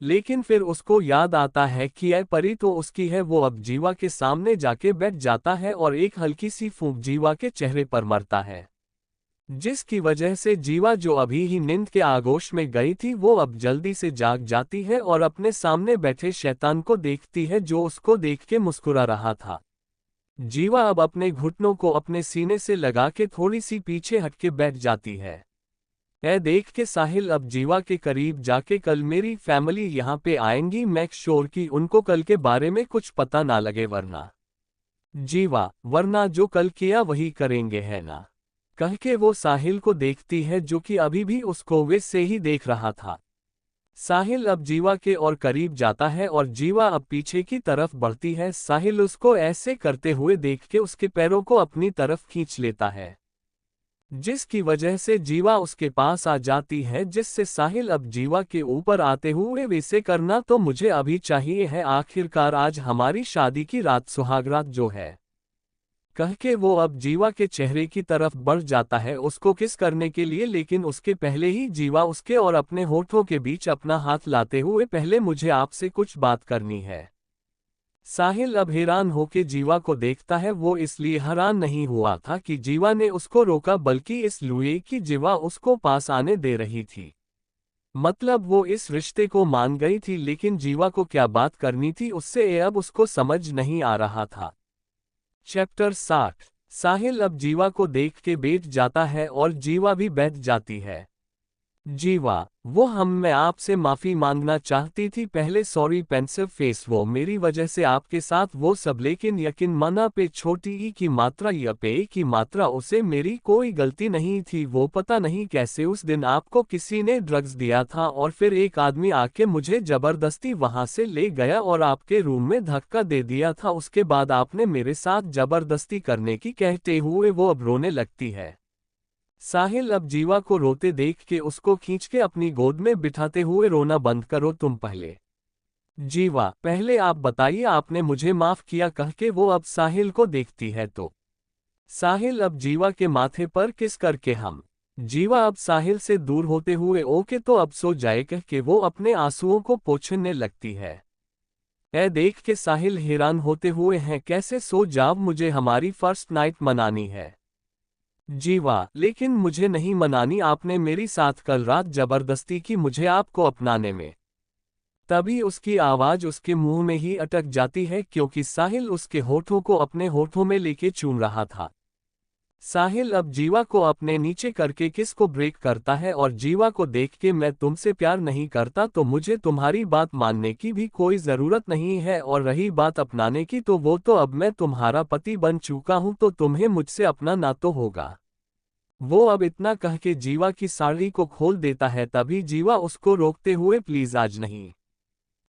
लेकिन फिर उसको याद आता है कि यह परी तो उसकी है। वो अब जीवा के सामने जाके बैठ जाता है और एक हल्की सी फूंक जीवा के चेहरे पर मरता है, जिसकी वजह से जीवा जो अभी ही नींद के आगोश में गई थी वो अब जल्दी से जाग जाती है और अपने सामने बैठे शैतान को देखती है जो उसको देख के मुस्कुरा रहा था। जीवा अब अपने घुटनों को अपने सीने से लगा के थोड़ी सी पीछे हटके बैठ जाती है। देख के साहिल अब जीवा के करीब जाके, कल मेरी फैमिली यहाँ पे आएंगी, मेक श्योर कि उनको कल के बारे में कुछ पता ना लगे, वरना जीवा, वरना जो कल किया वही करेंगे, है ना, कह के वो साहिल को देखती है जो कि अभी भी उसको वे से ही देख रहा था। साहिल अब जीवा के और करीब जाता है और जीवा अब पीछे की तरफ बढ़ती है। साहिल उसको ऐसे करते हुए देख के उसके पैरों को अपनी तरफ खींच लेता है, जिसकी वजह से जीवा उसके पास आ जाती है, जिससे साहिल अब जीवा के ऊपर आते हुए, वैसे करना तो मुझे अभी चाहिए है, आखिरकार आज हमारी शादी की रात, सुहागरात जो है, कह के वो अब जीवा के चेहरे की तरफ बढ़ जाता है उसको किस करने के लिए। लेकिन उसके पहले ही जीवा उसके और अपने होठों के बीच अपना हाथ लाते हुए, पहले मुझे आपसे कुछ बात करनी है। साहिल अब हैरान होके जीवा को देखता है। वो इसलिए हैरान नहीं हुआ था कि जीवा ने उसको रोका, बल्कि इसलिए कि जीवा उसको पास आने दे रही थी। मतलब वो इस रिश्ते को मान गई थी, लेकिन जीवा को क्या बात करनी थी उससे अब उसको समझ नहीं आ रहा था। चैप्टर 60। साहिल अब जीवा को देख के बैठ जाता है और जीवा भी बैठ जाती है। जीवा, मैं आपसे माफी मांगना चाहती थी पहले, सॉरी पेंसिव फेस, वो मेरी वजह से आपके साथ वो सब, लेकिन यकीन माना पे छोटी ई की मात्रा या पे की मात्रा, उसे मेरी कोई गलती नहीं थी। वो पता नहीं कैसे उस दिन आपको किसी ने ड्रग्स दिया था और फिर एक आदमी आके मुझे जबरदस्ती वहां से ले गया और आपके रूम में धक्का दे दिया था। उसके बाद आपने मेरे साथ जबरदस्ती करने की कहते हुए वो अब रोने लगती है। साहिल अब जीवा को रोते देख के उसको खींच के अपनी गोद में बिठाते हुए, रोना बंद करो तुम पहले। जीवा, पहले आप बताइए आपने मुझे माफ किया, कह के वो अब साहिल को देखती है तो साहिल अब जीवा के माथे पर किस करके जीवा अब साहिल से दूर होते हुए, ओके तो अब सो जाए, कह के वो अपने आंसुओं को पोंछने लगती है। देख के साहिल हैरान होते हुए हैं, कैसे सो जाओ, मुझे हमारी फर्स्ट नाइट मनानी है। जीवा, लेकिन मुझे नहीं मनानी, आपने मेरी साथ कल रात जबरदस्ती की मुझे आपको अपनाने में। तभी उसकी आवाज उसके मुंह में ही अटक जाती है क्योंकि साहिल उसके होठों को अपने होठों में लेके चूम रहा था। साहिल अब जीवा को अपने नीचे करके किस को ब्रेक करता है और जीवा को देख के, मैं तुमसे प्यार नहीं करता तो मुझे तुम्हारी बात मानने की भी कोई ज़रूरत नहीं है, और रही बात अपनाने की तो वो तो अब मैं तुम्हारा पति बन चुका हूं तो तुम्हें मुझसे अपना ना तो होगा। वो अब इतना कह के जीवा की साड़ी को खोल देता है, तभी जीवा उसको रोकते हुए, प्लीज आज नहीं।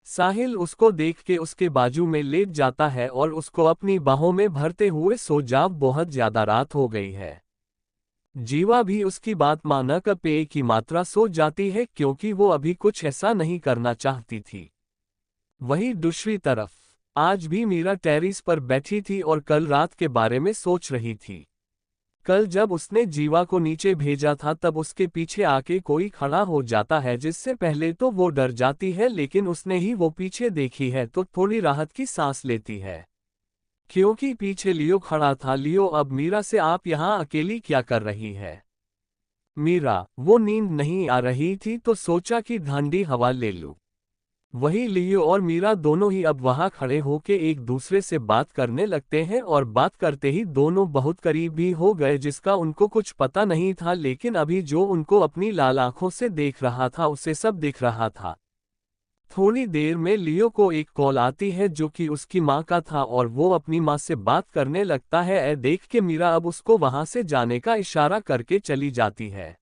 साहिल उसको देख के उसके बाजू में लेट जाता है और उसको अपनी बाहों में भरते हुए, सो जाओ बहुत ज्यादा रात हो गई है। जीवा भी उसकी बात मानकर पेय की मात्रा सोच जाती है क्योंकि वो अभी कुछ ऐसा नहीं करना चाहती थी। वहीं दूसरी तरफ आज भी मीरा टेरेस पर बैठी थी और कल रात के बारे में सोच रही थी। कल जब उसने जीवा को नीचे भेजा था तब उसके पीछे आके कोई खड़ा हो जाता है जिससे पहले तो वो डर जाती है, लेकिन उसने ही वो पीछे देखी है तो थोड़ी राहत की सांस लेती है। क्योंकि पीछे लियो खड़ा था। लियो, अब मीरा से आप यहाँ अकेली क्या कर रही है? मीरा, वो नींद नहीं आ रही थी तो सोचा कि ठंडी हवा ले लूं। वही लियो और मीरा दोनों ही अब वहां खड़े होके एक दूसरे से बात करने लगते हैं और बात करते ही दोनों बहुत करीब भी हो गए जिसका उनको कुछ पता नहीं था, लेकिन अभी जो उनको अपनी लाल आंखों से देख रहा था उसे सब दिख रहा था। थोड़ी देर में लियो को एक कॉल आती है जो कि उसकी माँ का था और वो अपनी माँ से बात करने लगता है। देख के मीरा अब उसको वहां से जाने का इशारा करके चली जाती है।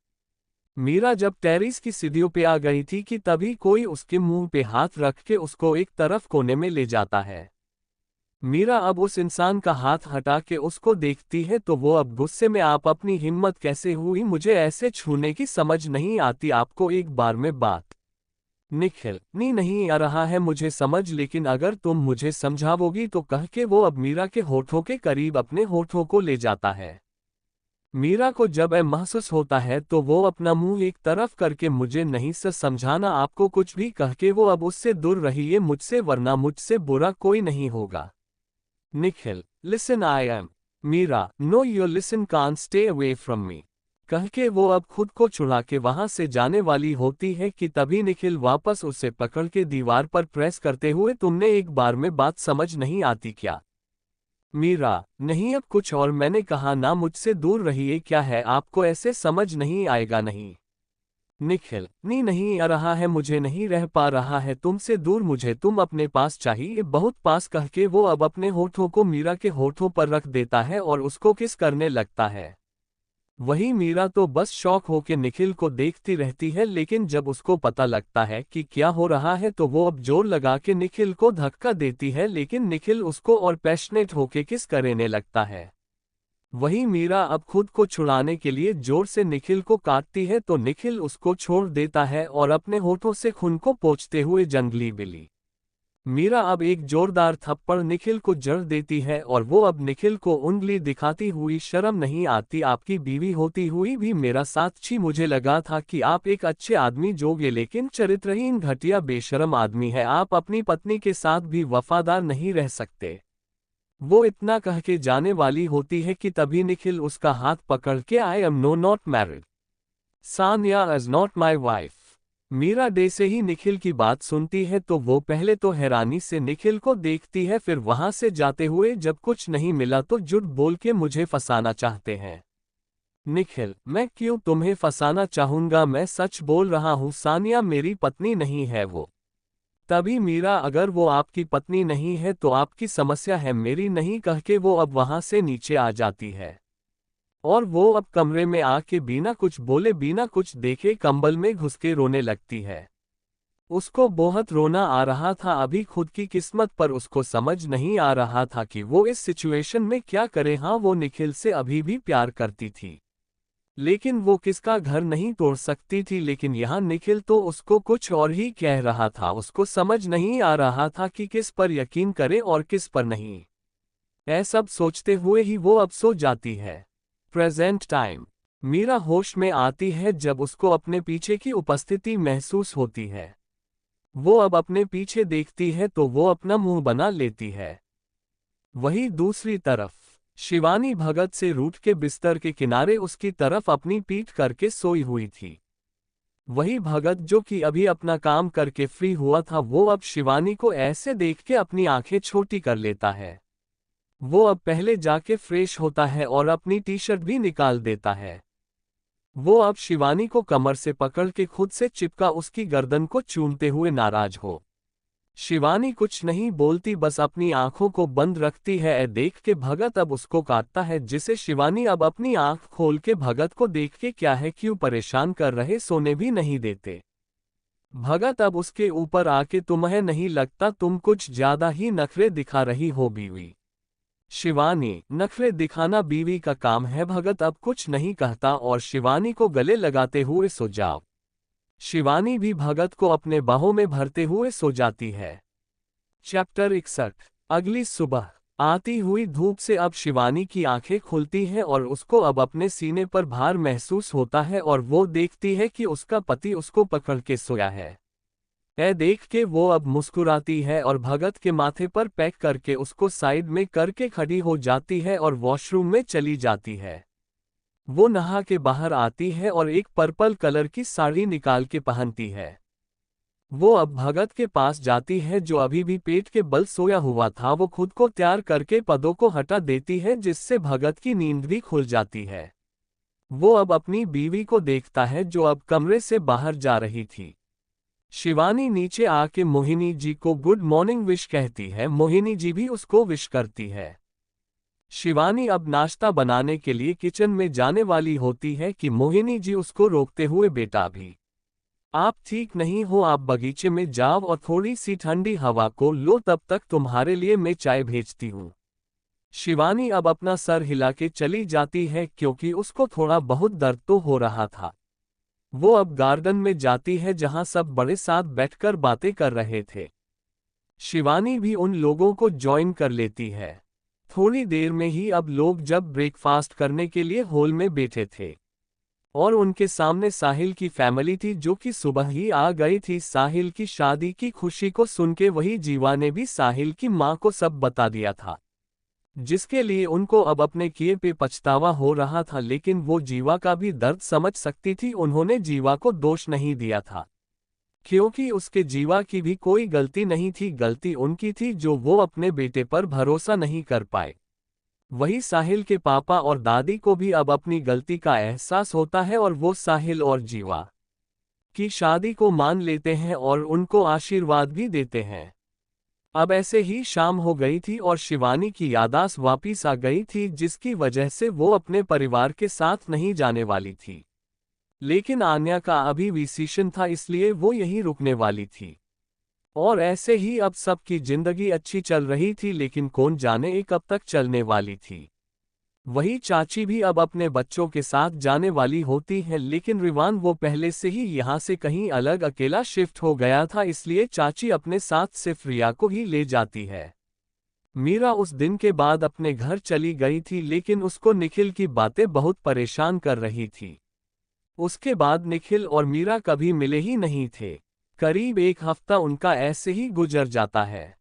मीरा जब टेरेस की सीढ़ियों पे आ गई थी कि तभी कोई उसके मुंह पे हाथ रख के उसको एक तरफ कोने में ले जाता है। मीरा अब उस इंसान का हाथ हटा के उसको देखती है तो वो अब गुस्से में, आप अपनी हिम्मत कैसे हुई मुझे ऐसे छूने की, समझ नहीं आती आपको एक बार में बात। निखिल, नहीं आ रहा है मुझे समझ, लेकिन अगर तुम मुझे समझावोगी तो, कह के वो अब मीरा के होठों के करीब अपने होठों को ले जाता है। मीरा को जब महसूस होता है तो वो अपना मुंह एक तरफ करके, मुझे नहीं समझाना आपको कुछ भी, कह के वो अब उससे दूर रहिए मुझसे, वरना मुझसे बुरा कोई नहीं होगा। Nikhil, listen I am. Meera, no your listen can't stay away from me. कह के वो अब खुद को छुड़ा के वहां से जाने वाली होती है कि तभी निखिल वापस उसे पकड़ के दीवार पर प्रेस करते हुए, तुमने एक बार में बात समझ नहीं आती क्या? मीरा, नहीं अब कुछ और मैंने कहा ना, मुझसे दूर रहिए, क्या है आपको ऐसे समझ नहीं आएगा नहीं? निखिल, नहीं आ रहा है मुझे, नहीं रह पा रहा है तुमसे दूर, मुझे तुम अपने पास चाहिए, बहुत पास, कह के वो अब अपने होठों को मीरा के होठों पर रख देता है और उसको किस करने लगता है। वही मीरा तो बस शौक होके निखिल को देखती रहती है, लेकिन जब उसको पता लगता है कि क्या हो रहा है तो वो अब जोर लगा के निखिल को धक्का देती है, लेकिन निखिल उसको और पैशनेट होके किस करने लगता है। वही मीरा अब खुद को छुड़ाने के लिए जोर से निखिल को काटती है तो निखिल उसको छोड़ देता है और अपने होठों से खून को पोंछते हुए जंगली बिल्ली। मीरा अब एक जोरदार थप्पड़ निखिल को जड़ देती है और वो अब निखिल को उंगली दिखाती हुई, शर्म नहीं आती आपकी बीवी होती हुई भी मेरा साथ छी, मुझे लगा था कि आप एक अच्छे आदमी जोगे, लेकिन चरित्रहीन घटिया बेशरम आदमी है, आप अपनी पत्नी के साथ भी वफादार नहीं रह सकते। वो इतना कह के जाने वाली होती है कि तभी निखिल उसका हाथ पकड़ के, I am no not married, Sania is not my wife. Meera डे से ही निखिल की बात सुनती है तो वो पहले तो हैरानी से निखिल को देखती है, फिर वहां से जाते हुए जब कुछ नहीं मिला तो झूठ बोल के मुझे फंसाना चाहते हैं। निखिल, मैं क्यों तुम्हें फंसाना चाहूंगा, मैं सच बोल रहा हूं, सानिया मेरी पत्नी नहीं है वो। तभी मीरा, अगर वो आपकी पत्नी नहीं है तो आपकी समस्या है, मेरी नहीं, कह के वो अब वहां से नीचे आ जाती है। और वो अब कमरे में आके बिना कुछ बोले बिना कुछ देखे कंबल में घुस के रोने लगती है। उसको बहुत रोना आ रहा था अभी खुद की किस्मत पर, उसको समझ नहीं आ रहा था कि वो इस सिचुएशन में क्या करे। हाँ, वो निखिल से अभी भी प्यार करती थी, लेकिन वो किसका घर नहीं तोड़ सकती थी, लेकिन यहाँ निखिल तो उसको कुछ और ही कह रहा था। उसको समझ नहीं आ रहा था कि किस पर यकीन करे और किस पर नहीं। ऐसा सब सोचते हुए ही वो अब सो जाती है। Present time. मीरा होश में आती है जब उसको अपने पीछे की उपस्थिति महसूस होती है। वो अब अपने पीछे देखती है तो वो अपना मुंह बना लेती है। वहीं दूसरी तरफ शिवानी भगत से रूठ के बिस्तर के किनारे उसकी तरफ अपनी पीठ करके सोई हुई थी। वही भगत जो कि अभी अपना काम करके फ्री हुआ था, वो अब शिवानी को ऐसे देख के अपनी आंखें छोटी कर लेता है। वो अब पहले जाके फ्रेश होता है और अपनी टी शर्ट भी निकाल देता है। वो अब शिवानी को कमर से पकड़ के खुद से चिपका उसकी गर्दन को चूमते हुए नाराज हो। शिवानी कुछ नहीं बोलती, बस अपनी आंखों को बंद रखती है। देख के भगत अब उसको काटता है, जिसे शिवानी अब अपनी आंख खोल के भगत को देख के, क्या है क्यों परेशान कर रहे, सोने भी नहीं देते। भगत अब उसके ऊपर आके, तुम्हें नहीं लगता तुम कुछ ज्यादा ही नखरे दिखा रही हो बीवी? शिवानी, नखरे दिखाना बीवी का काम है। भगत अब कुछ नहीं कहता और शिवानी को गले लगाते हुए सो जाओ। शिवानी भी भगत को अपने बाहों में भरते हुए सो जाती है। चैप्टर 61। अगली सुबह आती हुई धूप से अब शिवानी की आंखें खुलती हैं और उसको अब अपने सीने पर भार महसूस होता है और वो देखती है कि उसका पति उसको पकड़ के सोया है। यह देख के वो अब मुस्कुराती है और भगत के माथे पर पैक करके उसको साइड में करके खड़ी हो जाती है और वॉशरूम में चली जाती है। वो नहा के बाहर आती है और एक पर्पल कलर की साड़ी निकाल के पहनती है। वो अब भगत के पास जाती है जो अभी भी पेट के बल सोया हुआ था। वो खुद को तैयार करके पदों को हटा देती है जिससे भगत की नींद भी खुल जाती है। वो अब अपनी बीवी को देखता है जो अब कमरे से बाहर जा रही थी। शिवानी नीचे आके मोहिनी जी को गुड मॉर्निंग विश कहती है। मोहिनी जी भी उसको विश करती है। शिवानी अब नाश्ता बनाने के लिए किचन में जाने वाली होती है कि मोहिनी जी उसको रोकते हुए, बेटा भी आप ठीक नहीं हो, आप बगीचे में जाओ और थोड़ी सी ठंडी हवा को लो, तब तक तुम्हारे लिए मैं चाय भेजती हूँ। शिवानी अब अपना सर हिला के चली जाती है क्योंकि उसको थोड़ा बहुत दर्द तो हो रहा था। वो अब गार्डन में जाती है जहां सब बड़े साथ बैठकर बातें कर रहे थे। शिवानी भी उन लोगों को ज्वाइन कर लेती है। थोड़ी देर में ही अब लोग जब ब्रेकफास्ट करने के लिए हॉल में बैठे थे और उनके सामने साहिल की फैमिली थी जो कि सुबह ही आ गई थी। साहिल की शादी की खुशी को सुनके वही जीवा ने भी साहिल की मां को सब बता दिया था, जिसके लिए उनको अब अपने किए पे पछतावा हो रहा था। लेकिन वो जीवा का भी दर्द समझ सकती थी। उन्होंने जीवा को दोष नहीं दिया था क्योंकि उसके जीवा की भी कोई गलती नहीं थी। गलती उनकी थी जो वो अपने बेटे पर भरोसा नहीं कर पाए। वही साहिल के पापा और दादी को भी अब अपनी गलती का एहसास होता है और वो साहिल और जीवा की शादी को मान लेते हैं और उनको आशीर्वाद भी देते हैं। अब ऐसे ही शाम हो गई थी और शिवानी की याददाश्त वापिस आ गई थी जिसकी वजह से वो अपने परिवार के साथ नहीं जाने वाली थी। लेकिन आन्या का अभी विसिशन था इसलिए वो यहीं रुकने वाली थी। और ऐसे ही अब सबकी जिंदगी अच्छी चल रही थी, लेकिन कौन जाने ये कब तक चलने वाली थी। वही चाची भी अब अपने बच्चों के साथ जाने वाली होती है, लेकिन रिवान वो पहले से ही यहाँ से कहीं अलग अकेला शिफ्ट हो गया था, इसलिए चाची अपने साथ सिर्फ रिया को ही ले जाती है। मीरा उस दिन के बाद अपने घर चली गई थी, लेकिन उसको निखिल की बातें बहुत परेशान कर रही थी। उसके बाद निखिल और मीरा कभी मिले ही नहीं थे। करीब एक हफ्ता उनका ऐसे ही गुजर जाता है।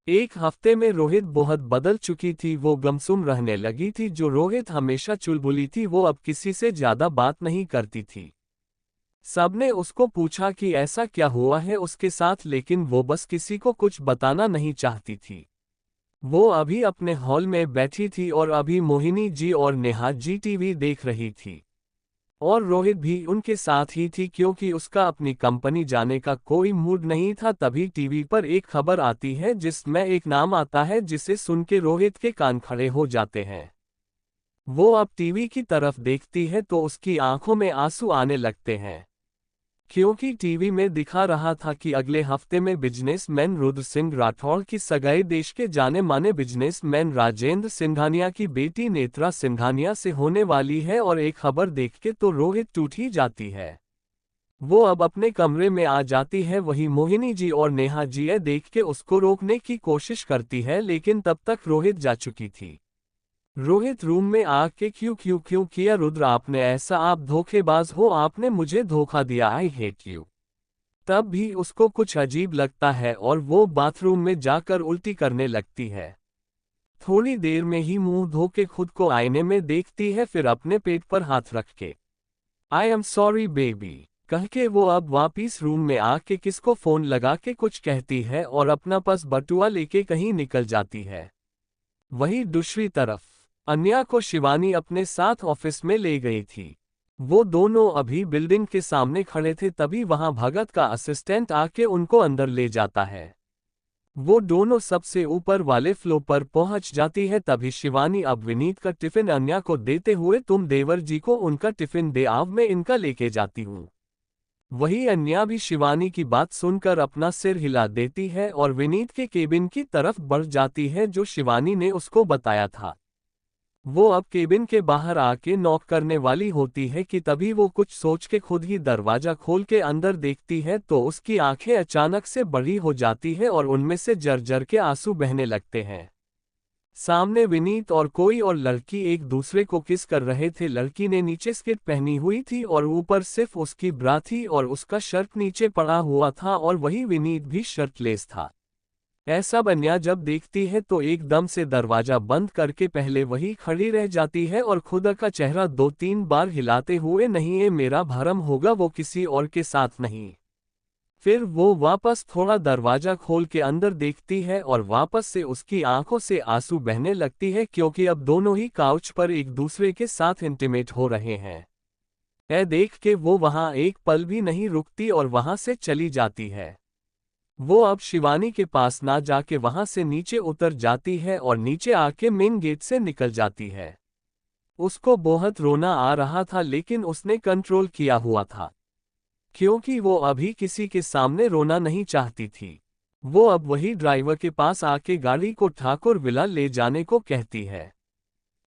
एक हफ्ते में रोहित बहुत बदल चुकी थी। वो गुमसुम रहने लगी थी। जो रोहित हमेशा चुलबुली थी वो अब किसी से ज्यादा बात नहीं करती थी। सबने उसको पूछा कि ऐसा क्या हुआ है उसके साथ, लेकिन वो बस किसी को कुछ बताना नहीं चाहती थी। वो अभी अपने हॉल में बैठी थी और अभी मोहिनी जी और नेहा जी टीवी देख रही थी और रोहित भी उनके साथ ही थी क्योंकि उसका अपनी कंपनी जाने का कोई मूड नहीं था। तभी टीवी पर एक खबर आती है जिसमें एक नाम आता है जिसे सुन के रोहित के कान खड़े हो जाते हैं। वो अब टीवी की तरफ देखती है तो उसकी आंखों में आंसू आने लगते हैं क्योंकि टीवी में दिखा रहा था कि अगले हफ्ते में बिजनेसमैन रुद्र सिंह राठौड़ की सगाई देश के जाने माने बिजनेसमैन राजेंद्र सिंघानिया की बेटी नेत्रा सिंघानिया से होने वाली है। और एक खबर देख के तो रोहित टूट ही जाती है। वो अब अपने कमरे में आ जाती है। वही मोहिनी जी और नेहा जी ये देख के उसको रोकने की कोशिश करती है, लेकिन तब तक रोहित जा चुकी थी। रोहित रूम में आके क्यों किया रुद्र, आपने ऐसा, आप धोखेबाज हो, आपने मुझे धोखा दिया, आई हेट यू। तब भी उसको कुछ अजीब लगता है और वो बाथरूम में जाकर उल्टी करने लगती है। थोड़ी देर में ही मुंह धो के खुद को आईने में देखती है, फिर अपने पेट पर हाथ रख के आई एम सॉरी बेबी कह के वो अब वापिस रूम में आके किसको फोन लगा के कुछ कहती है और अपना पर्स बटुआ लेके कहीं निकल जाती है। वही दूसरी तरफ अन्या को शिवानी अपने साथ ऑफिस में ले गई थी। वो दोनों अभी बिल्डिंग के सामने खड़े थे, तभी वहां भगत का असिस्टेंट आके उनको अंदर ले जाता है। वो दोनों सबसे ऊपर वाले फ्लोर पर पहुंच जाती है। तभी शिवानी अब विनीत का टिफिन अन्या को देते हुए, तुम देवर जी को उनका टिफिन दे आओ, मैं इनका लेके जाती हूँ। वही अन्या भी शिवानी की बात सुनकर अपना सिर हिला देती है और विनीत के केबिन की तरफ बढ़ जाती है जो शिवानी ने उसको बताया था। वो अब केबिन के बाहर आके नॉक करने वाली होती है कि तभी वो कुछ सोच के खुद ही दरवाजा खोल के अंदर देखती है तो उसकी आंखें अचानक से बड़ी हो जाती है और उनमें से जर के आंसू बहने लगते हैं। सामने विनीत और कोई और लड़की एक दूसरे को किस कर रहे थे। लड़की ने नीचे स्किर्ट पहनी हुई थी और ऊपर सिर्फ उसकी ब्रा थी और उसका शर्ट नीचे पड़ा हुआ था और वही विनीत भी शर्टलेस था। ऐसा अन्या जब देखती है तो एकदम से दरवाजा बंद करके पहले वही खड़ी रह जाती है और खुद का चेहरा 2-3 बार हिलाते हुए, नहीं ये मेरा भरम होगा, वो किसी और के साथ नहीं। फिर वो वापस थोड़ा दरवाजा खोल के अंदर देखती है और वापस से उसकी आंखों से आंसू बहने लगती है क्योंकि अब दोनों ही काउच पर एक दूसरे के साथ इंटीमेट हो रहे हैं। यह देख के वो वहां एक पल भी नहीं रुकती और वहां से चली जाती है। वो अब शिवानी के पास ना जाके वहां से नीचे उतर जाती है और नीचे आके मेन गेट से निकल जाती है। उसको बहुत रोना आ रहा था लेकिन उसने कंट्रोल किया हुआ था क्योंकि वो अभी किसी के सामने रोना नहीं चाहती थी। वो अब वही ड्राइवर के पास आके गाड़ी को ठाकुर विला ले जाने को कहती है।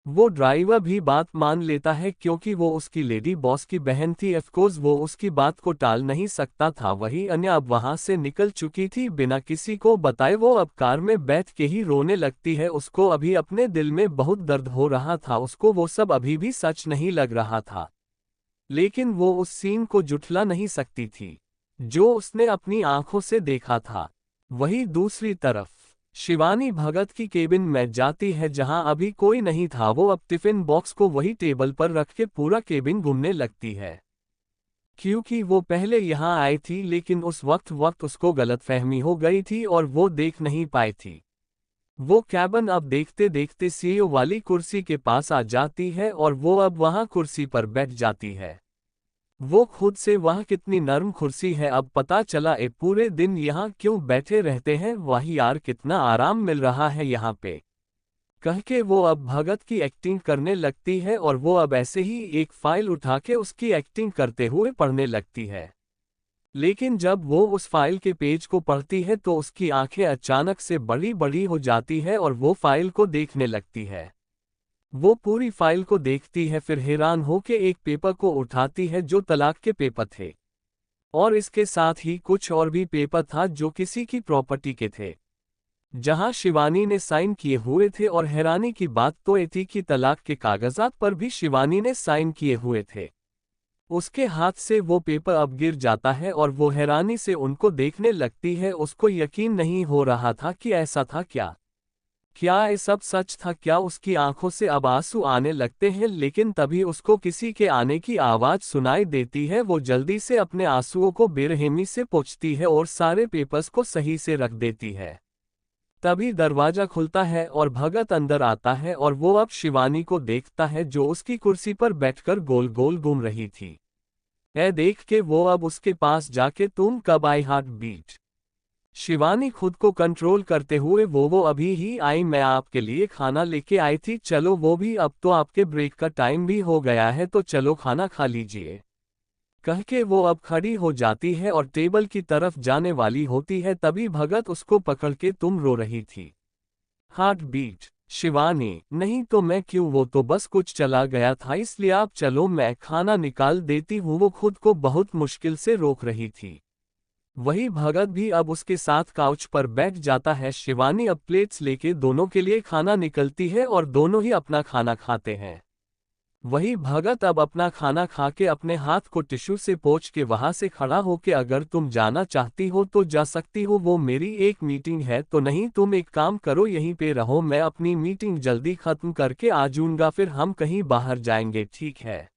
वो ड्राइवर भी बात मान लेता है क्योंकि वो उसकी लेडी बॉस की बहन थी। ऑफकोर्स वो उसकी बात को टाल नहीं सकता था। वही अन्या अब वहां से निकल चुकी थी बिना किसी को बताए। वो अब कार में बैठ के ही रोने लगती है। उसको अभी अपने दिल में बहुत दर्द हो रहा था। उसको वो सब अभी भी सच नहीं लग रहा था लेकिन वो उस सीन को जुठला नहीं सकती थी जो उसने अपनी आंखों से देखा था। वही दूसरी तरफ शिवानी भगत की केबिन में जाती है जहां अभी कोई नहीं था। वो अब टिफिन बॉक्स को वही टेबल पर रख के पूरा केबिन घूमने लगती है क्योंकि वो पहले यहां आई थी लेकिन उस वक्त उसको गलतफहमी हो गई थी और वो देख नहीं पाई थी। वो कैबिन अब देखते देखते सीईओ वाली कुर्सी के पास आ जाती है और वो अब वहां कुर्सी पर बैठ जाती है। वो खुद से वह कितनी नरम कुर्सी है, अब पता चला ए पूरे दिन यहाँ क्यों बैठे रहते हैं, वाह यार कितना आराम मिल रहा है यहाँ पे, कह के वो अब भगत की एक्टिंग करने लगती है और वो अब ऐसे ही एक फाइल उठा के उसकी एक्टिंग करते हुए पढ़ने लगती है। लेकिन जब वो उस फाइल के पेज को पढ़ती है तो उसकी आंखें अचानक से बड़ी बड़ी हो जाती है और वो फाइल को देखने लगती है। वो पूरी फाइल को देखती है फिर हैरान होके एक पेपर को उठाती है जो तलाक के पेपर थे और इसके साथ ही कुछ और भी पेपर था जो किसी की प्रॉपर्टी के थे जहां शिवानी ने साइन किए हुए थे। और हैरानी की बात तो ये थी कि तलाक के कागजात पर भी शिवानी ने साइन किए हुए थे। उसके हाथ से वो पेपर अब गिर जाता है और वो हैरानी से उनको देखने लगती है। उसको यकीन नहीं हो रहा था कि ऐसा था क्या ये सब सच था, क्या उसकी आंखों से अब आंसू आने लगते हैं। लेकिन तभी उसको किसी के आने की आवाज सुनाई देती है। वो जल्दी से अपने आंसुओं को बेरहमी से पोंछती है और सारे पेपर्स को सही से रख देती है। तभी दरवाजा खुलता है और भगत अंदर आता है और वो अब शिवानी को देखता है जो उसकी कुर्सी पर बैठकर गोल गोल घूम रही थी। यह देख के वो अब उसके पास जाके तुम कब आई, हार्ट बीट। शिवानी खुद को कंट्रोल करते हुए वो अभी ही आई, मैं आपके लिए खाना लेके आई थी, चलो वो भी अब तो आपके ब्रेक का टाइम भी हो गया है तो चलो खाना खा लीजिए, कह के वो अब खड़ी हो जाती है और टेबल की तरफ जाने वाली होती है। तभी भगत उसको पकड़ के तुम रो रही थी, हार्ट बीट। शिवानी नहीं तो मैं क्यों, वो तो बस कुछ चला गया था इसलिए आप चलो मैं खाना निकाल देती हूँ। वो खुद को बहुत मुश्किल से रोक रही थी। वही भगत भी अब उसके साथ काउच पर बैठ जाता है। शिवानी अब प्लेट्स लेके दोनों के लिए खाना निकलती है और दोनों ही अपना खाना खाते हैं। वही भगत अब अपना खाना खा के अपने हाथ को टिश्यू से पोंछ के वहां से खड़ा होके, अगर तुम जाना चाहती हो तो जा सकती हो, वो मेरी एक मीटिंग है तो नहीं तुम एक काम करो यहीं पे रहो, मैं अपनी मीटिंग जल्दी खत्म करके आ जाऊंगा फिर हम कहीं बाहर जाएंगे, ठीक है।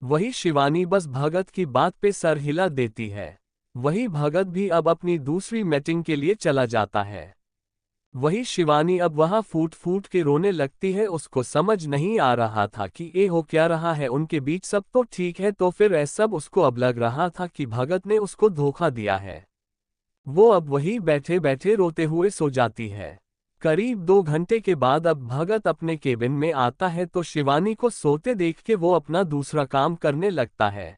वही शिवानी बस भगत की बात पे सर हिला देती है। वही भगत भी अब अपनी दूसरी मीटिंग के लिए चला जाता है। वही शिवानी अब वहां फूट फूट के रोने लगती है। उसको समझ नहीं आ रहा था कि ये हो क्या रहा है, उनके बीच सब तो ठीक है तो फिर ऐसा सब उसको अब लग रहा था कि भगत ने उसको धोखा दिया है। वो अब वही बैठे बैठे रोते हुए सो जाती है। करीब 2 घंटे के बाद अब भगत अपने केबिन में आता है तो शिवानी को सोते देख के वो अपना दूसरा काम करने लगता है।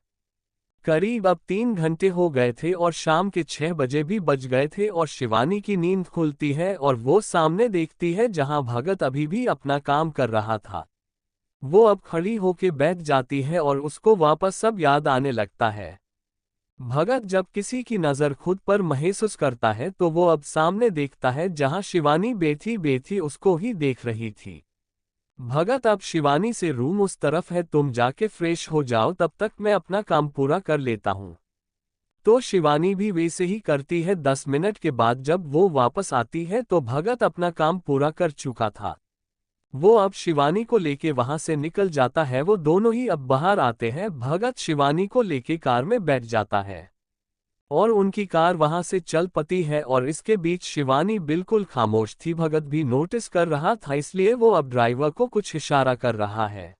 करीब अब 3 घंटे हो गए थे और शाम के 6 बजे भी बज गए थे और शिवानी की नींद खुलती है और वो सामने देखती है जहां भगत अभी भी अपना काम कर रहा था। वो अब खड़ी होके बैठ जाती है और उसको वापस सब याद आने लगता है। भगत जब किसी की नज़र खुद पर महसूस करता है तो वो अब सामने देखता है जहां शिवानी बैठी बैठी उसको ही देख रही थी। भगत अब शिवानी से रूम उस तरफ है, तुम जाके फ्रेश हो जाओ, तब तक मैं अपना काम पूरा कर लेता हूँ। तो शिवानी भी वैसे ही करती है। 10 मिनट के बाद जब वो वापस आती है तो भगत अपना काम पूरा कर चुका था। वो अब शिवानी को लेके वहां से निकल जाता है। वो दोनों ही अब बाहर आते हैं। भगत शिवानी को लेके कार में बैठ जाता है और उनकी कार वहां से चल पड़ती है और इसके बीच शिवानी बिल्कुल खामोश थी। भगत भी नोटिस कर रहा था, इसलिए वो अब ड्राइवर को कुछ इशारा कर रहा है।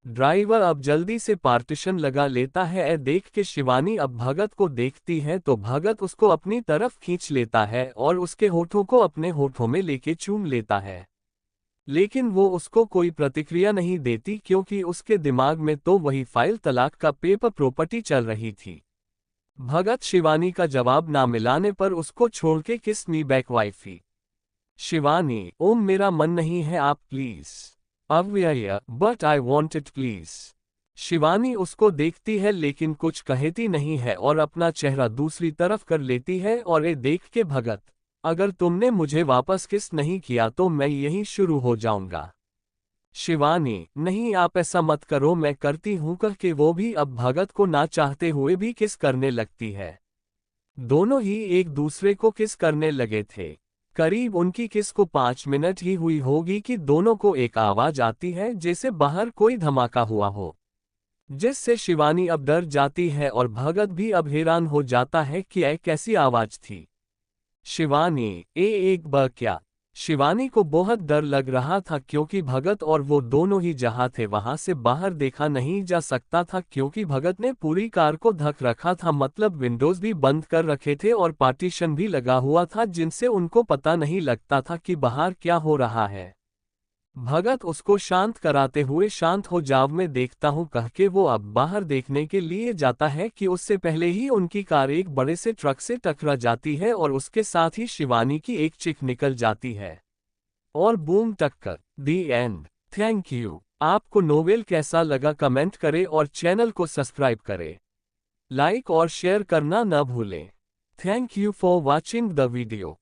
ड्राइवर अब जल्दी से पार्टीशन लगा लेता है। देख के शिवानी अब भगत को देखती है तो भगत उसको अपनी तरफ खींच लेता है और उसके होठों को अपने होठों में लेके चूम लेता है। लेकिन वो उसको कोई प्रतिक्रिया नहीं देती क्योंकि उसके दिमाग में तो वही फाइल तलाक का पेपर प्रॉपर्टी चल रही थी। भगत शिवानी का जवाब ना मिलाने पर उसको छोड़ के किस मी बैक वाइफी। शिवानी, ओम मेरा मन नहीं है, आप प्लीज। अव्यय, but I want it please. Shivani उसको देखती है लेकिन कुछ कहती नहीं है और अपना चेहरा दूसरी तरफ कर लेती है और ये देख के भगत, अगर तुमने मुझे वापस किस नहीं किया तो मैं यहीं शुरू हो जाऊंगा। शिवानी, नहीं आप ऐसा मत करो, मैं करती हूं, कह के वो भी अब भगत को ना चाहते हुए भी किस करने लगती है। दोनों ही एक दूसरे को किस करने लगे थे। करीब उनकी किस को 5 मिनट ही हुई होगी कि दोनों को एक आवाज आती है जैसे बाहर कोई धमाका हुआ हो, जिससे शिवानी अब डर जाती है और भगत भी अब हैरान हो जाता है कि यह कैसी आवाज थी। शिवानी, एक बार क्या? शिवानी को बहुत डर लग रहा था क्योंकि भगत और वो दोनों ही जहां थे वहां से बाहर देखा नहीं जा सकता था क्योंकि भगत ने पूरी कार को ढक रखा था, मतलब विंडोज भी बंद कर रखे थे और पार्टीशन भी लगा हुआ था जिनसे उनको पता नहीं लगता था कि बाहर क्या हो रहा है। भगत उसको शांत कराते हुए शांत हो जाओ मैं देखता हूँ कह के वो अब बाहर देखने के लिए जाता है कि उससे पहले ही उनकी कार एक बड़े से ट्रक से टकरा जाती है और उसके साथ ही शिवानी की एक चिक निकल जाती है और बूम टक्कर। दी एंड। Thank you. आपको नोवेल कैसा लगा कमेंट करें और चैनल को सब्सक्राइब करें। लाइक और शेयर करना न भूलें। Thank you for watching the video.